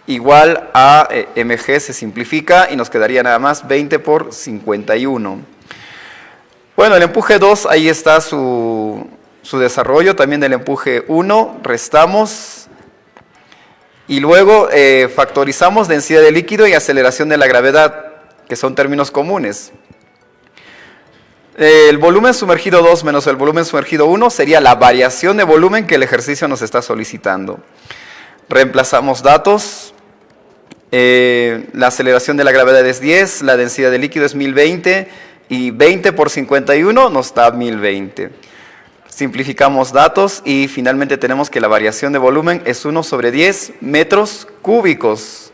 igual a mg, se simplifica y nos quedaría nada más 20 por 51. Bueno, el empuje 2, ahí está su desarrollo, también del empuje 1, restamos y luego factorizamos densidad de líquido y aceleración de la gravedad, que son términos comunes. El volumen sumergido 2 menos el volumen sumergido 1 sería la variación de volumen que el ejercicio nos está solicitando. Reemplazamos datos, la aceleración de la gravedad es 10, la densidad de líquido es 1020 y 20 por 51 nos da 1020. Simplificamos datos y finalmente tenemos que la variación de volumen es 1 sobre 10 metros cúbicos.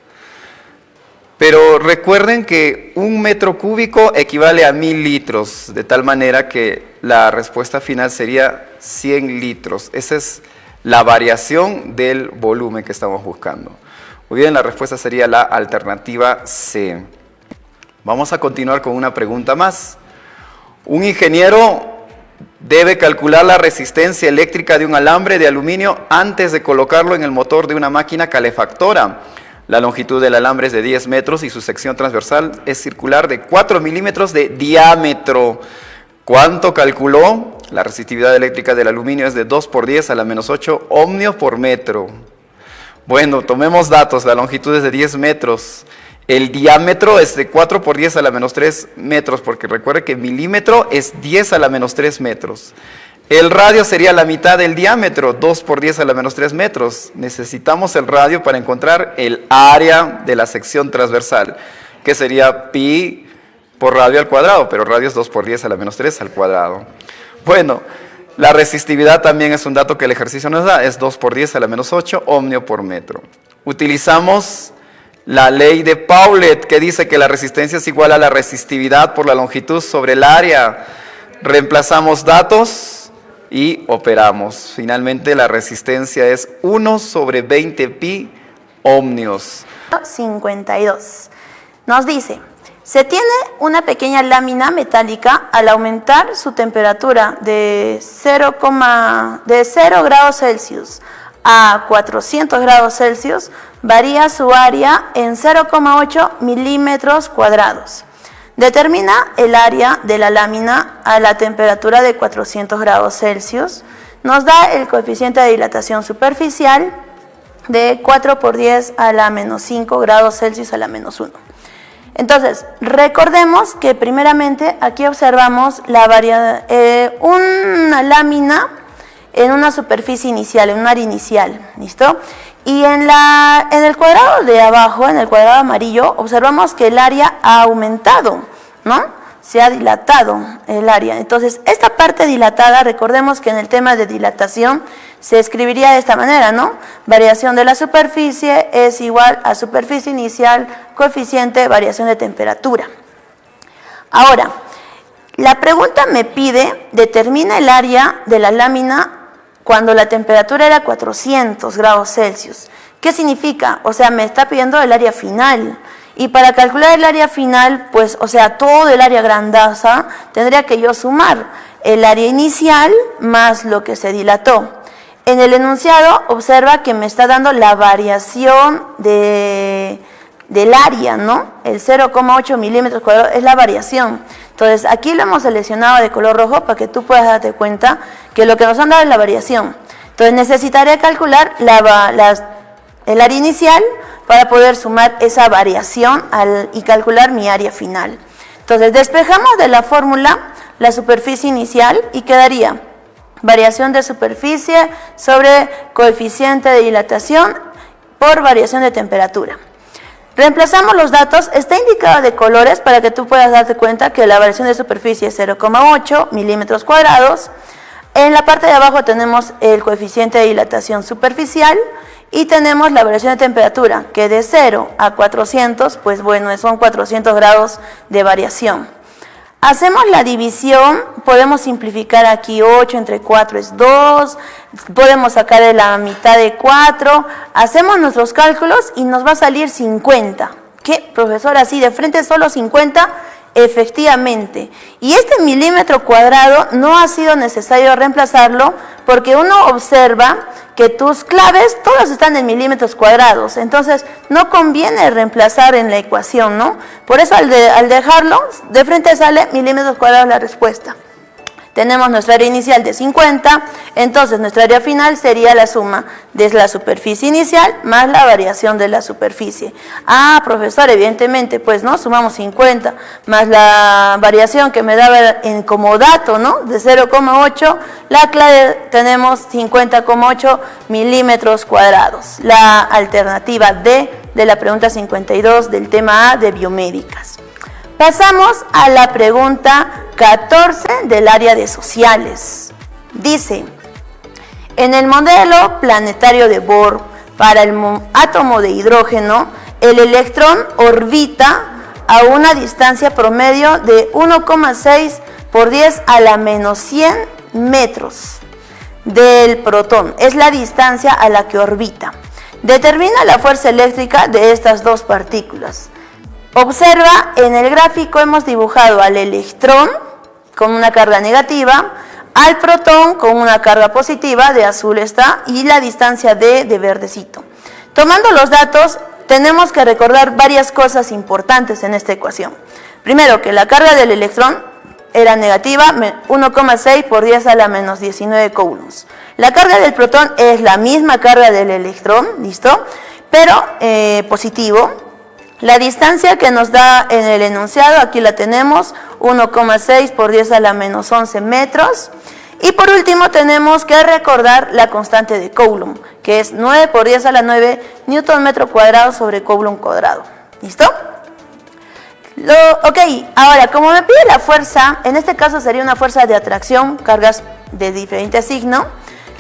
Pero recuerden que un metro cúbico equivale a 1000 litros, de tal manera que la respuesta final sería 100 litros. Esa es la variación del volumen que estamos buscando. Muy bien, la respuesta sería la alternativa C. Vamos a continuar con una pregunta más. Un ingeniero debe calcular la resistencia eléctrica de un alambre de aluminio antes de colocarlo en el motor de una máquina calefactora. La longitud del alambre es de 10 metros y su sección transversal es circular de 4 milímetros de diámetro. ¿Cuánto calculó? La resistividad eléctrica del aluminio es de 2 por 10 a la menos 8 ohmios por metro. Bueno, tomemos datos. La longitud es de 10 metros. El diámetro es de 4 por 10 a la menos 3 metros, porque recuerde que milímetro es 10 a la menos 3 metros. El radio sería la mitad del diámetro, 2 por 10 a la menos 3 metros. Necesitamos el radio para encontrar el área de la sección transversal, que sería pi por radio al cuadrado, pero radio es 2 por 10 a la menos 3 al cuadrado. Bueno, la resistividad también es un dato que el ejercicio nos da, es 2 por 10 a la menos 8 ohmio por metro. Utilizamos la ley de Paulet, que dice que la resistencia es igual a la resistividad por la longitud sobre el área. Reemplazamos datos y operamos. Finalmente la resistencia es 1 sobre 20 pi ohmios. 52. Nos dice, se tiene una pequeña lámina metálica. Al aumentar su temperatura de 0 grados Celsius a 400 grados Celsius, varía su área en 0,8 milímetros cuadrados. Determina el área de la lámina a la temperatura de 400 grados Celsius. Nos da el coeficiente de dilatación superficial de 4 por 10 a la menos 5 grados Celsius a la menos 1. Entonces, recordemos que primeramente aquí observamos una lámina en una superficie inicial, en un área inicial, ¿listo? Y en el cuadrado de abajo, en el cuadrado amarillo, observamos que el área ha aumentado, ¿no? Se ha dilatado el área. Entonces, esta parte dilatada, recordemos que en el tema de dilatación se escribiría de esta manera, ¿no? Variación de la superficie es igual a superficie inicial, coeficiente de variación de temperatura. Ahora, la pregunta me pide, determina el área de la lámina cuando la temperatura era 400 grados Celsius. ¿Qué significa? O sea, me está pidiendo el área final. Y para calcular el área final, pues, o sea, todo el área grandaza, tendría que yo sumar el área inicial más lo que se dilató. En el enunciado, observa que me está dando la variación del área, ¿no? El 0,8 milímetros cuadrados es la variación. Entonces, aquí lo hemos seleccionado de color rojo para que tú puedas darte cuenta que lo que nos han dado es la variación. Entonces, necesitaré calcular el área inicial para poder sumar esa variación y calcular mi área final. Entonces, despejamos de la fórmula la superficie inicial y quedaría variación de superficie sobre coeficiente de dilatación por variación de temperatura. Reemplazamos los datos, está indicado de colores para que tú puedas darte cuenta que la variación de superficie es 0,8 milímetros cuadrados. En la parte de abajo tenemos el coeficiente de dilatación superficial y tenemos la variación de temperatura, que de 0 a 400, pues bueno, son 400 grados de variación. Hacemos la división, podemos simplificar aquí 8 entre 4 es 2, podemos sacar de la mitad de 4, hacemos nuestros cálculos y nos va a salir 50. ¿Qué, profesora? ¿Así de frente solo 50? Efectivamente. Y este milímetro cuadrado no ha sido necesario reemplazarlo porque uno observa que tus claves todas están en milímetros cuadrados, entonces no conviene reemplazar en la ecuación, ¿no? Por eso al dejarlo, de frente sale milímetros cuadrados la respuesta. Tenemos nuestra área inicial de 50, entonces nuestra área final sería la suma de la superficie inicial más la variación de la superficie. Ah, profesor, evidentemente, pues, ¿no? Sumamos 50 más la variación que me daba como dato, ¿no? De 0,8, la clave tenemos 50,8 milímetros cuadrados. La alternativa D de la pregunta 52 del tema A de biomédicas. Pasamos a la pregunta 14 del área de sociales. Dice, en el modelo planetario de Bohr para el átomo de hidrógeno, el electrón orbita a una distancia promedio de 1,6 por 10 a la menos 100 metros del protón. Es la distancia a la que orbita. Determina la fuerza eléctrica de estas dos partículas. Observa, en el gráfico hemos dibujado al electrón con una carga negativa, al protón con una carga positiva, de azul está, y la distancia D de verdecito. Tomando los datos, tenemos que recordar varias cosas importantes en esta ecuación. Primero, que la carga del electrón era negativa, 1,6 por 10 a la menos 19 coulombs. La carga del protón es la misma carga del electrón, ¿listo? Pero positivo. La distancia que nos da en el enunciado, aquí la tenemos, 1,6 por 10 a la menos 11 metros. Y por último tenemos que recordar la constante de Coulomb, que es 9 por 10 a la 9 newton metro cuadrado sobre Coulomb cuadrado. ¿Listo? Ok, ahora como me pide la fuerza, en este caso sería una fuerza de atracción, cargas de diferente signo.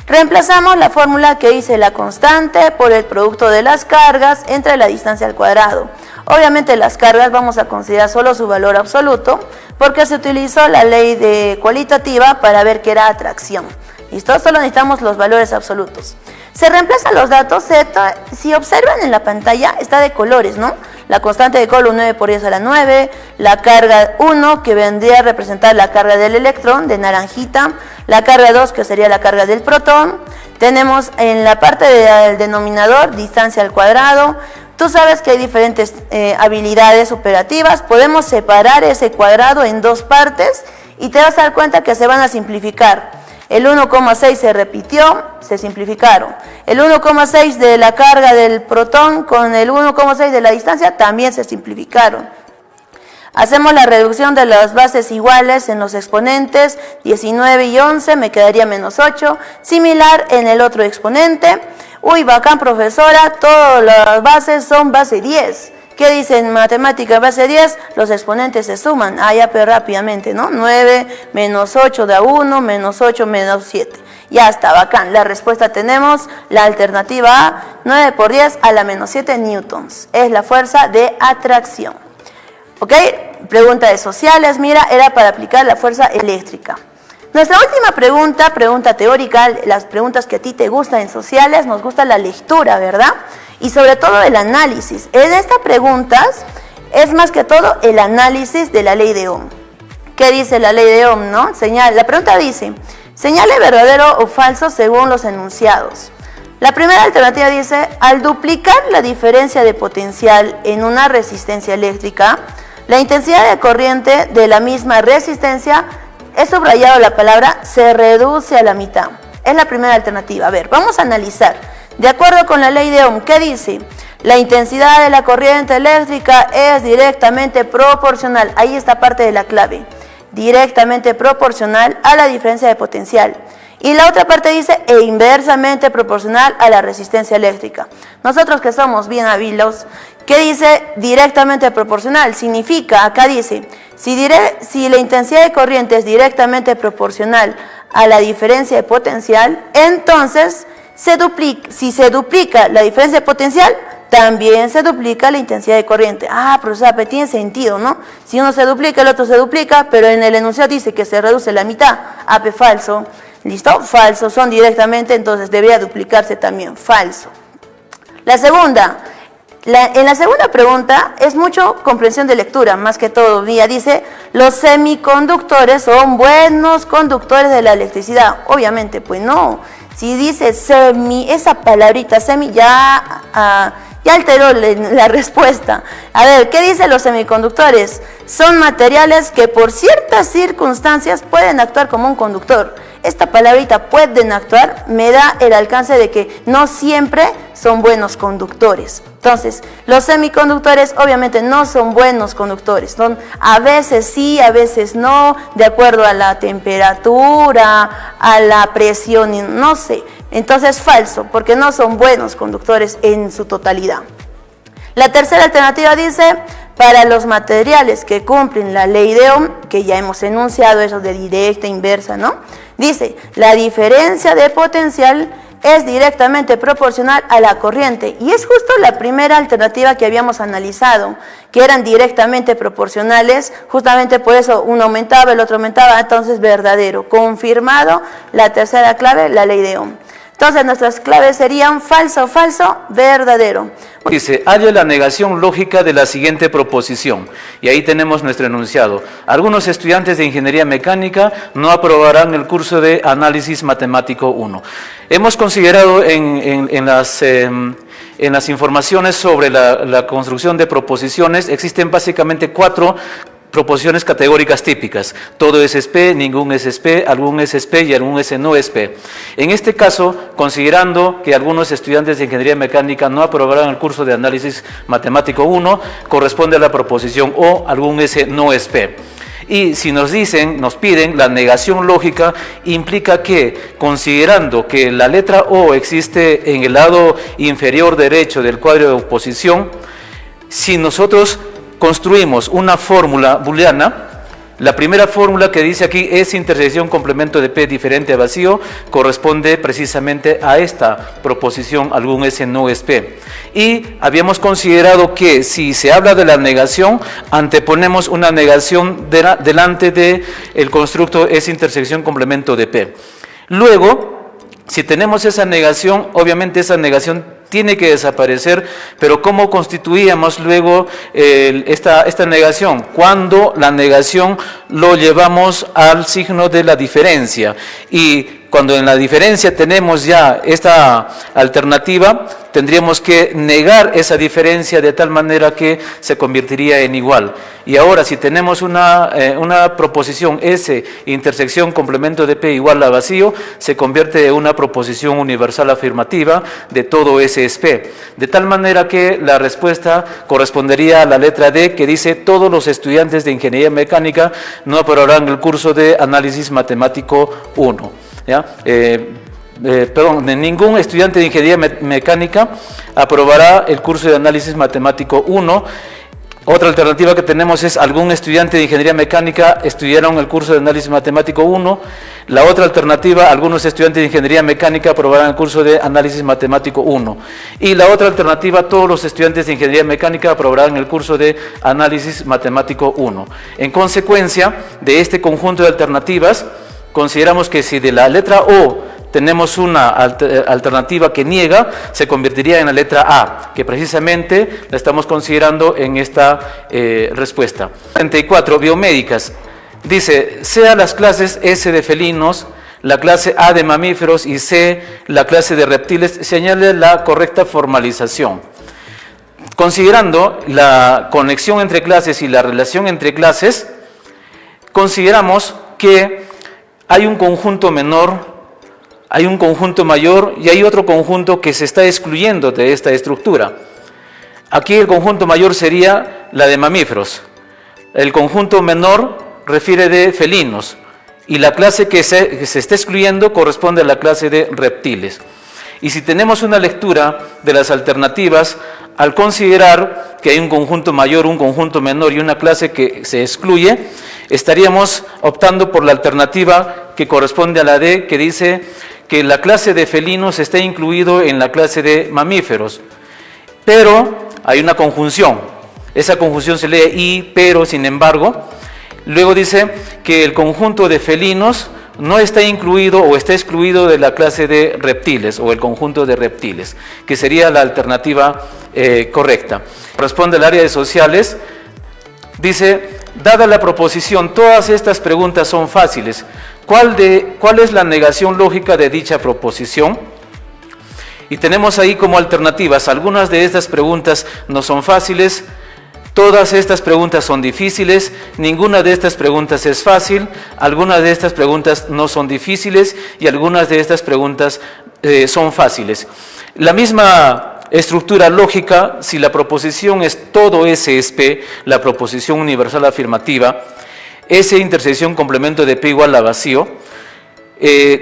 Reemplazamos la fórmula que dice la constante por el producto de las cargas entre la distancia al cuadrado. Obviamente las cargas vamos a considerar solo su valor absoluto porque se utilizó la ley de cualitativa para ver qué era atracción. ¿Listo? Solo necesitamos los valores absolutos. Se reemplazan los datos, si observan en la pantalla, está de colores, ¿no? La constante de Coulomb 9 por 10 a la 9, la carga 1 que vendría a representar la carga del electrón de naranjita, la carga 2 que sería la carga del protón, tenemos en la parte del denominador distancia al cuadrado. Tú sabes que hay diferentes habilidades operativas, podemos separar ese cuadrado en dos partes y te vas a dar cuenta que se van a simplificar. El 1,6 se repitió, se simplificaron. El 1,6 de la carga del protón con el 1,6 de la distancia también se simplificaron. Hacemos la reducción de las bases iguales en los exponentes, 19 y 11, me quedaría menos 8. Similar en el otro exponente. Uy, bacán profesora, todas las bases son base 10. ¿Qué dice en matemática base 10? Los exponentes se suman. Ya pero rápidamente, ¿no? 9 menos 8 da 1, menos 8 menos 7. Ya está, bacán. La respuesta tenemos, la alternativa A, 9 por 10 a la menos 7 newtons. Es la fuerza de atracción. ¿Ok? Pregunta de sociales, mira, era para aplicar la fuerza eléctrica. Nuestra última pregunta, pregunta teórica, las preguntas que a ti te gustan en sociales, nos gusta la lectura, ¿verdad? Y sobre todo el análisis. En estas preguntas es más que todo el análisis de la ley de Ohm. ¿Qué dice la ley de Ohm, no? La pregunta dice, señale verdadero o falso según los enunciados. La primera alternativa dice, al duplicar la diferencia de potencial en una resistencia eléctrica, la intensidad de corriente de la misma resistencia, he subrayado la palabra, se reduce a la mitad. Es la primera alternativa. A ver, vamos a analizar. De acuerdo con la ley de Ohm, ¿qué dice? La intensidad de la corriente eléctrica es directamente proporcional. Ahí está parte de la clave. Directamente proporcional a la diferencia de potencial. Y la otra parte dice, e inversamente proporcional a la resistencia eléctrica. Nosotros que somos bien habilos, ¿qué dice directamente proporcional? Significa, acá dice, si la intensidad de corriente es directamente proporcional a la diferencia de potencial, entonces si se duplica la diferencia de potencial, también se duplica la intensidad de corriente. Profesor, pero tiene sentido, ¿no? Si uno se duplica, el otro se duplica, pero en el enunciado dice que se reduce la mitad. Falso. ¿Listo? Falso, son directamente, entonces debería duplicarse también. Falso. La segunda. En la segunda pregunta es mucho comprensión de lectura, más que todo. Dice, los semiconductores son buenos conductores de la electricidad. Obviamente, pues no. Si dice semi, esa palabrita semi ya alteró la respuesta. A ver, ¿qué dicen los semiconductores? Son materiales que por ciertas circunstancias pueden actuar como un conductor. Esta palabrita pueden actuar me da el alcance de que no siempre son buenos conductores. Entonces, los semiconductores obviamente no son buenos conductores. A veces sí, a veces no, de acuerdo a la temperatura, a la presión, no sé. Entonces, falso, porque no son buenos conductores en su totalidad. La tercera alternativa dice, para los materiales que cumplen la ley de Ohm, que ya hemos enunciado, eso de directa, inversa, ¿no? Dice, la diferencia de potencial es directamente proporcional a la corriente. Y es justo la primera alternativa que habíamos analizado, que eran directamente proporcionales, justamente por eso uno aumentaba, el otro aumentaba, entonces verdadero. Confirmado, la tercera clave, la ley de Ohm. Entonces nuestras claves serían falso, falso, verdadero. Dice, halla la negación lógica de la siguiente proposición. Y ahí tenemos nuestro enunciado. Algunos estudiantes de Ingeniería Mecánica no aprobarán el curso de Análisis Matemático 1. Hemos considerado en las informaciones sobre la construcción de proposiciones, existen básicamente 4 proposiciones categóricas típicas. Todo es SP, ningún es SP, algún es SP y algún es no SP. En este caso, considerando que algunos estudiantes de Ingeniería Mecánica no aprobarán el curso de Análisis Matemático 1, corresponde a la proposición O, algún S no SP. Y si nos piden, la negación lógica implica que, considerando que la letra O existe en el lado inferior derecho del cuadro de oposición, si nosotros construimos una fórmula booleana, la primera fórmula que dice aquí es intersección complemento de P diferente a vacío, corresponde precisamente a esta proposición, algún S no es P. Y habíamos considerado que si se habla de la negación, anteponemos una negación delante del constructo es intersección complemento de P. Luego, si tenemos esa negación, obviamente esa negación tiene que desaparecer, pero ¿cómo constituíamos luego esta negación? Cuando la negación lo llevamos al signo de la diferencia, y cuando en la diferencia tenemos ya esta alternativa, tendríamos que negar esa diferencia de tal manera que se convertiría en igual. Y ahora, si tenemos una proposición S, intersección complemento de P igual a vacío, se convierte en una proposición universal afirmativa de todo S es P. De tal manera que la respuesta correspondería a la letra D, que dice: todos los estudiantes de Ingeniería Mecánica no aprobarán el curso de Análisis Matemático 1. ¿Ya? Ningún estudiante de Ingeniería Mecánica aprobará el curso de Análisis Matemático 1. Otra alternativa que tenemos es: algún estudiante de Ingeniería Mecánica estudiará el curso de Análisis Matemático 1. La otra alternativa: algunos estudiantes de Ingeniería Mecánica aprobarán el curso de Análisis Matemático 1. Y la otra alternativa: todos los estudiantes de Ingeniería Mecánica aprobarán el curso de Análisis Matemático 1. En consecuencia de este conjunto de alternativas, consideramos que si de la letra O tenemos una alternativa que niega, se convertiría en la letra A, que precisamente la estamos considerando en esta respuesta. 34. Biomédicas. Dice: sea las clases S de felinos, la clase A de mamíferos y C la clase de reptiles, se añade la correcta formalización. Considerando la conexión entre clases y la relación entre clases, consideramos que hay un conjunto menor, hay un conjunto mayor y hay otro conjunto que se está excluyendo de esta estructura. Aquí el conjunto mayor sería la de mamíferos. El conjunto menor refiere de felinos y la clase que se está excluyendo corresponde a la clase de reptiles. Y si tenemos una lectura de las alternativas, al considerar que hay un conjunto mayor, un conjunto menor y una clase que se excluye, estaríamos optando por la alternativa que corresponde a la D, que dice que la clase de felinos está incluido en la clase de mamíferos. Pero hay una conjunción. Esa conjunción se lee y, pero, sin embargo. Luego dice que el conjunto de felinos no está incluido o está excluido de la clase de reptiles o el conjunto de reptiles, que sería la alternativa correcta. Corresponde al área de sociales. Dice: dada la proposición, todas estas preguntas son fáciles. ¿Cuál es la negación lógica de dicha proposición? Y tenemos ahí como alternativas: algunas de estas preguntas no son fáciles, todas estas preguntas son difíciles, ninguna de estas preguntas es fácil, algunas de estas preguntas no son difíciles y algunas de estas preguntas son fáciles. La misma estructura lógica, si la proposición es todo S es P, la proposición universal afirmativa, S intersección complemento de P igual a vacío,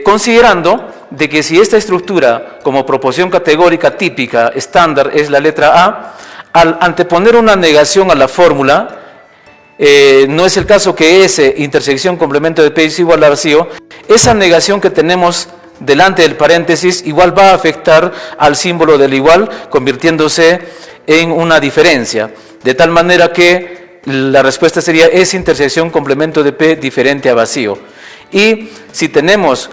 considerando de que si esta estructura como proposición categórica típica estándar es la letra A, al anteponer una negación a la fórmula, no es el caso que S intersección complemento de P es igual a vacío, esa negación que tenemos delante del paréntesis igual va a afectar al símbolo del igual, convirtiéndose en una diferencia, de tal manera que la respuesta sería S intersección complemento de P diferente a vacío. Y si tenemos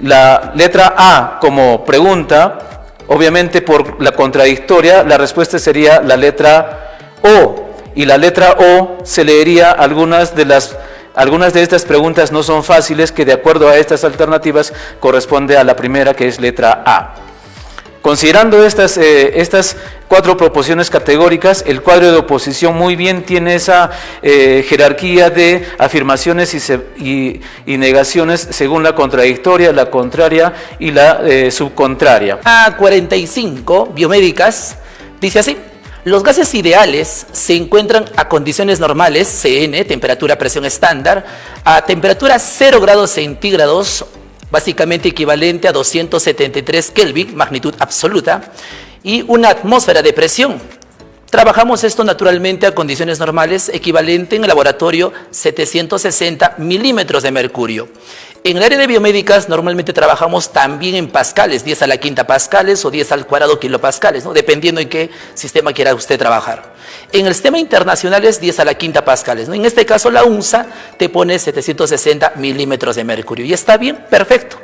la letra A como pregunta, obviamente por la contradictoria, la respuesta sería la letra O, y la letra O se leería algunas de estas preguntas no son fáciles, que de acuerdo a estas alternativas corresponde a la primera, que es letra A. Considerando estas cuatro proposiciones categóricas, el cuadro de oposición muy bien tiene esa jerarquía de afirmaciones y negaciones según la contradictoria, la contraria y la subcontraria. A45, biomédicas, dice así: los gases ideales se encuentran a condiciones normales, CN, temperatura, presión estándar, a temperatura 0 grados centígrados, básicamente equivalente a 273 Kelvin, magnitud absoluta, y una atmósfera de presión. Trabajamos esto naturalmente a condiciones normales, equivalente en el laboratorio 760 milímetros de mercurio. En el área de biomédicas normalmente trabajamos también en pascales, 10 a la quinta pascales o 10 al cuadrado kilopascales, ¿no? Dependiendo en qué sistema quiera usted trabajar. En el sistema internacional es 10 a la quinta pascales, ¿no? En este caso la UNSA te pone 760 milímetros de mercurio y está bien, perfecto.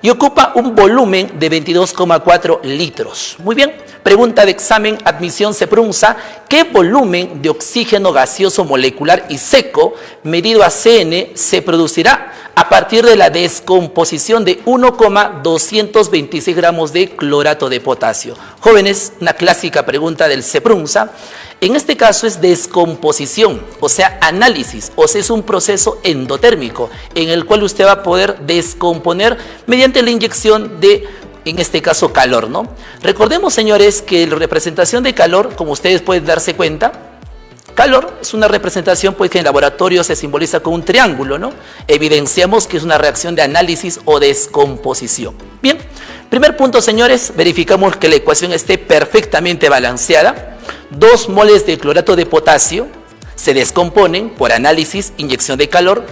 Y ocupa un volumen de 22,4 litros. Muy bien. Pregunta de examen, admisión CEPRUNSA. ¿Qué volumen de oxígeno gaseoso molecular y seco medido a CN se producirá a partir de la descomposición de 1,226 gramos de clorato de potasio? Jóvenes, una clásica pregunta del CEPRUNSA. En este caso es descomposición, o sea, análisis, o sea, es un proceso endotérmico en el cual usted va a poder descomponer mediante la inyección de, en este caso, calor, ¿no? Recordemos, señores, que la representación de calor, como ustedes pueden darse cuenta, calor es una representación pues, que en laboratorio se simboliza con un triángulo, ¿no? Evidenciamos que es una reacción de análisis o descomposición. Bien, primer punto, señores, verificamos que la ecuación esté perfectamente balanceada. 2 moles de clorato de potasio se descomponen por análisis, inyección de calor.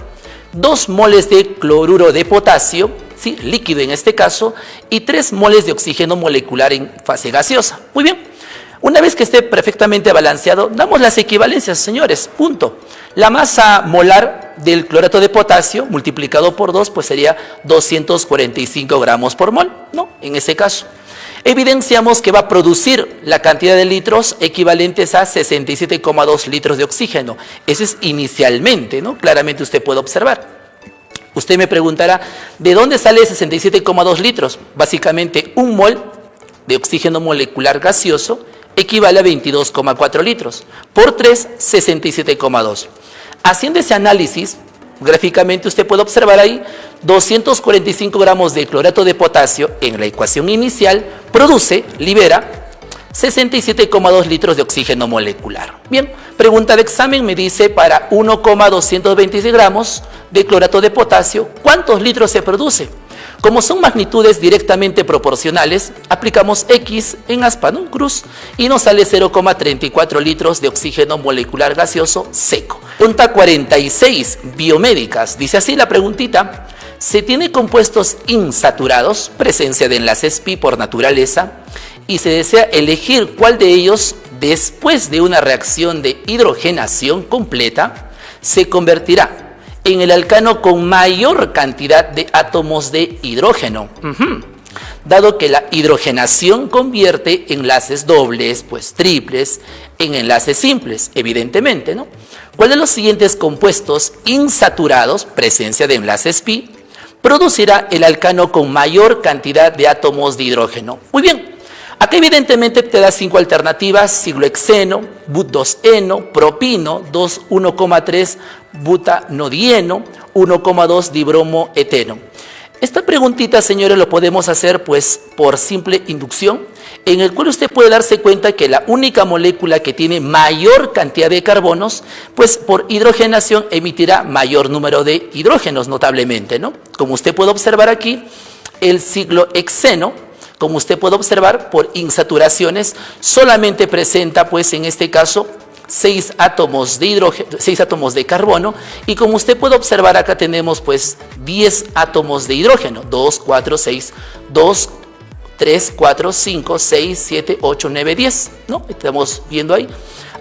2 moles de cloruro de potasio, ¿sí? Líquido en este caso, y 3 moles de oxígeno molecular en fase gaseosa. Muy bien. Una vez que esté perfectamente balanceado, damos las equivalencias, señores, punto. La masa molar del clorato de potasio multiplicado por 2 pues sería 245 gramos por mol, ¿no? En ese caso. Evidenciamos que va a producir la cantidad de litros equivalentes a 67,2 litros de oxígeno. Eso es inicialmente, ¿no? Claramente usted puede observar. Usted me preguntará, ¿de dónde sale 67,2 litros? Básicamente, un mol de oxígeno molecular gaseoso equivale a 22,4 litros. Por 3, 67,2. Haciendo ese análisis, gráficamente usted puede observar ahí 245 gramos de clorato de potasio en la ecuación inicial libera 67,2 litros de oxígeno molecular. Bien, pregunta de examen me dice para 1,226 gramos de clorato de potasio, ¿cuántos litros se produce? Como son magnitudes directamente proporcionales, aplicamos X en aspa, ¿no? Cruz, y nos sale 0,34 litros de oxígeno molecular gaseoso seco. Pregunta 46, biomédicas. Dice así la preguntita. Se tiene compuestos insaturados, presencia de enlaces pi por naturaleza, y se desea elegir cuál de ellos, después de una reacción de hidrogenación completa, se convertirá en el alcano con mayor cantidad de átomos de hidrógeno. Dado que la hidrogenación convierte enlaces dobles, pues triples, en enlaces simples, evidentemente, ¿no? ¿Cuál de los siguientes compuestos insaturados, presencia de enlaces pi, producirá el alcano con mayor cantidad de átomos de hidrógeno? Muy bien, aquí evidentemente te da 5 alternativas: ciclohexeno, but2-eno, propino, 1,3 butanodieno, 1,2 dibromoeteno. Esta preguntita, señores, lo podemos hacer pues por simple inducción, en el cual usted puede darse cuenta que la única molécula que tiene mayor cantidad de carbonos, pues por hidrogenación emitirá mayor número de hidrógenos notablemente, ¿no? Como usted puede observar aquí, el ciclohexeno, como usted puede observar, por insaturaciones solamente presenta pues en este caso 6 átomos de hidrógeno, 6 átomos de carbono, y como usted puede observar acá tenemos pues 10 átomos de hidrógeno, 2, 4, 6, 2, 3, 4, 5, 6, 7, 8, 9, 10, ¿no? Estamos viendo ahí.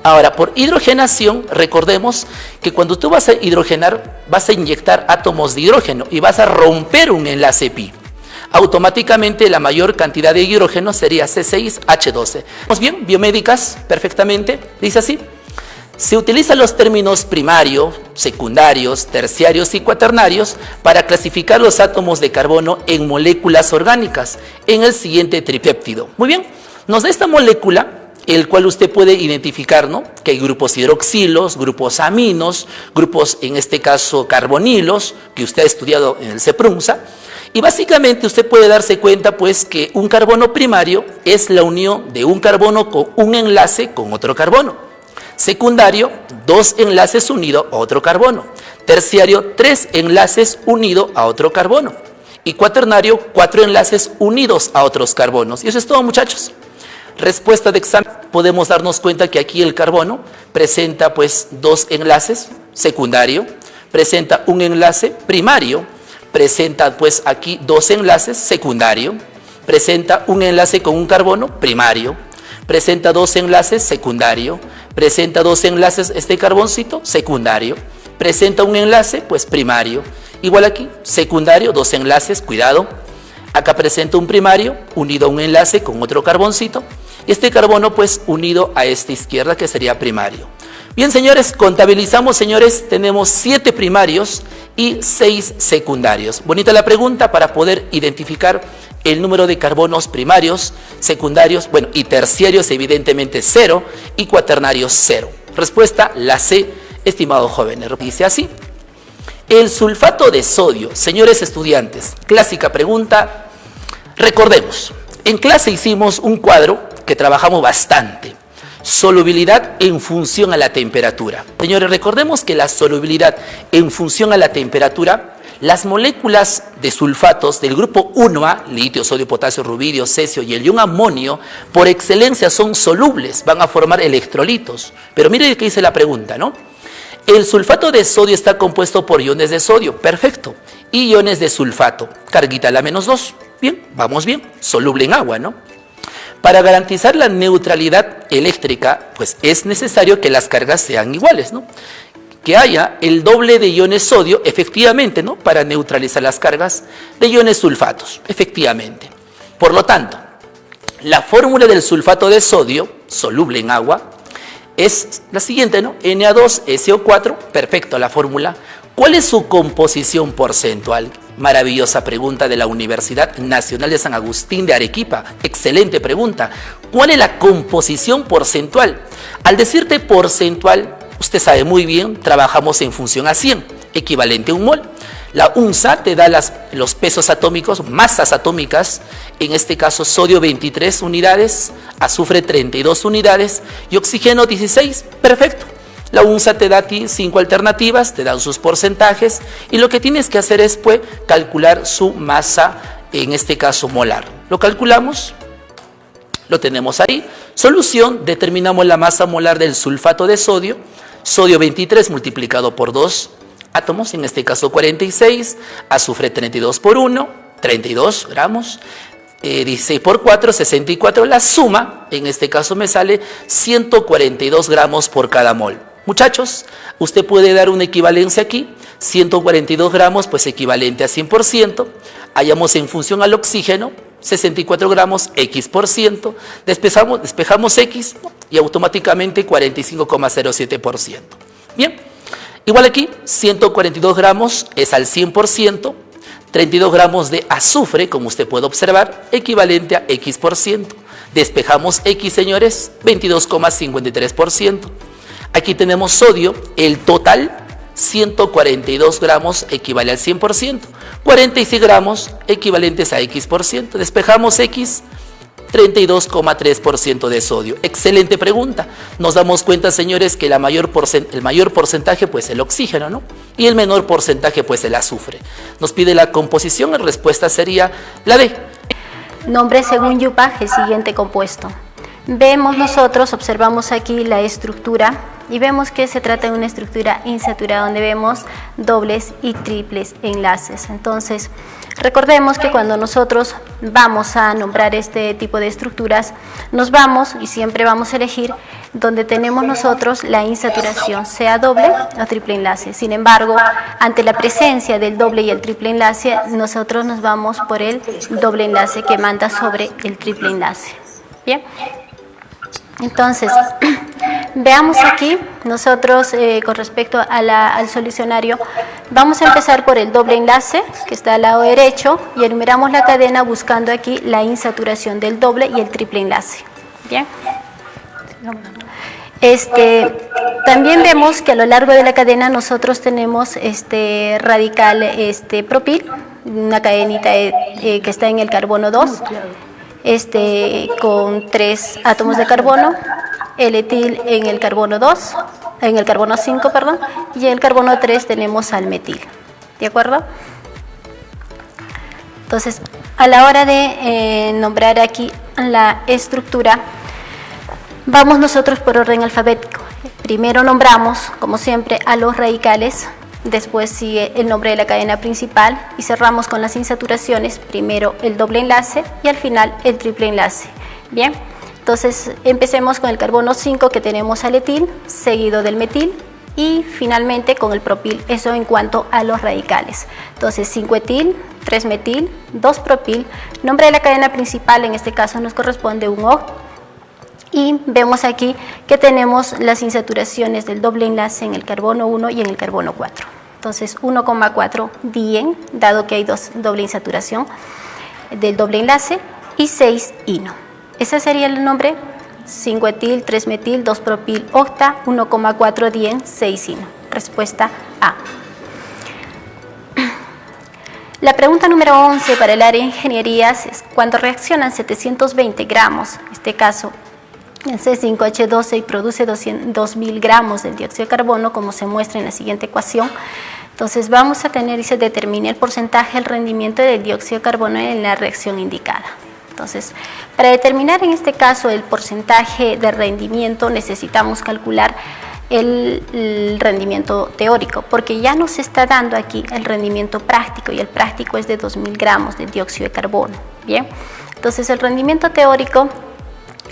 Ahora, por hidrogenación, recordemos que cuando tú vas a hidrogenar, vas a inyectar átomos de hidrógeno y vas a romper un enlace pi. Automáticamente la mayor cantidad de hidrógeno sería C6H12. ¿Vamos bien? Biomédicas, perfectamente. Dice así. Se utilizan los términos primarios, secundarios, terciarios y cuaternarios para clasificar los átomos de carbono en moléculas orgánicas en el siguiente tripéptido. Muy bien, nos da esta molécula, el cual usted puede identificar, ¿no? Que hay grupos hidroxilos, grupos aminos, grupos en este caso carbonilos, que usted ha estudiado en el CEPRUNSA. Y básicamente usted puede darse cuenta pues que un carbono primario es la unión de un carbono con un enlace con otro carbono. Secundario, 2 enlaces unidos a otro carbono. Terciario, 3 enlaces unidos a otro carbono. Y cuaternario, 4 enlaces unidos a otros carbonos. Y eso es todo, muchachos. Respuesta de examen. Podemos darnos cuenta que aquí el carbono presenta pues 2 enlaces. Secundario, presenta un enlace primario. presenta pues aquí dos enlaces, secundario, presenta un enlace con un carbono, primario, presenta dos enlaces, secundario, presenta dos enlaces este carboncito, secundario, presenta un enlace, pues primario, igual aquí, secundario, dos enlaces, cuidado, acá presenta un primario unido a un enlace con otro carboncito, y este carbono pues unido a esta izquierda que sería primario. Bien, señores, contabilizamos, señores, tenemos 7 primarios y 6 secundarios. Bonita la pregunta para poder identificar el número de carbonos primarios, secundarios, bueno, y terciarios evidentemente 0 y cuaternarios 0. Respuesta, la C, estimados jóvenes. Dice así. El sulfato de sodio, señores estudiantes, clásica pregunta. Recordemos, en clase hicimos un cuadro que trabajamos bastante. Solubilidad en función a la temperatura. Señores, recordemos que la solubilidad en función a la temperatura, las moléculas de sulfatos del grupo 1A, litio, sodio, potasio, rubidio, cesio y el ion amonio, por excelencia son solubles, van a formar electrolitos. Pero mire qué dice la pregunta, ¿no? El sulfato de sodio está compuesto por iones de sodio, perfecto, y iones de sulfato, carguita la -2. Bien, vamos bien, soluble en agua, ¿no? Para garantizar la neutralidad eléctrica, pues es necesario que las cargas sean iguales, ¿no? Que haya el doble de iones sodio, efectivamente, ¿no? Para neutralizar las cargas de iones sulfatos, efectivamente. Por lo tanto, la fórmula del sulfato de sodio, soluble en agua, es la siguiente, ¿no? Na2SO4, perfecto la fórmula. ¿Cuál es su composición porcentual? Maravillosa pregunta de la Universidad Nacional de San Agustín de Arequipa. Excelente pregunta. ¿Cuál es la composición porcentual? Al decirte porcentual, usted sabe muy bien, trabajamos en función a 100, equivalente a un mol. La UNSA te da los pesos atómicos, masas atómicas, en este caso sodio 23 unidades, azufre 32 unidades y oxígeno 16, perfecto. La UNSA te da a ti 5 alternativas, te dan sus porcentajes y lo que tienes que hacer es pues calcular su masa, en este caso molar. Lo calculamos, lo tenemos ahí. Solución, determinamos la masa molar del sulfato de sodio, sodio 23 multiplicado por 2 átomos, en este caso 46, azufre 32 por 1, 32 gramos, 16 por 4, 64, la suma, en este caso me sale 142 gramos por cada mol. Muchachos, usted puede dar una equivalencia aquí, 142 gramos, pues equivalente a 100%, hallamos en función al oxígeno, 64 gramos, X%, despejamos X y automáticamente 45,07%. Bien, igual aquí, 142 gramos es al 100%, 32 gramos de azufre, como usted puede observar, equivalente a X%. Despejamos X, señores, 22,53%. Aquí tenemos sodio, el total, 142 gramos equivale al 100%, 46 gramos equivalentes a X%. Despejamos X, 32,3% de sodio. Excelente pregunta. Nos damos cuenta, señores, que el mayor porcentaje, pues el oxígeno, ¿no? Y el menor porcentaje, pues el azufre. Nos pide la composición, la respuesta sería la D. Nombre según Yuppach, el siguiente compuesto. Observamos aquí la estructura y vemos que se trata de una estructura insaturada donde vemos dobles y triples enlaces. Entonces, recordemos que cuando nosotros vamos a nombrar este tipo de estructuras, nos vamos y siempre vamos a elegir donde tenemos nosotros la insaturación, sea doble o triple enlace. Sin embargo, ante la presencia del doble y el triple enlace, nosotros nos vamos por el doble enlace que manda sobre el triple enlace. Bien. Entonces, veamos aquí, nosotros con respecto a al solucionario, vamos a empezar por el doble enlace, que está al lado derecho, y enumeramos la cadena buscando aquí la insaturación del doble y el triple enlace. Bien. También vemos que a lo largo de la cadena nosotros tenemos radical propil, una cadenita que está en el carbono 2. Con 3 átomos de carbono, el etil en el carbono 2, en el carbono 5, perdón, y en el carbono 3 tenemos al metil, ¿de acuerdo? Entonces, a la hora de nombrar aquí la estructura, vamos nosotros por orden alfabético. Primero nombramos, como siempre, a los radicales después sigue el nombre de la cadena principal y cerramos con las insaturaciones, primero el doble enlace y al final el triple enlace. Bien, entonces empecemos con el carbono 5 que tenemos al etil, seguido del metil y finalmente con el propil, eso en cuanto a los radicales. Entonces 5 etil, 3 metil, 2 propil, nombre de la cadena principal, en este caso nos corresponde un O. Y vemos aquí que tenemos las insaturaciones del doble enlace en el carbono 1 y en el carbono 4. Entonces 1,4 dien, dado que hay doble insaturación del doble enlace, y 6 ino. Ese sería el nombre: 5 etil, 3 metil, 2 propil, octa, 1,4 dien, 6 ino. Respuesta A. La pregunta número 11 para el área de ingenierías es: cuando reaccionan 720 gramos, en este caso el C5H12, y produce 2000 gramos del dióxido de carbono, como se muestra en la siguiente ecuación, entonces vamos a tener, dice, determine el porcentaje del rendimiento del dióxido de carbono en la reacción indicada. Entonces, para determinar en este caso el porcentaje de rendimiento, necesitamos calcular el rendimiento teórico, porque ya nos está dando aquí el rendimiento práctico, y el práctico es de 2000 gramos de dióxido de carbono. Bien, entonces el rendimiento teórico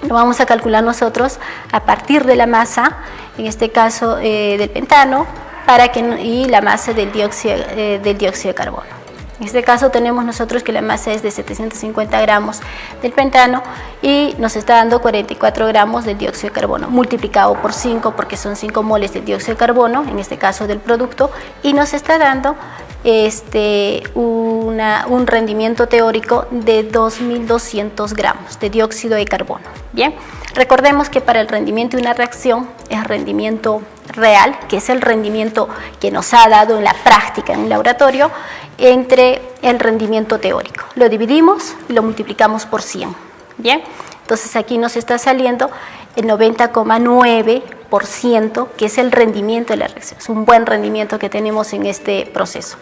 lo vamos a calcular nosotros a partir de la masa, en este caso del pentano, y la masa del dióxido de carbono. En este caso tenemos nosotros que la masa es de 750 gramos del pentano y nos está dando 44 gramos del dióxido de carbono, multiplicado por 5, porque son 5 moles de dióxido de carbono, en este caso del producto, y nos está dando un rendimiento teórico de 2200 gramos de dióxido de carbono. Bien, recordemos que para el rendimiento de una reacción es rendimiento real, que es el rendimiento que nos ha dado en la práctica en un laboratorio, entre el rendimiento teórico. Lo dividimos y lo multiplicamos por 100. Bien, entonces aquí nos está saliendo el 90,9%, que es el rendimiento de la reacción. Es un buen rendimiento que tenemos en este proceso,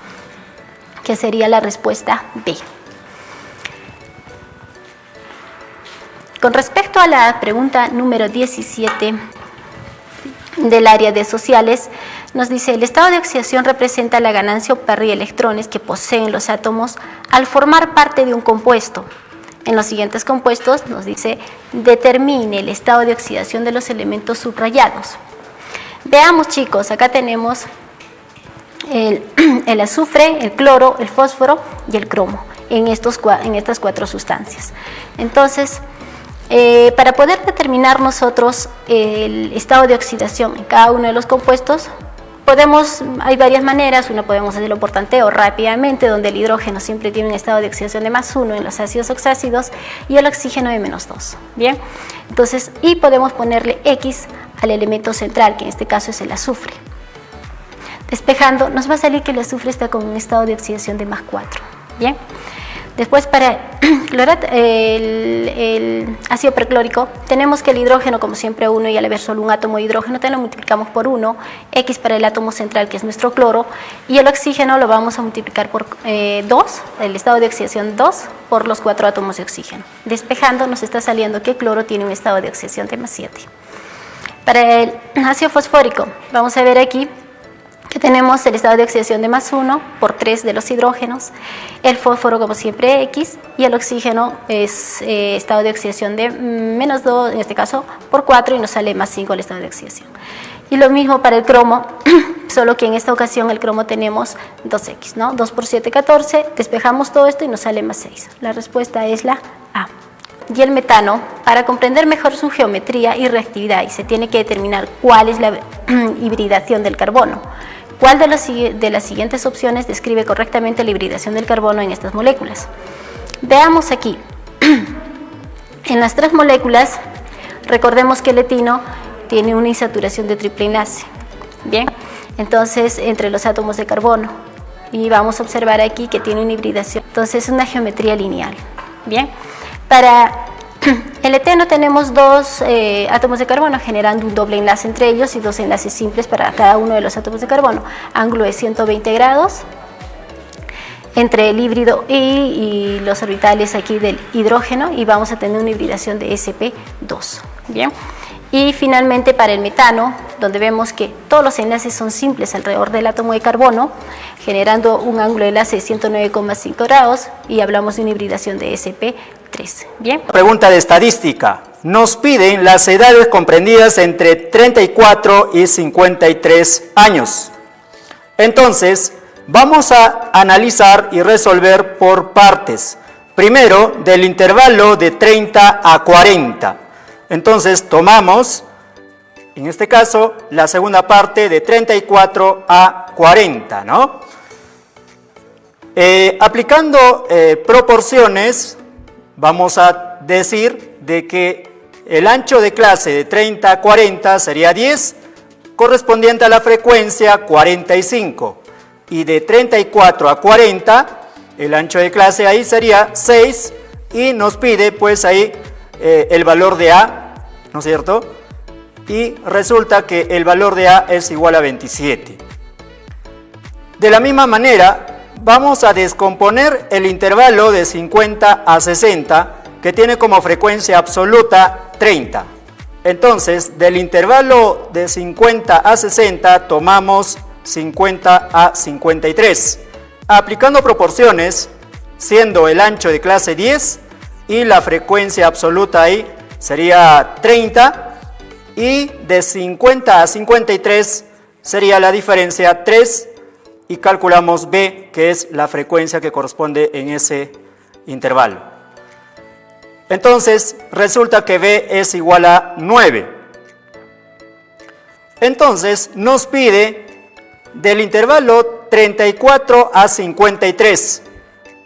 que sería la respuesta B. Con respecto a la pregunta número 17 del área de sociales, nos dice: el estado de oxidación representa la ganancia o pérdida de electrones que poseen los átomos al formar parte de un compuesto. En los siguientes compuestos nos dice: determine el estado de oxidación de los elementos subrayados. Veamos, chicos, acá tenemos el azufre, el cloro, el fósforo y el cromo en estas 4 sustancias. Entonces, para poder determinar nosotros el estado de oxidación en cada uno de los compuestos, hay varias maneras. Una, podemos hacerlo por tanteo rápidamente, donde el hidrógeno siempre tiene un estado de oxidación de +1 en los ácidos oxácidos y el oxígeno de -2. Bien, entonces, y podemos ponerle X al elemento central, que en este caso es el azufre. Despejando, nos va a salir que el azufre está con un estado de oxidación de +4. Bien. Después, para el ácido perclórico, tenemos que el hidrógeno, como siempre, 1, y al haber solo un átomo de hidrógeno, lo multiplicamos por 1, X para el átomo central, que es nuestro cloro, y el oxígeno lo vamos a multiplicar por 2, el estado de oxidación 2, por los 4 átomos de oxígeno. Despejando, nos está saliendo que el cloro tiene un estado de oxidación de +7. Para el ácido fosfórico, vamos a ver aquí que tenemos el estado de oxidación de +1 por 3 de los hidrógenos, el fósforo como siempre X, y el oxígeno es estado de oxidación de -2, en este caso por 4, y nos sale +5 el estado de oxidación. Y lo mismo para el cromo, solo que en esta ocasión el cromo tenemos 2X, ¿no? 2 por 7, 14, despejamos todo esto y nos sale +6. La respuesta es la A. Y el metano, para comprender mejor su geometría y reactividad, y se tiene que determinar cuál es la hibridación del carbono. ¿Cuál de las siguientes opciones describe correctamente la hibridación del carbono en estas moléculas? Veamos aquí. En las 3 moléculas, recordemos que el etino tiene una insaturación de triple enlace. Bien, entonces entre los átomos de carbono. Y vamos a observar aquí que tiene una hibridación. Entonces es una geometría lineal. Bien, para el eteno tenemos 2 átomos de carbono generando un doble enlace entre ellos y 2 enlaces simples para cada uno de los átomos de carbono. Ángulo de 120 grados entre el híbrido y los orbitales aquí del hidrógeno, y vamos a tener una hibridación de sp2. Bien, y finalmente para el metano donde vemos que todos los enlaces son simples alrededor del átomo de carbono, generando un ángulo de enlace de 109,5 grados y hablamos de una hibridación de sp3. Bien. Pregunta de estadística. Nos piden las edades comprendidas entre 34 y 53 años. Entonces, vamos a analizar y resolver por partes. Primero, del intervalo de 30 a 40. Entonces, tomamos, en este caso, la segunda parte de 34 a 40, ¿no? Aplicando proporciones, vamos a decir de que el ancho de clase de 30 a 40 sería 10, correspondiente a la frecuencia 45. Y de 34 a 40, el ancho de clase ahí sería 6 y nos pide pues ahí el valor de A, ¿no es cierto? Y resulta que el valor de A es igual a 27. De la misma manera, vamos a descomponer el intervalo de 50 a 60, que tiene como frecuencia absoluta 30. Entonces, del intervalo de 50 a 60, tomamos 50 a 53. Aplicando proporciones, siendo el ancho de clase 10 y la frecuencia absoluta ahí sería 30, y de 50 a 53 sería la diferencia 3, y calculamos B, que es la frecuencia que corresponde en ese intervalo. Entonces, resulta que B es igual a 9. Entonces, nos pide del intervalo 34 a 53,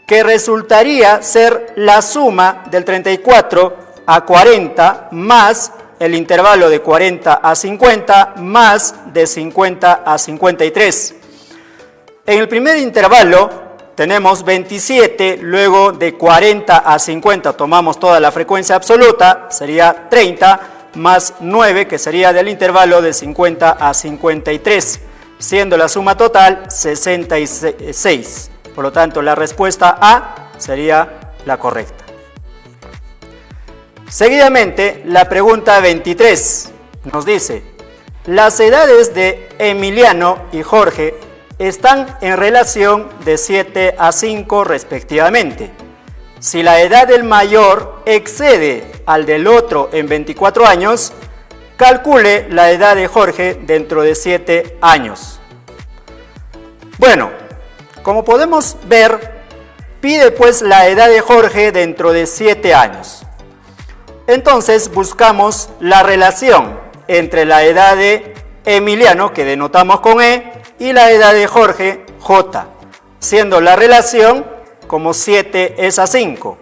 que resultaría ser la suma del 34 a 40 más el intervalo de 40 a 50 más de 50 a 53. En el primer intervalo tenemos 27, luego de 40 a 50 tomamos toda la frecuencia absoluta, sería 30, más 9, que sería del intervalo de 50 a 53. Siendo la suma total 66. Por lo tanto, la respuesta A sería la correcta. Seguidamente, la pregunta 23 nos dice: las edades de Emiliano y Jorge están en relación de 7 a 5 respectivamente. Si la edad del mayor excede al del otro en 24 años, calcule la edad de Jorge dentro de 7 años. Bueno, como podemos ver, pide pues la edad de Jorge dentro de 7 años. Entonces buscamos la relación entre la edad de Emiliano, que denotamos con E, y la edad de Jorge, J, siendo la relación como 7 es a 5.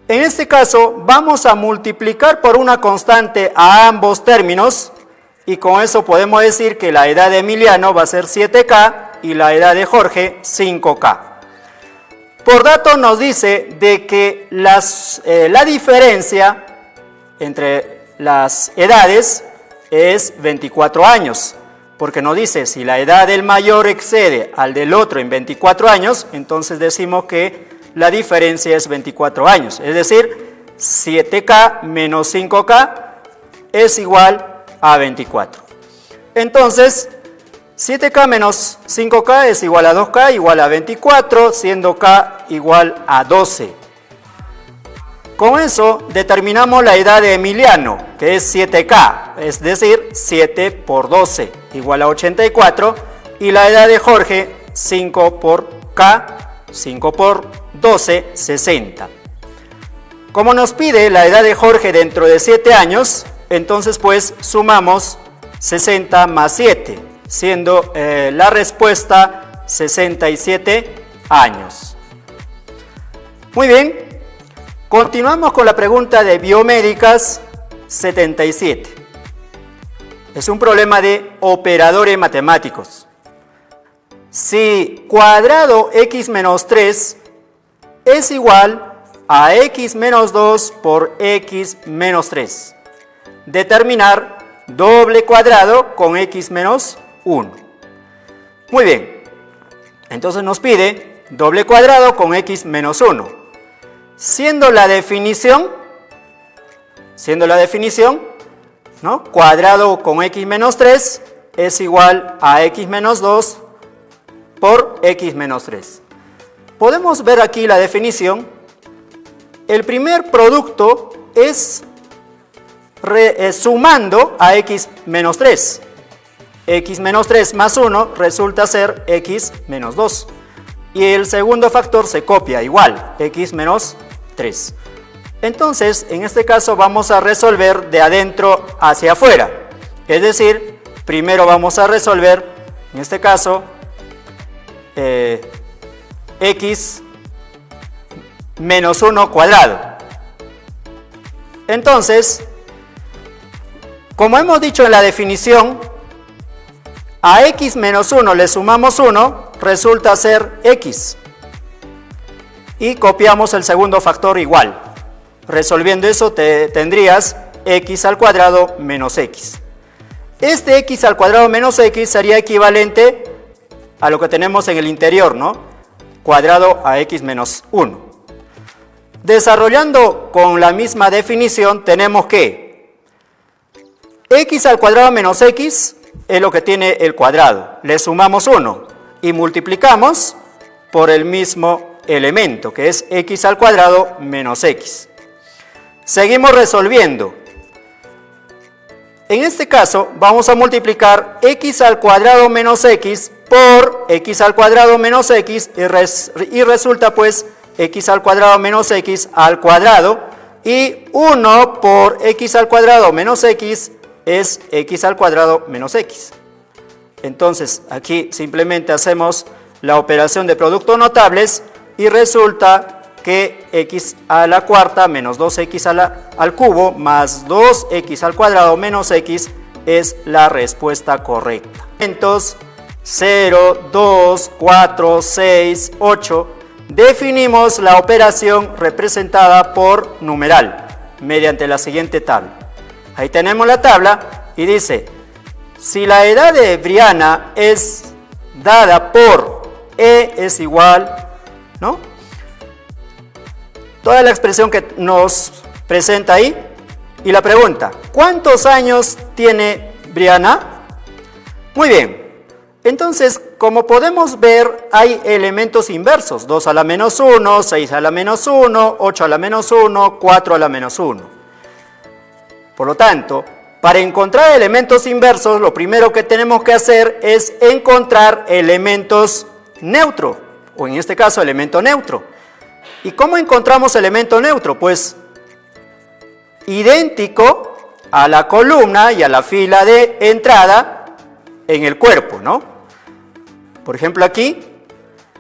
En este caso vamos a multiplicar por una constante a ambos términos y con eso podemos decir que la edad de Emiliano va a ser 7K y la edad de Jorge 5K. Por dato nos dice de que la diferencia entre las edades es 24 años, porque nos dice si la edad del mayor excede al del otro en 24 años, entonces decimos que la diferencia es 24 años, es decir, 7K menos 5K es igual a 24. Entonces, 7K menos 5K es igual a 2K igual a 24, siendo K igual a 12. Con eso determinamos la edad de Emiliano, que es 7K, es decir, 7 por 12 igual a 84, y la edad de Jorge, 5 por K, 5 por 12, 60. Como nos pide la edad de Jorge dentro de 7 años, entonces pues sumamos 60 más 7, siendo la respuesta 67 años. Muy bien, continuamos con la pregunta de biomédicas 77. Es un problema de operadores matemáticos. Si cuadrado x menos 3 es igual a x menos 2 por x menos 3, determinar doble cuadrado con x menos 1. Muy bien, entonces nos pide doble cuadrado con x menos 1. Siendo la definición, ¿no? Cuadrado con x menos 3 es igual a x menos 2 por x menos 3. Podemos ver aquí la definición. El primer producto es sumando a x menos 3. X menos 3 más 1 resulta ser x menos 2. Y el segundo factor se copia igual, x menos 3. Entonces, en este caso vamos a resolver de adentro hacia afuera. Es decir, primero vamos a resolver, en este caso, x menos 1 cuadrado. Entonces, como hemos dicho en la definición, a x menos 1 le sumamos 1, resulta ser x. Y copiamos el segundo factor igual. Resolviendo eso tendrías x al cuadrado menos x. Este x al cuadrado menos x sería equivalente a lo que tenemos en el interior, ¿no? Cuadrado a x menos 1. Desarrollando con la misma definición, tenemos que x al cuadrado menos x es lo que tiene el cuadrado. Le sumamos 1 y multiplicamos por el mismo elemento, que es x al cuadrado menos x. Seguimos resolviendo. En este caso vamos a multiplicar x al cuadrado menos x por x al cuadrado menos x y resulta pues x al cuadrado menos x al cuadrado, y 1 por x al cuadrado menos x es x al cuadrado menos x. Entonces aquí simplemente hacemos la operación de producto notables y resulta que x a la cuarta menos 2x al cubo más 2x al cuadrado menos x es la respuesta correcta. Entonces 0, 2, 4, 6, 8. Definimos la operación representada por numeral mediante la siguiente tabla. Ahí tenemos la tabla y dice, si la edad de Briana es dada por E es igual, ¿no? Toda la expresión que nos presenta ahí. Y la pregunta, ¿cuántos años tiene Briana? Muy bien. Entonces, como podemos ver, hay elementos inversos. 2 a la menos 1, 6 a la menos 1, 8 a la menos 1, 4 a la menos 1. Por lo tanto, para encontrar elementos inversos, lo primero que tenemos que hacer es encontrar elementos neutros, o en este caso, elemento neutro. ¿Y cómo encontramos elemento neutro? Pues idéntico a la columna y a la fila de entrada en el cuerpo, ¿no? Por ejemplo aquí,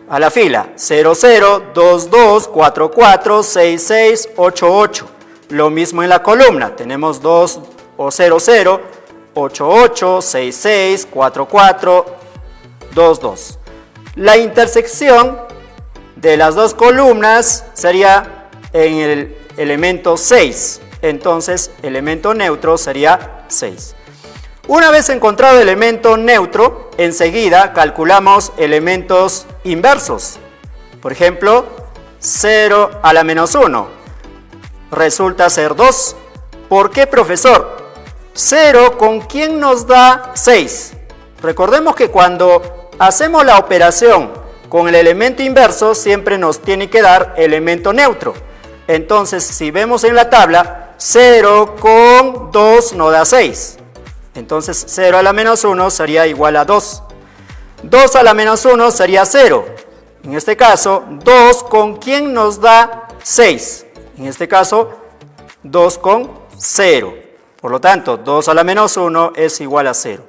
a la fila 0, 0, 2, 2, 4, 4, 6, 6, 8, 8. Lo mismo en la columna, tenemos 2 o 0, 0, 8, 8, 6, 6, 4, 4, 2, 2. La intersección de las dos columnas sería en el elemento 6. Entonces, elemento neutro sería 6. Una vez encontrado el elemento neutro, enseguida calculamos elementos inversos. Por ejemplo, 0 a la menos 1 resulta ser 2. ¿Por qué, profesor? 0, ¿con quién nos da 6? Recordemos que cuando hacemos la operación con el elemento inverso, siempre nos tiene que dar elemento neutro. Entonces, si vemos en la tabla, 0 con 2 nos da 6. Entonces, 0 a la menos 1 sería igual a 2. 2 a la menos 1 sería 0. En este caso, 2 con quién nos da 6. En este caso, 2 con 0. Por lo tanto, 2 a la menos 1 es igual a 0.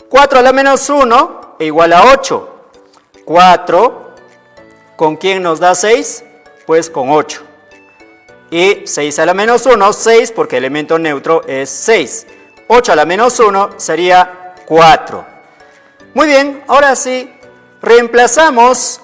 4 a la menos 1 es igual a 8. 4, ¿con quién nos da 6? Pues con 8. Y 6 a la menos 1, 6, porque el elemento neutro es 6. 8 a la menos 1 sería 4. Muy bien, ahora sí, reemplazamos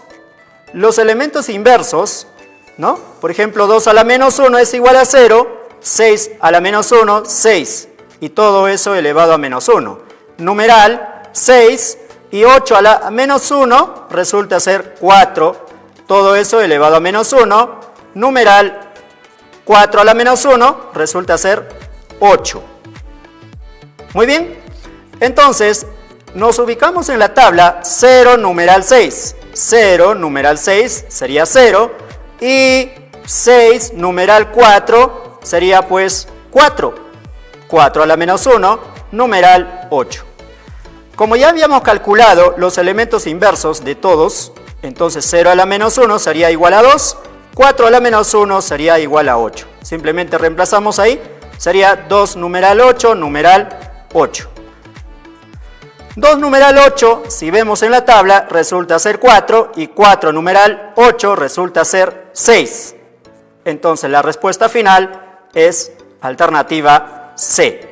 los elementos inversos, ¿no? Por ejemplo, 2 a la menos 1 es igual a 0, 6 a la menos 1, 6. Y todo eso elevado a menos 1. Numeral, 6. Y 8 a la menos 1 resulta ser 4. Todo eso elevado a menos 1. Numeral 4 a la menos 1 resulta ser 8. Muy bien, entonces nos ubicamos en la tabla 0 numeral 6. 0 numeral 6 sería 0 y 6 numeral 4 sería pues 4. 4 a la menos 1, numeral 8. Como ya habíamos calculado los elementos inversos de todos, entonces 0 a la menos 1 sería igual a 2, 4 a la menos 1 sería igual a 8. Simplemente reemplazamos ahí, sería 2 numeral 8, numeral 8. 2 numeral 8, si vemos en la tabla, resulta ser 4 y 4 numeral 8 resulta ser 6. Entonces la respuesta final es alternativa C.